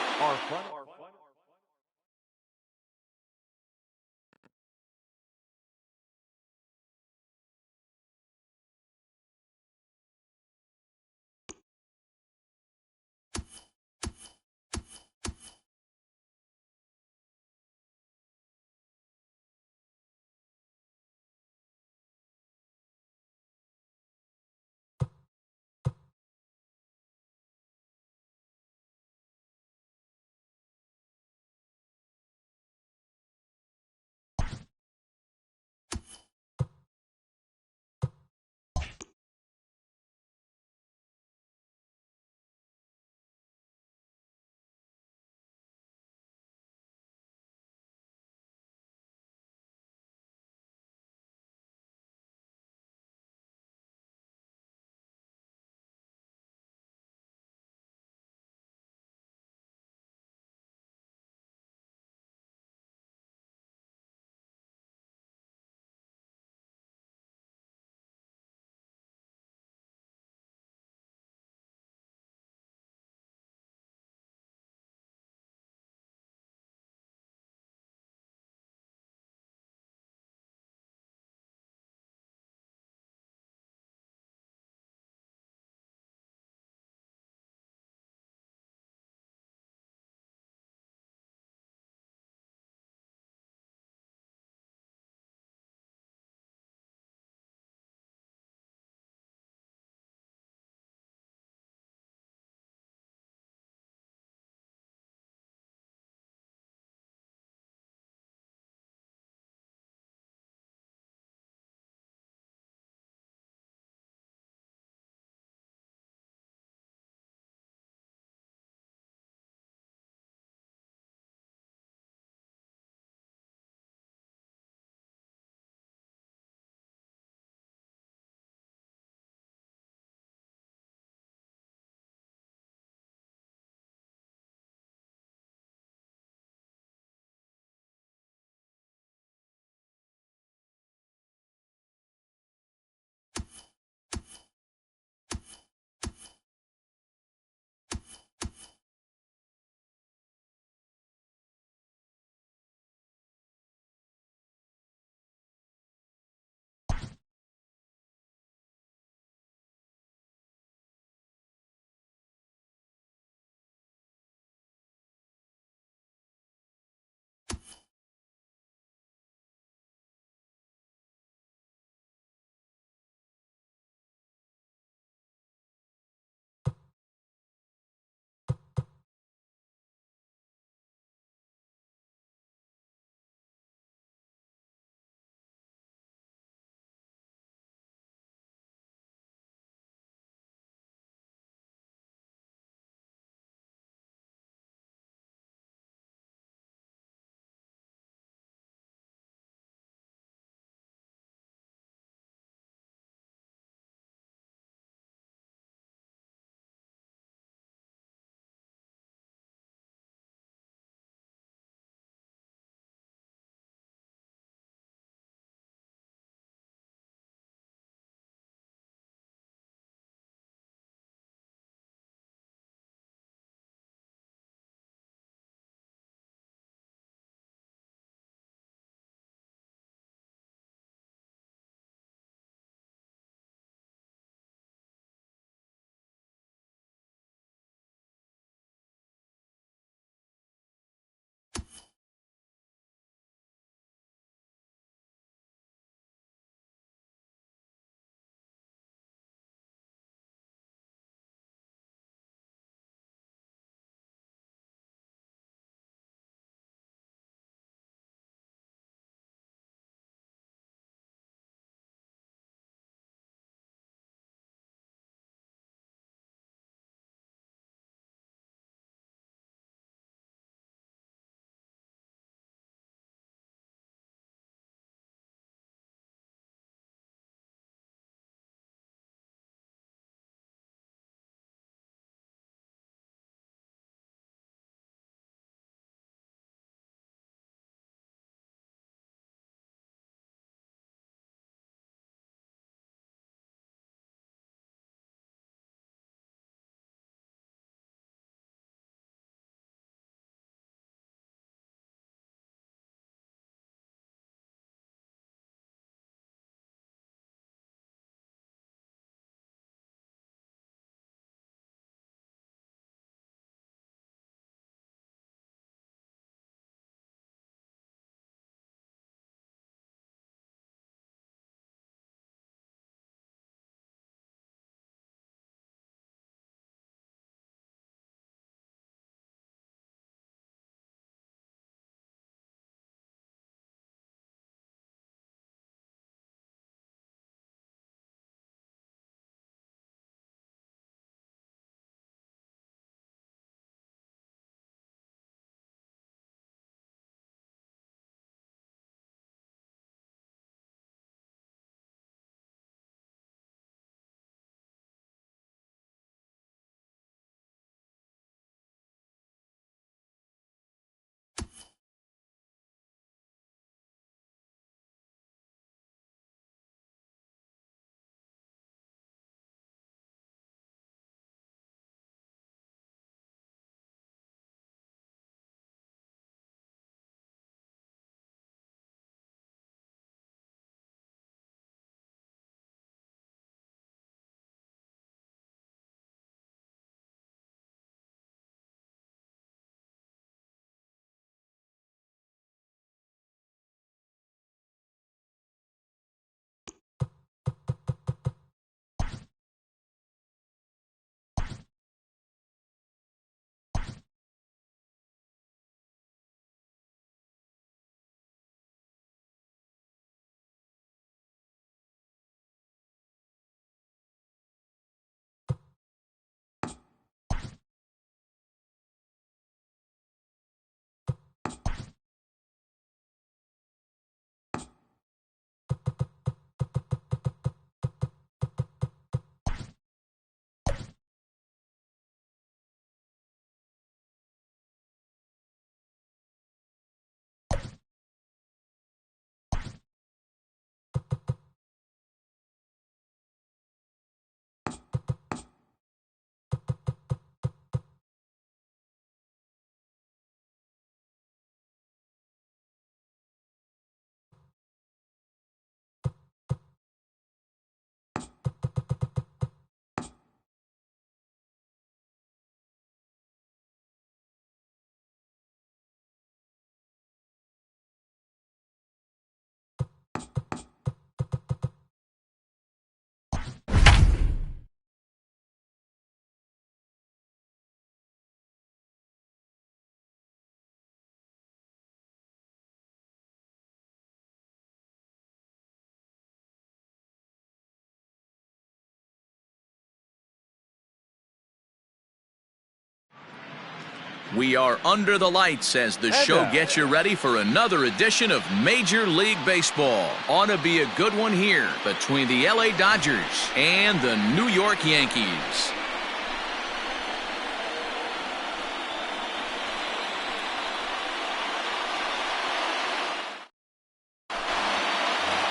We are under the lights as the show gets you ready for another edition of Major League Baseball. Ought to be a good one here between the LA Dodgers and the New York Yankees.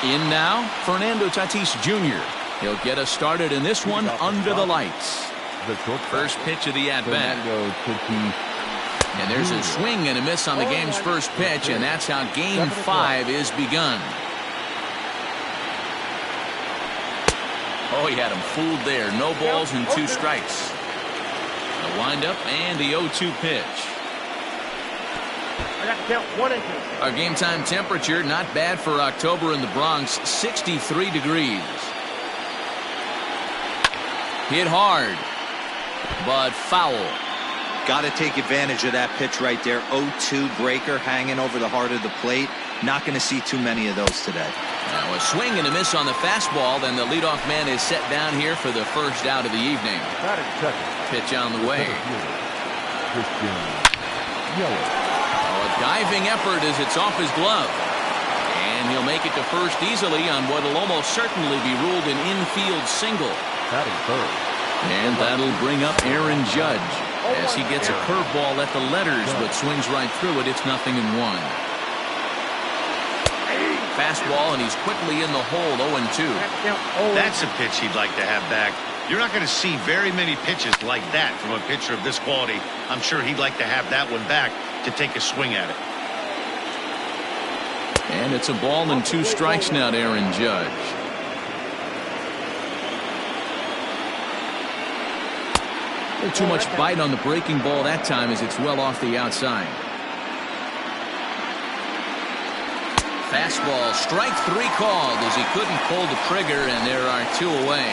In now, Fernando Tatis Jr. He'll get us started in this one under the lights. First pitch of the at-bat. And there's a swing and a miss on the game's first pitch, and that's how Game 5 is begun. Oh, he had him fooled there. No balls and 2 strikes. The windup and the 0-2 pitch. Our game time temperature not bad for October in the Bronx, 63 degrees. Hit hard, but foul. Got to take advantage of that pitch right there. 0-2 breaker hanging over the heart of the plate. Not going to see too many of those today. Now a swing and a miss on the fastball. Then the leadoff man is set down here for the first out of the evening. Pitch on the way. A diving effort as it's off his glove. And he'll make it to first easily on what will almost certainly be ruled an infield single. And that'll bring up Aaron Judge as he gets a curveball at the letters but swings right through it. It's 0-1. Fastball, and he's quickly in the hole. 0-2. That's a pitch he'd like to have back. You're not going to see very many pitches like that from a pitcher of this quality. I'm sure he'd like to have that one back to take a swing at it. And it's a ball and 2 strikes now to Aaron Judge. A little too much bite on the breaking ball that time as it's well off the outside. Fastball, strike 3 called as he couldn't pull the trigger, and there are 2 away.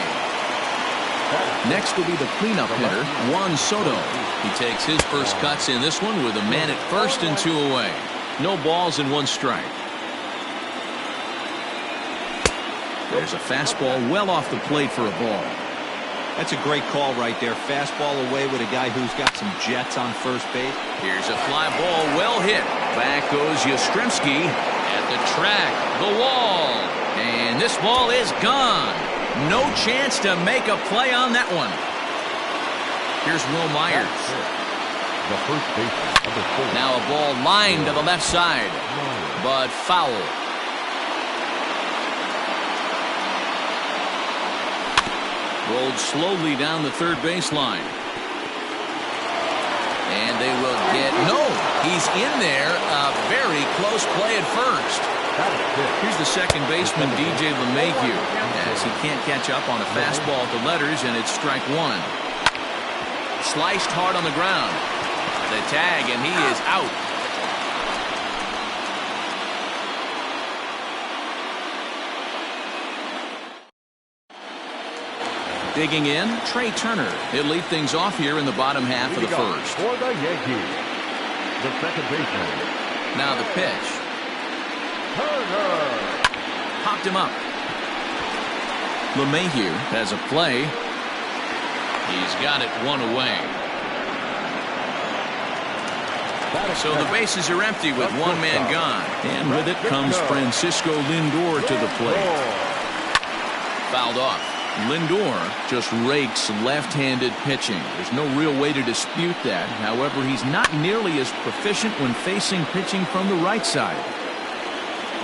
Next will be the cleanup hitter, Juan Soto. He takes his first cuts in this one with a man at first and 2 away. No balls and 1 strike. There's a fastball well off the plate for a ball. That's a great call right there. Fastball away with a guy who's got some jets on first base. Here's a fly ball well hit. Back goes Yastrzemski at the track, the wall. And this ball is gone. No chance to make a play on that one. Here's Will Myers. The first baseman. Now a ball lined to the left side, but foul. Rolled slowly down the third baseline. And they will get... No! He's in there. A very close play at first. Here's the second baseman, DJ LeMahieu, as he can't catch up on a fastball at the letters, and it's strike 1. Sliced hard on the ground. The tag, and he is out. Digging in, Trey Turner. He'll lead things off here in the bottom half of the first. For the Yankees, the second baseman. Now the pitch. Turner. Popped him up. LeMahieu has a play. He's got it 1 away. So the bases are empty with 1 man gone. And with it comes Francisco Lindor to the plate. Fouled off. Lindor just rakes left-handed pitching. There's no real way to dispute that. However, he's not nearly as proficient when facing pitching from the right side.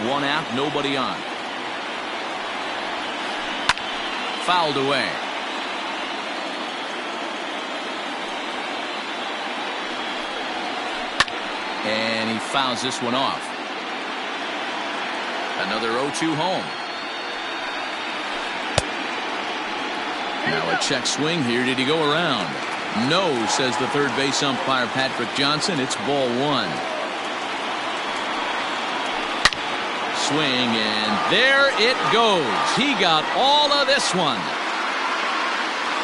1 out, nobody on. Fouled away. And he fouls this one off. Another 0-2 home. Now a check swing here. Did he go around? No, says the third base umpire Patrick Johnson. It's ball 1. Swing, and there it goes. He got all of this one.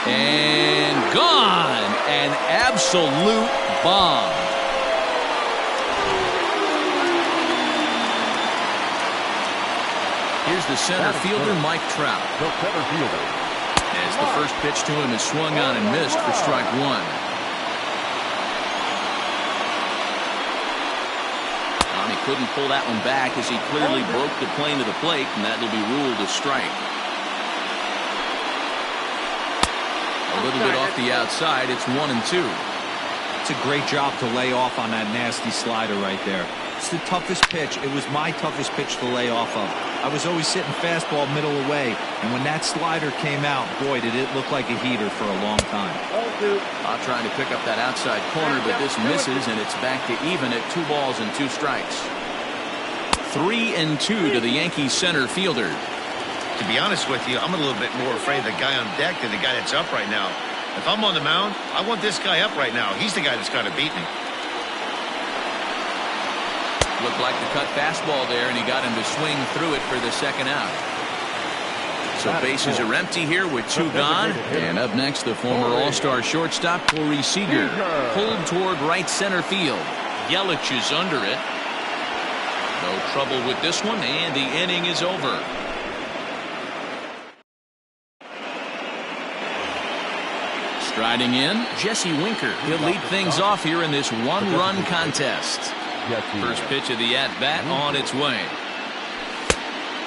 And gone. An absolute bomb. Here's the center fielder, Mike Trout. The center fielder. As the first pitch to him is swung on and missed for strike 1. couldn't pull that one back as he clearly broke the plane to the plate, and that will be ruled a strike. A little bit off the outside. It's 1-2. It's a great job to lay off on that nasty slider right there. It's the toughest pitch. It was my toughest pitch to lay off of. I was always sitting fastball middle away, and when that slider came out, boy, did it look like a heater for a long time. Trying to pick up that outside corner, but this misses, and it's back to even at 2 balls and 2 strikes. 3-2 to the Yankees center fielder. To be honest with you, I'm a little bit more afraid of the guy on deck than the guy that's up right now. If I'm on the mound, I want this guy up right now. He's the guy that's got to beat me. Looked like the cut fastball there, and he got him to swing through it for the second out. So bases are empty here with 2 gone. And up next, the former All-Star shortstop, Corey Seager, pulled toward right center field. Yelich is under it. No trouble with this one, and the inning is over. Striding in, Jesse Winker. He'll lead things off here in this 1-run contest. First pitch of the at-bat on its way.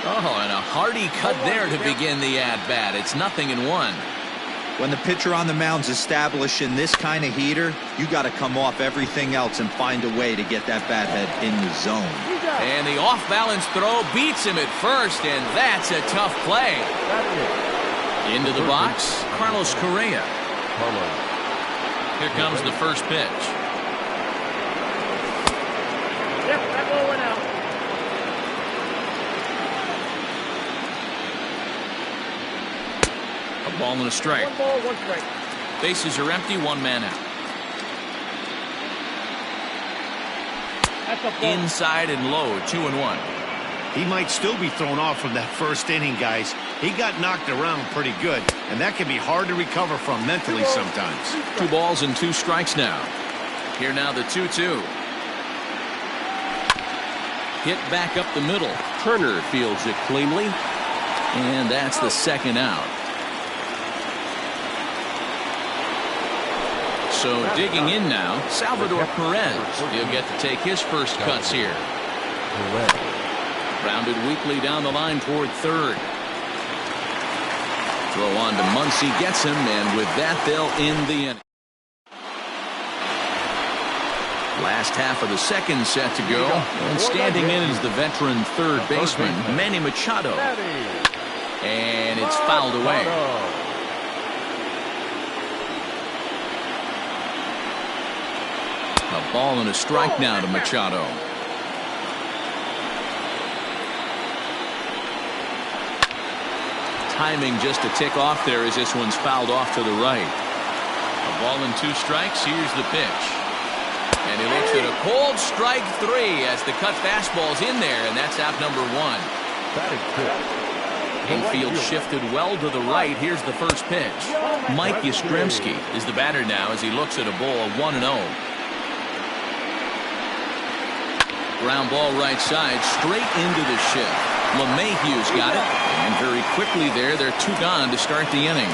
Oh, and a hearty cut there to begin the at-bat. It's 0-1. When the pitcher on the mound's establishing this kind of heater, you got to come off everything else and find a way to get that bat head in the zone. And the off-balance throw beats him at first, and that's a tough play. Into the box, Carlos Correa. Here comes the first pitch. Yep, that ball went out. A ball and a strike. 1 ball, 1 strike. Bases are empty, 1 man out. That's a ball. Inside and low, 2-1. He might still be thrown off from that first inning, guys. He got knocked around pretty good, and that can be hard to recover from mentally sometimes. 2 balls and 2 strikes now. Here now the 2-2. Hit back up the middle. Turner fields it cleanly, and that's the second out. So digging in now, Salvador Perez. He'll get to take his first cuts here. Rounded weakly down the line toward third. Throw on to Muncy, gets him, and with that they'll end the inning. Last half of the second set to go, and standing in is the veteran third baseman, Manny Machado. And it's fouled away. A ball and a strike now to Machado. Timing just a tick off there as this one's fouled off to the right. A ball and 2 strikes. Here's the pitch. And he looks at a cold strike 3 as the cut fastball's in there, and that's out number 1. Infield shifted well to the right. Here's the first pitch. Mike Yastrzemski is the batter now as he looks at a ball 1-0. Ground ball right side, straight into the shift. LeMahieu's got it, and very quickly there, they're 2 gone to start the inning.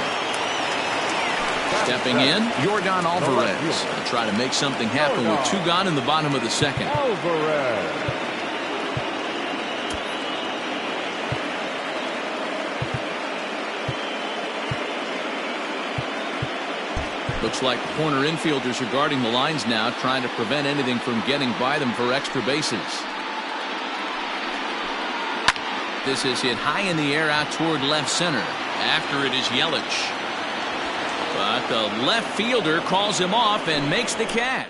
Stepping in, Yordan Alvarez. They'll try to make something happen with 2 gone in the bottom of the second. Looks like the corner infielders are guarding the lines now, trying to prevent anything from getting by them for extra bases. This is hit high in the air out toward left center. After it is Yelich. But the left fielder calls him off and makes the catch.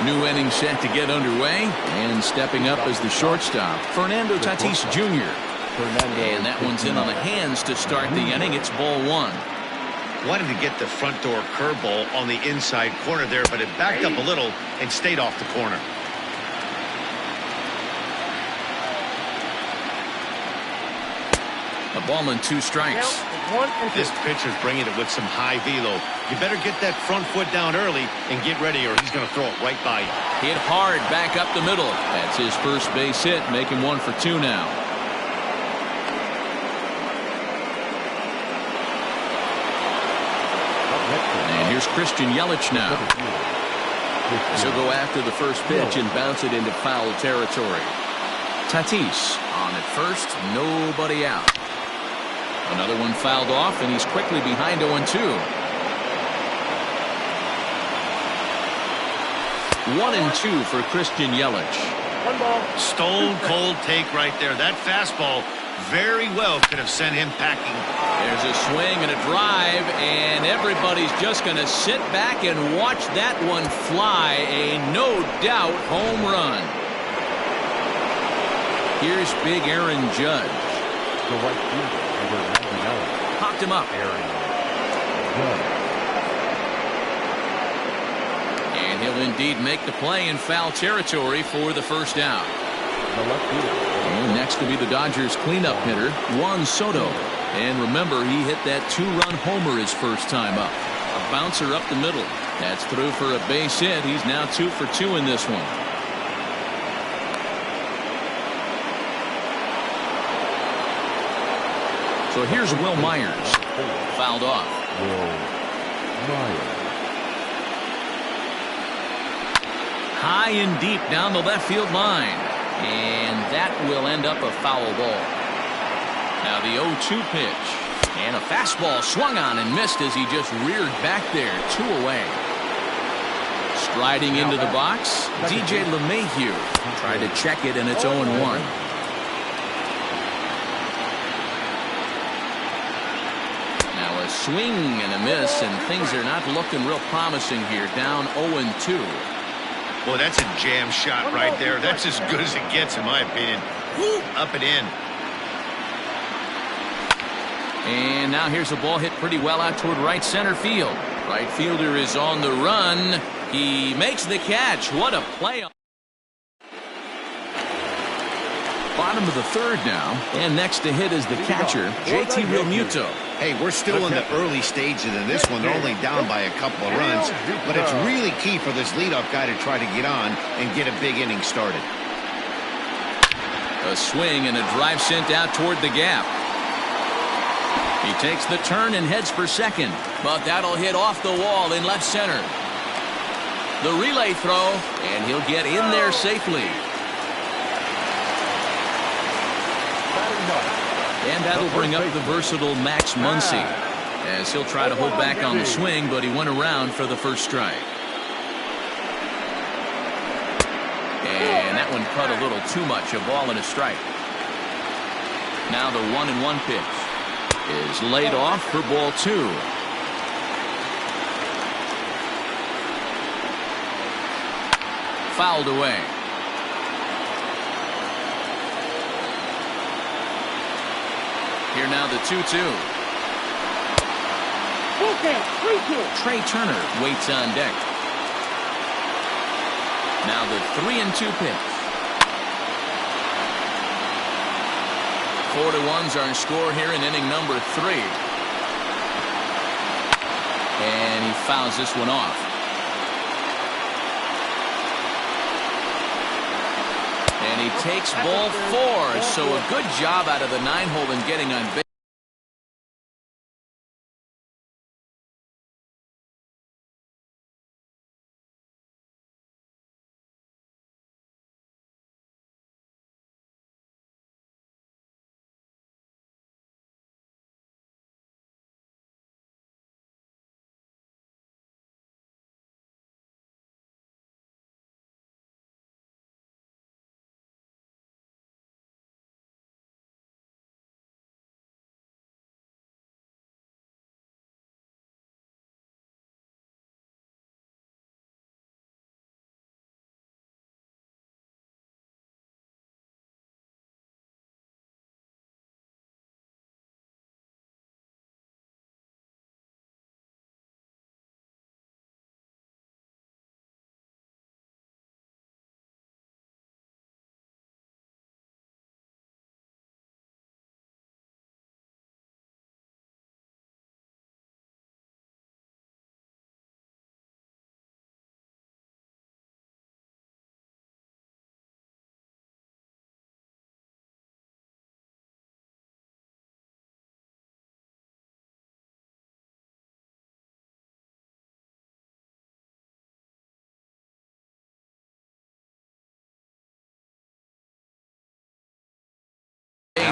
New inning set to get underway, and stepping up as the shortstop, Fernando Tatis Jr. And that one's in on the hands to start the inning. It's ball 1. Wanted to get the front door curveball on the inside corner there, but it backed up a little and stayed off the corner. A ball and 2 strikes. This pitcher's bringing it with some high velo. You better get that front foot down early and get ready, or he's going to throw it right by you. Hit hard back up the middle. That's his first base hit, making 1 for 2 now. And here's Christian Yelich now. So go after the first pitch and bounce it into foul territory. Tatis on at first, nobody out. Another one fouled off, and he's quickly behind 0-2. 1-2 for Christian Yelich. One ball. Stone cold take right there. That fastball very well could have sent him packing. There's a swing and a drive, and everybody's just going to sit back and watch that one fly. A no-doubt home run. Here's big Aaron Judge. The right fielder, number 99. Popped him up. Aaron Judge. And he'll indeed make the play in foul territory for the first out. The left fielder. And next to be the Dodgers cleanup hitter, Juan Soto. And remember, he hit that 2-run homer his first time up. A bouncer up the middle. That's through for a base hit. He's now 2 for 2 in this one. So here's Will Myers. Fouled off. Will Myers. High and deep down the left field line. And that will end up a foul ball. Now the 0-2 pitch. And a fastball swung on and missed as he just reared back there. 2 away. Striding into the box, DJ LeMahieu. Tried to check it, and it's 0-1. Swing and a miss, and things are not looking real promising here. Down 0-2. Boy, that's a jam shot right there. That's as good as it gets, in my opinion. Woo, up and in. And now here's a ball hit pretty well out toward right center field. Right fielder is on the run. He makes the catch. What a play. Bottom of the third now, and next to hit is the catcher, JT Realmuto. Hey, we're still in the early stages of this one. They're only down by a couple of runs, but it's really key for this leadoff guy to try to get on and get a big inning started. A swing and a drive sent out toward the gap. He takes the turn and heads for second, but that'll hit off the wall in left center. The relay throw, and he'll get in there safely. And that'll bring up the versatile Max Muncy, as he'll try to hold back on the swing, but he went around for the first strike. And that one cut a little too much, a ball and a strike. Now the 1-1 pitch is laid off for ball 2. Fouled away. Here now the 2-2. Okay, 3-2. Trey Turner waits on deck. Now the 3-2 pitch. 4-1's our score here in inning number 3. And he fouls this one off. And he takes ball 4. So a good job out of the 9-hole in getting on base.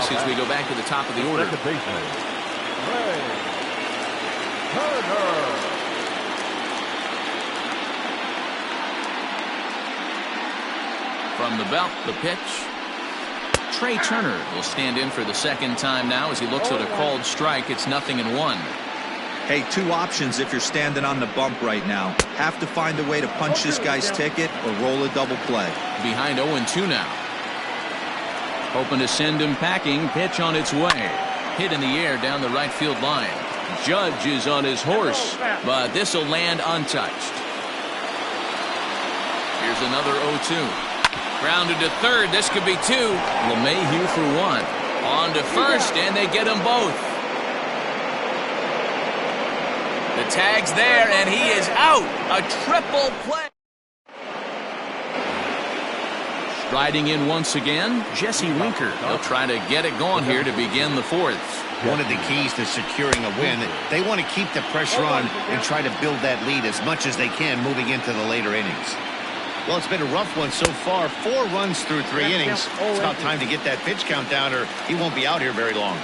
base as we go back to the top of the order. Second baseman, Ray Turner. From the belt, the pitch. Trey Turner will stand in for the second time now as he looks at a called strike. It's 0-1. Hey, two options if you're standing on the bump right now. Have to find a way to punch this guy's ticket or roll a double play. Behind 0-2 now. Hoping to send him packing. Pitch on its way. Hit in the air down the right field line. Judge is on his horse, but this will land untouched. Here's another 0-2. Grounded to third. This could be two. LeMahieu for one. On to first, and they get them both. The tag's there, and he is out. A triple play. Striding in once again, Jesse Winker. They'll try to get it going here to begin the fourth. One of the keys to securing a win, they want to keep the pressure on and try to build that lead as much as they can moving into the later innings. Well, it's been a rough one so far. 4 runs through 3 innings. It's about time to get that pitch count down or he won't be out here very long.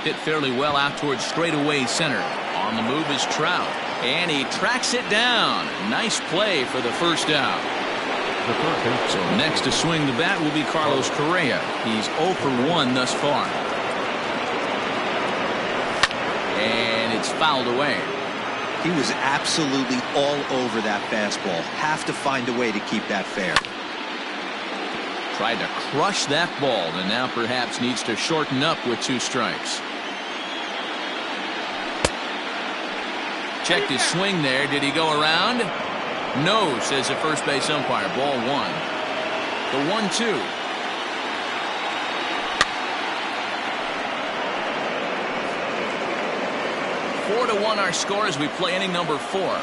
Hit fairly well out towards straightaway center. On the move is Trout. And he tracks it down. Nice play for the first out. So next to swing the bat will be Carlos Correa. He's 0 for 1 thus far. And it's fouled away. He was absolutely all over that fastball. Have to find a way to keep that fair. Tried to crush that ball and now perhaps needs to shorten up with 2 strikes. Checked his swing there. Did he go around? No, says the first base umpire. Ball 1. The 1-2. Four to 1 our score as we play inning number 4.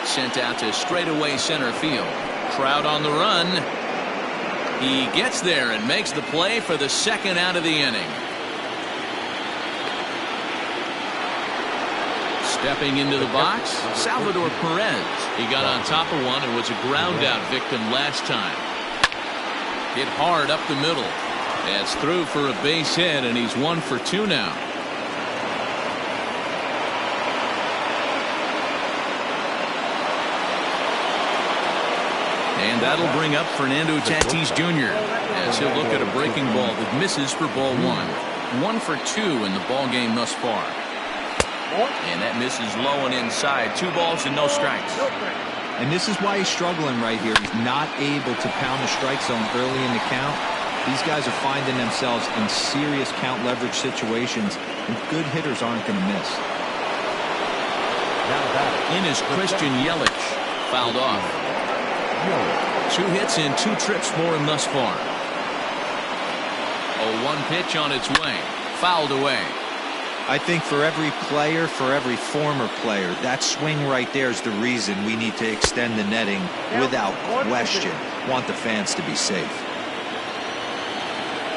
Sent out to straightaway center field. Trout on the run. He gets there and makes the play for the second out of the inning. Stepping into the box, Salvador Perez. He got on top of one and was a ground out victim last time. Hit hard up the middle. That's through for a base hit, and he's 1 for 2 now. And that'll bring up Fernando Tatis Jr. as he'll look at a breaking ball that misses for ball 1. 1 for 2 in the ball game thus far. And that misses low and inside. 2 balls and no strikes. And this is why he's struggling right here. He's not able to pound the strike zone early in the count. These guys are finding themselves in serious count leverage situations, and good hitters aren't going to miss. In is Christian Yelich. Fouled off. 2 hits and 2 trips for him thus far. 0-1 pitch on its way. Fouled away. I think for every player, for every former player, that swing right there is the reason we need to extend the netting without question. Want the fans to be safe.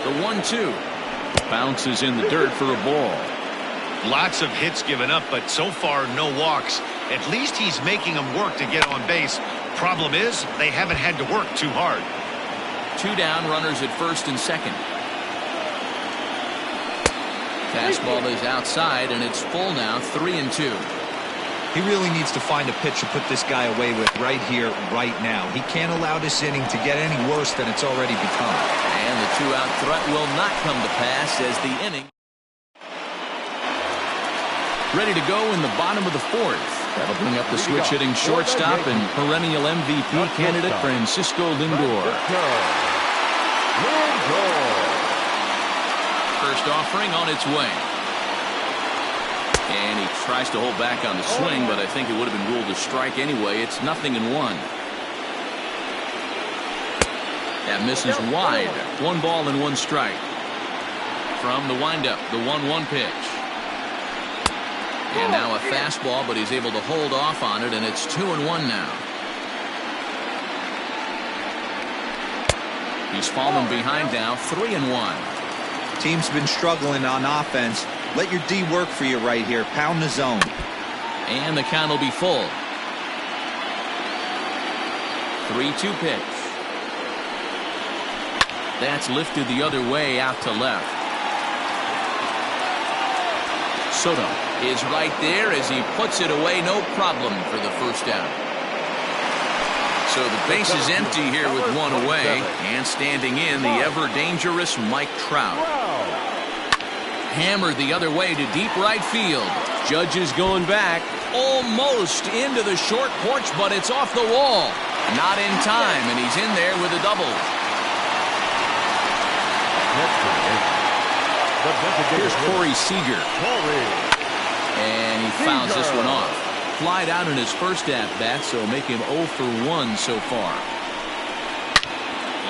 The 1-2 bounces in the dirt for a ball. Lots of hits given up, but so far no walks. At least he's making them work to get on base. Problem is, they haven't had to work too hard. 2 down, runners at first and second. Fastball is outside, and it's full now, 3-2. He really needs to find a pitch to put this guy away with right here, right now. He can't allow this inning to get any worse than it's already become. And the 2-out threat will not come to pass as the inning. Ready to go in the bottom of the 4th. That'll bring up the switch-hitting shortstop and perennial MVP candidate Francisco Lindor. First offering on its way. And he tries to hold back on the swing, but I think it would have been ruled a strike anyway. It's 0-1. That misses wide. 1 ball and 1 strike. From the windup, the 1-1 pitch. And now a fastball, but he's able to hold off on it, and it's 2-1 now. He's fallen behind now, 3-1. Team's been struggling on offense. Let your D work for you right here. Pound the zone. And the count will be full. 3-2 pitch. That's lifted the other way out to left. Soto is right there as he puts it away, no problem for the first down. So the base is empty here with one away, and standing in the ever-dangerous Mike Trout. Hammered the other way to deep right field. Judge is going back, almost into the short porch, but it's off the wall. Not in time, and he's in there with a double. Here's Corey Seager. And he fouls this one off. Flied out in his first at-bat, so make him 0 for 1 so far.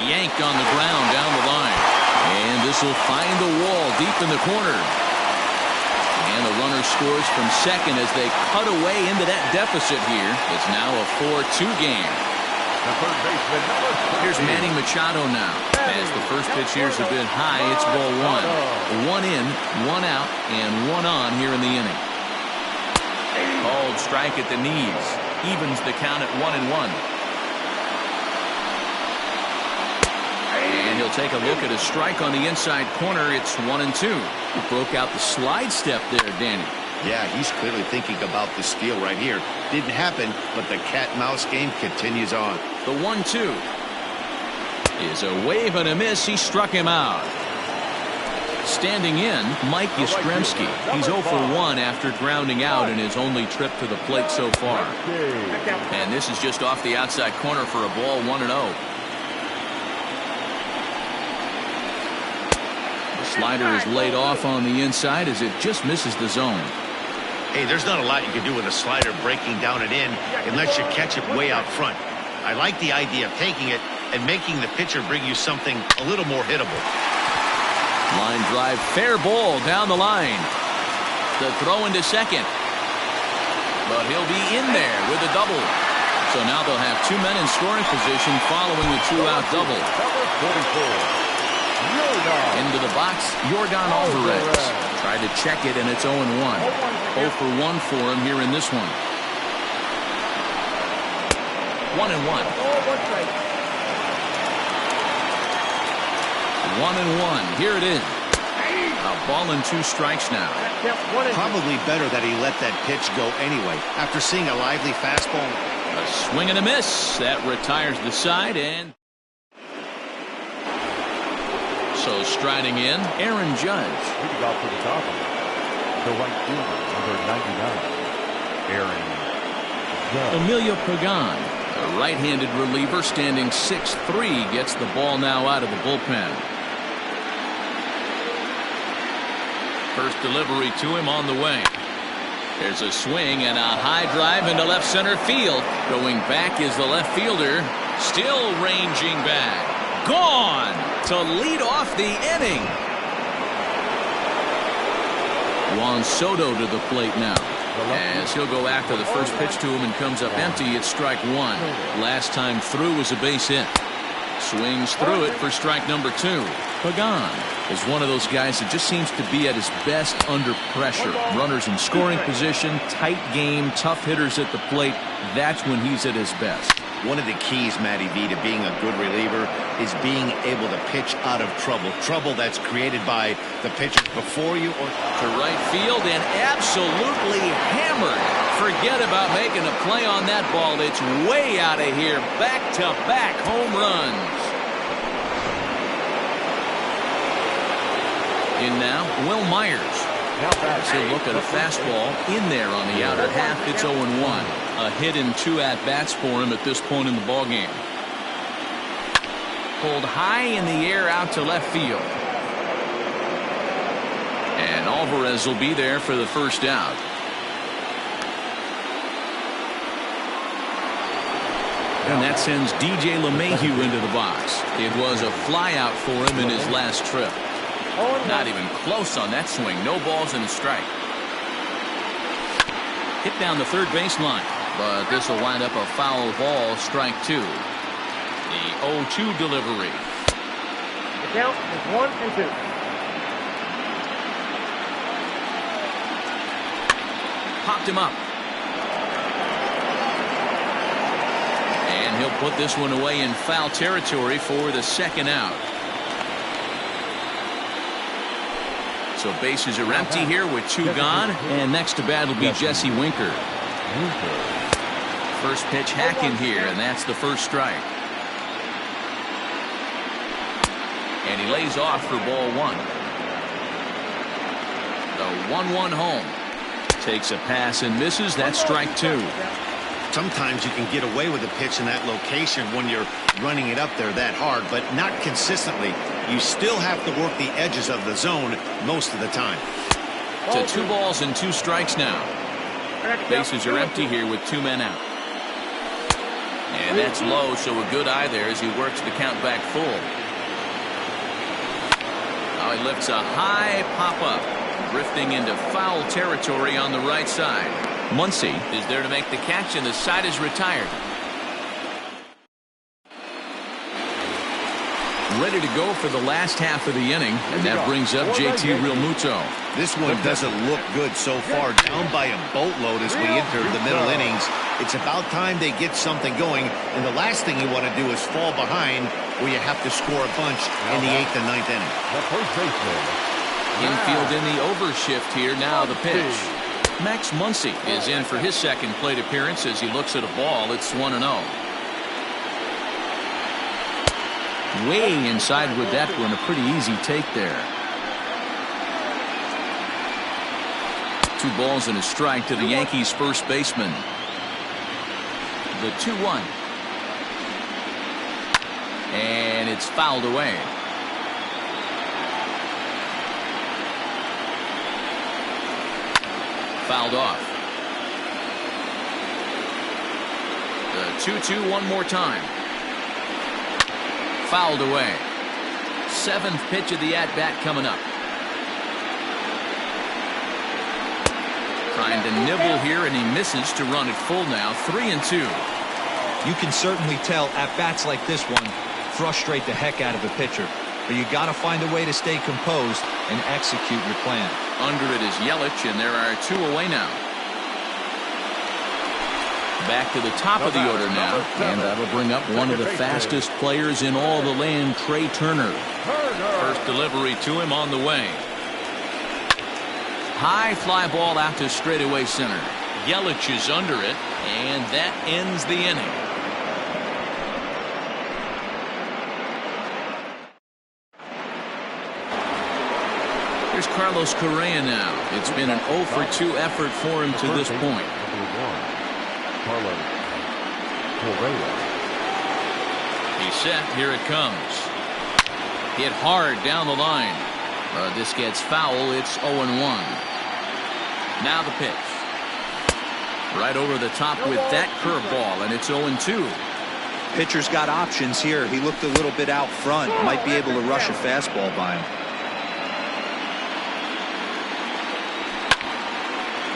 Yanked on the ground down the line. And this will find the wall deep in the corner. And the runner scores from second as they cut away into that deficit here. It's now a 4-2 game. Here's Manny Machado now. As the first pitch here is a bit high, it's ball one. One in, one out, and one on here in the inning. Called strike at the knees. Evens the count at 1-1. And he'll take a look at a strike on the inside corner. It's 1-2. He broke out the slide step there, Danny. Yeah, he's clearly thinking about the steal right here. Didn't happen, but the cat-mouse game continues on. The 1-2 is a wave and a miss. He struck him out. Standing in, Mike Yastrzemski. He's 0 for 1 after grounding out in his only trip to the plate so far. And this is just off the outside corner for a ball, 1-0. The slider is laid off on the inside as it just misses the zone. Hey, there's not a lot you can do with a slider breaking down and in unless you catch it way out front. I like the idea of taking it and making the pitcher bring you something a little more hittable. Line drive, fair ball down the line. The throw into second. But he'll be in there with a double. So now they'll have two men in scoring position following the two-out double. Into the box, Yordan Alvarez. Tried to check it, and it's 0-1. 0 for 1 for him here in this one. 1-1. 1-1. Here it is. A ball and 2 strikes now. Probably better that he let that pitch go anyway. After seeing a lively fastball. A swing and a miss. That retires the side, and so striding in, Aaron Judge. Leading off to the top of it, the right fielder, number 99, Aaron Judge. Emilio Pagan, a right-handed reliever, standing 6'3", gets the ball now out of the bullpen. First delivery to him on the way. There's a swing and a high drive into left center field. Going back is the left fielder, still ranging back. Gone to lead off the inning. Juan Soto to the plate now, as he'll go after the first pitch to him and comes up empty. It's strike one. Last time through was a base hit. Swings through it for strike number 2. Pagan is one of those guys that just seems to be at his best under pressure. Runners in scoring position, tight game, tough hitters at the plate. That's when he's at his best. One of the keys, Matty V, to being a good reliever is being able to pitch out of trouble. Trouble that's created by the pitchers before you or to right field and absolutely hammered. Forget about making a play on that ball. It's way out of here. Back-to-back home runs. In now, Will Myers. As he'll look at a fastball in there on the outer half. It's 0-1. A hit in 2 at-bats for him at this point in the ballgame. Pulled high in the air out to left field. And Alvarez will be there for the first out. And that sends DJ LeMahieu into the box. It was a flyout for him in his last trip. Not even close on that swing. No balls and a strike. Hit down the third baseline. But this will wind up a foul ball, strike 2. The 0-2 delivery. The count is 1-2. Popped him up. And he'll put this one away in foul territory for the second out. So bases are empty here with 2 gone. And next to bat will be Jesse Winker. First pitch hacking here, and that's the first strike. And he lays off for ball 1. The 1-1 home. Takes a pass and misses. That's strike 2. Sometimes you can get away with a pitch in that location when you're running it up there that hard, but not consistently. You still have to work the edges of the zone most of the time. To 2 balls and 2 strikes now. Bases are empty here with 2 men out. And that's low, so a good eye there as he works the count back full. Now he lifts a high pop-up, drifting into foul territory on the right side. Muncy is there to make the catch, and the side is retired. Ready to go for the last half of the inning, and that brings up JT Realmuto. This one doesn't look good so far. Down by a boatload as we enter the middle innings. It's about time they get something going, and the last thing you want to do is fall behind where you have to score a bunch in the 8th and 9th inning. Infield in the overshift here. Now the pitch. Max Muncy is in for his second plate appearance as he looks at a ball. It's 1-0. Way inside with that one. A pretty easy take there. 2 balls and a strike to the Yankees first baseman. The 2-1. And it's fouled away. Fouled off. The 2-2 one more time. Fouled away. 7th pitch of the at-bat coming up. Trying to nibble here, and he misses to run it full now. 3-2. You can certainly tell at-bats like this one frustrate the heck out of a pitcher. But you got to find a way to stay composed and execute your plan. Under it is Yelich, and there are 2 away now. Back to the top of the order now, and that'll bring up one of the fastest players in all the land, Trey Turner. First delivery to him on the way. High fly ball out to straightaway center. Yelich is under it, and that ends the inning. Here's Carlos Correa now. It's been an 0 for 2 effort for him to this point. Carlos Correa. He's set. Here it comes. Hit hard down the line. This gets foul. It's 0-1. Now the pitch. Right over the top with that curveball, and it's 0-2. Pitcher's got options here. He looked a little bit out front. Might be able to rush a fastball by him.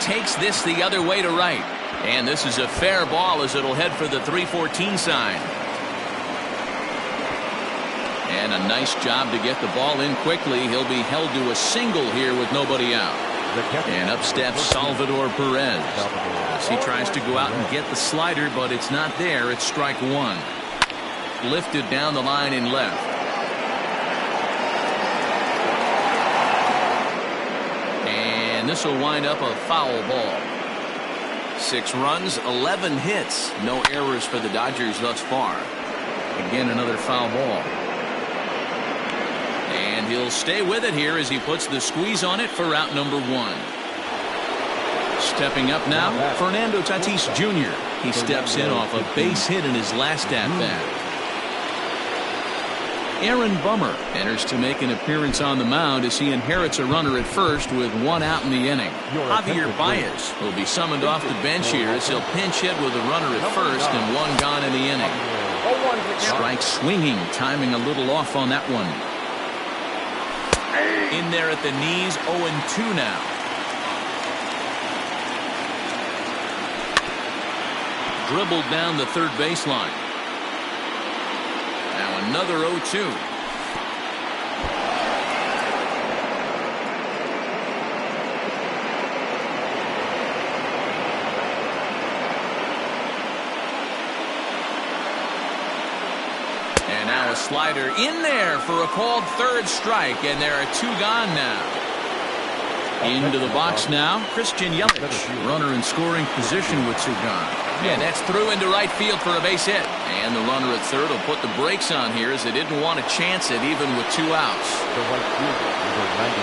Takes this the other way to right. And this is a fair ball as it'll head for the 3-14 sign. And a nice job to get the ball in quickly. He'll be held to a single here with nobody out. And up steps Salvador Perez. As he tries to go out and get the slider, but it's not there. It's strike 1. Lifted down the line in left. And this will wind up a foul ball. 6 runs, 11 hits. No errors for the Dodgers thus far. Again, another foul ball. And he'll stay with it here as he puts the squeeze on it for out number 1. Stepping up now, Fernando Tatis Jr. He steps in off a base hit in his last at-bat. Aaron Bummer enters to make an appearance on the mound as he inherits a runner at first with 1 out in the inning. Javier Baez will be summoned off the bench here as he'll pinch hit with a runner at first and 1 gone in the inning. Strike swinging, timing a little off on that one. In there at the knees, 0-2 now. Dribbled down the third baseline. Now another 0-2. And now a slider in there for a called third strike, and there are 2 gone now. Into the box now, Christian Yelich. Runner in scoring position with two gone. And that's through into right field for a base hit. And the runner at third will put the brakes on here as they didn't want to chance it even with two outs.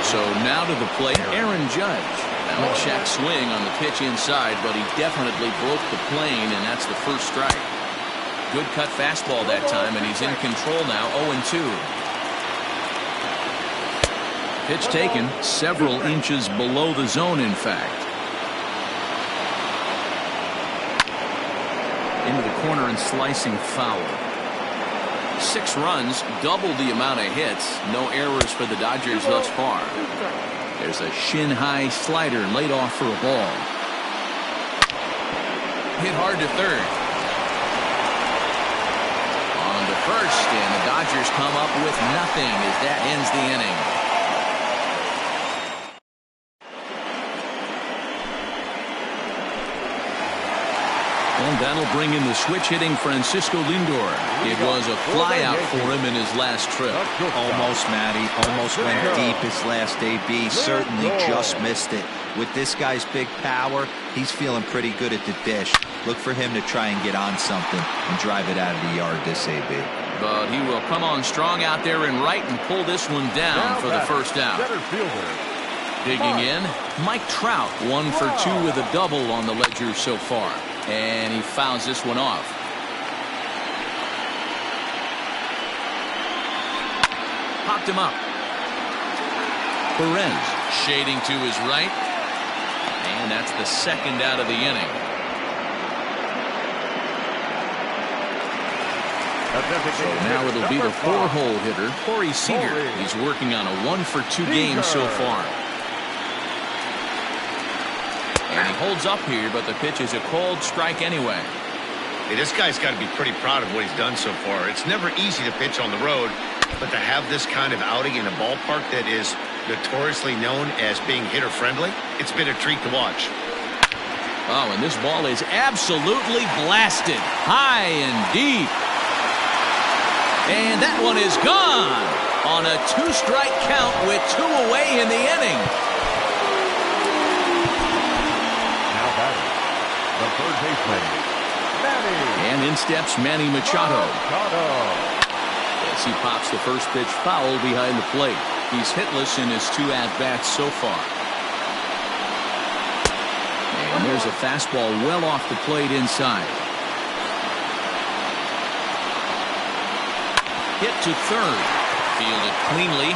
So now to the plate, Aaron Judge. Now a check swing on the pitch inside, but he definitely broke the plane, and that's the first strike. Good cut fastball that time, and he's in control now, 0-2. Pitch taken several inches below the zone, in fact. Into the corner and slicing foul. 6 runs, double the amount of hits. No errors for the Dodgers thus far. There's a shin-high slider laid off for a ball. Hit hard to third. On to first, and the Dodgers come up with nothing as that ends the inning. And that'll bring in the switch-hitting Francisco Lindor. It was a flyout for him in his last trip. Almost, Matty. Almost went deep his last AB. Certainly just missed it. With this guy's big power, he's feeling pretty good at the dish. Look for him to try and get on something and drive it out of the yard this AB. But he will come on strong out there in right and pull this one down for the first out. Digging in, Mike Trout, 1 for 2 with a double on the ledger so far. And he fouls this one off. Popped him up. Perez shading to his right. And that's the second out of the inning. So now it'll be the 4-hole hitter, Corey Seager. He's working on a 1 for 2 game so far. And he holds up here, but the pitch is a called strike anyway. Hey, this guy's got to be pretty proud of what he's done so far. It's never easy to pitch on the road, but to have this kind of outing in a ballpark that is notoriously known as being hitter-friendly, it's been a treat to watch. Oh, and this ball is absolutely blasted. High and deep. And that one is gone on a 2-strike count with 2 away in the inning. The third baseman, and in steps Manny Machado. As he pops the first pitch foul behind the plate. He's hitless in his 2 at-bats so far. And there's a fastball well off the plate inside. Hit to third. Fielded cleanly.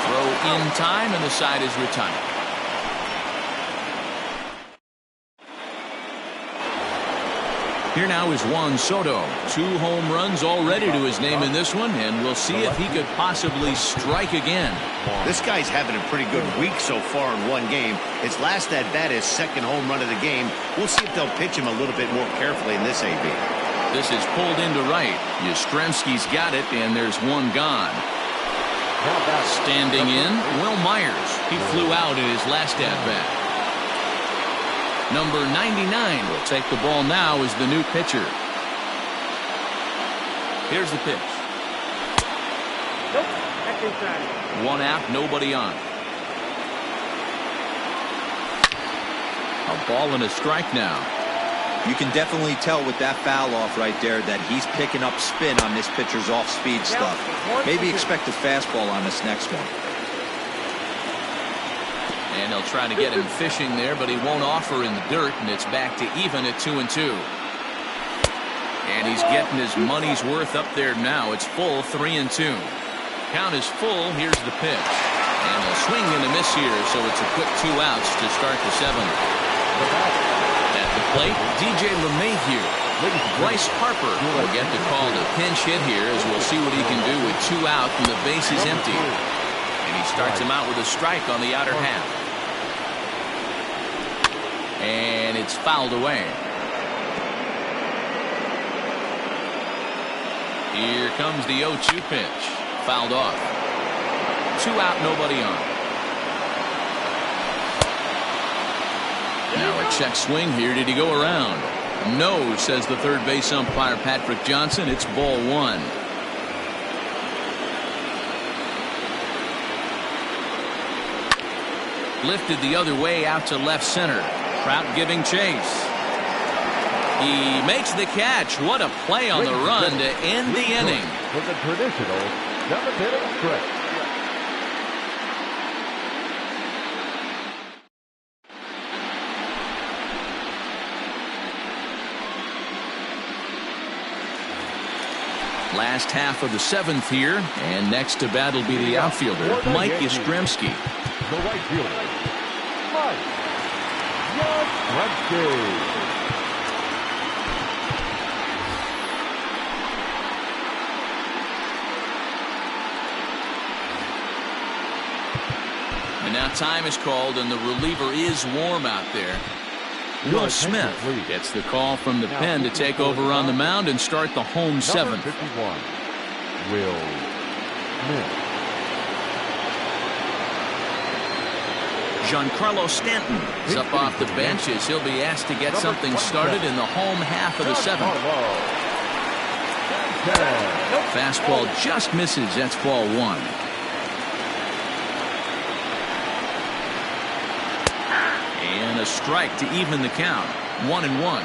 Throw in time, and the side is retired. Here now is Juan Soto. 2 home runs already to his name in this one, and we'll see if he could possibly strike again. This guy's having a pretty good week so far in 1 game. His last at-bat is 2nd home run of the game. We'll see if they'll pitch him a little bit more carefully in this AB. This is pulled into right. Yastrzemski's got it, and there's 1 gone. Standing in, Will Myers. He flew out in his last at-bat. Number 99 will take the ball now as the new pitcher. Here's the pitch. Nope, that's inside. 1 out, nobody on. A ball and a strike now. You can definitely tell with that foul off right there that he's picking up spin on this pitcher's off-speed stuff. Maybe expect a fastball on this next one. And they'll try to get him fishing there, but he won't offer in the dirt, and it's back to even at 2-2. And he's getting his money's worth up there now. It's full, 3-2. Count is full. Here's the pitch. And a swing and a miss here, so it's a quick 2 outs to start the 7th. At the plate, DJ LeMahieu. Bryce Harper will get the call to pinch hit here, as we'll see what he can do with 2 out and the base is empty. And he starts him out with a strike on the outer half. And it's fouled away. Here comes the 0-2 pitch. Fouled off. 2 out, nobody on. Now a check swing here. Did he go around? No, says the third base umpire Patrick Johnson. It's ball 1. Lifted the other way out to left center. Trout giving chase. He makes the catch. What a play on the run to end the inning. With a traditional 7th-inning stretch. Last half of the 7th here, and next to bat will be the outfielder, Mike Yastrzemski. The right fielder, Mike Yastrzemski. And now time is called, and the reliever is warm out there. Will Smith gets the call from the pen to take over on the mound and start the home 7th. 51, Will Smith. Giancarlo Stanton is up off the bench as he'll be asked to get something started in the home half of the 7th. Fastball just misses. That's ball 1. And a strike to even the count. 1-1.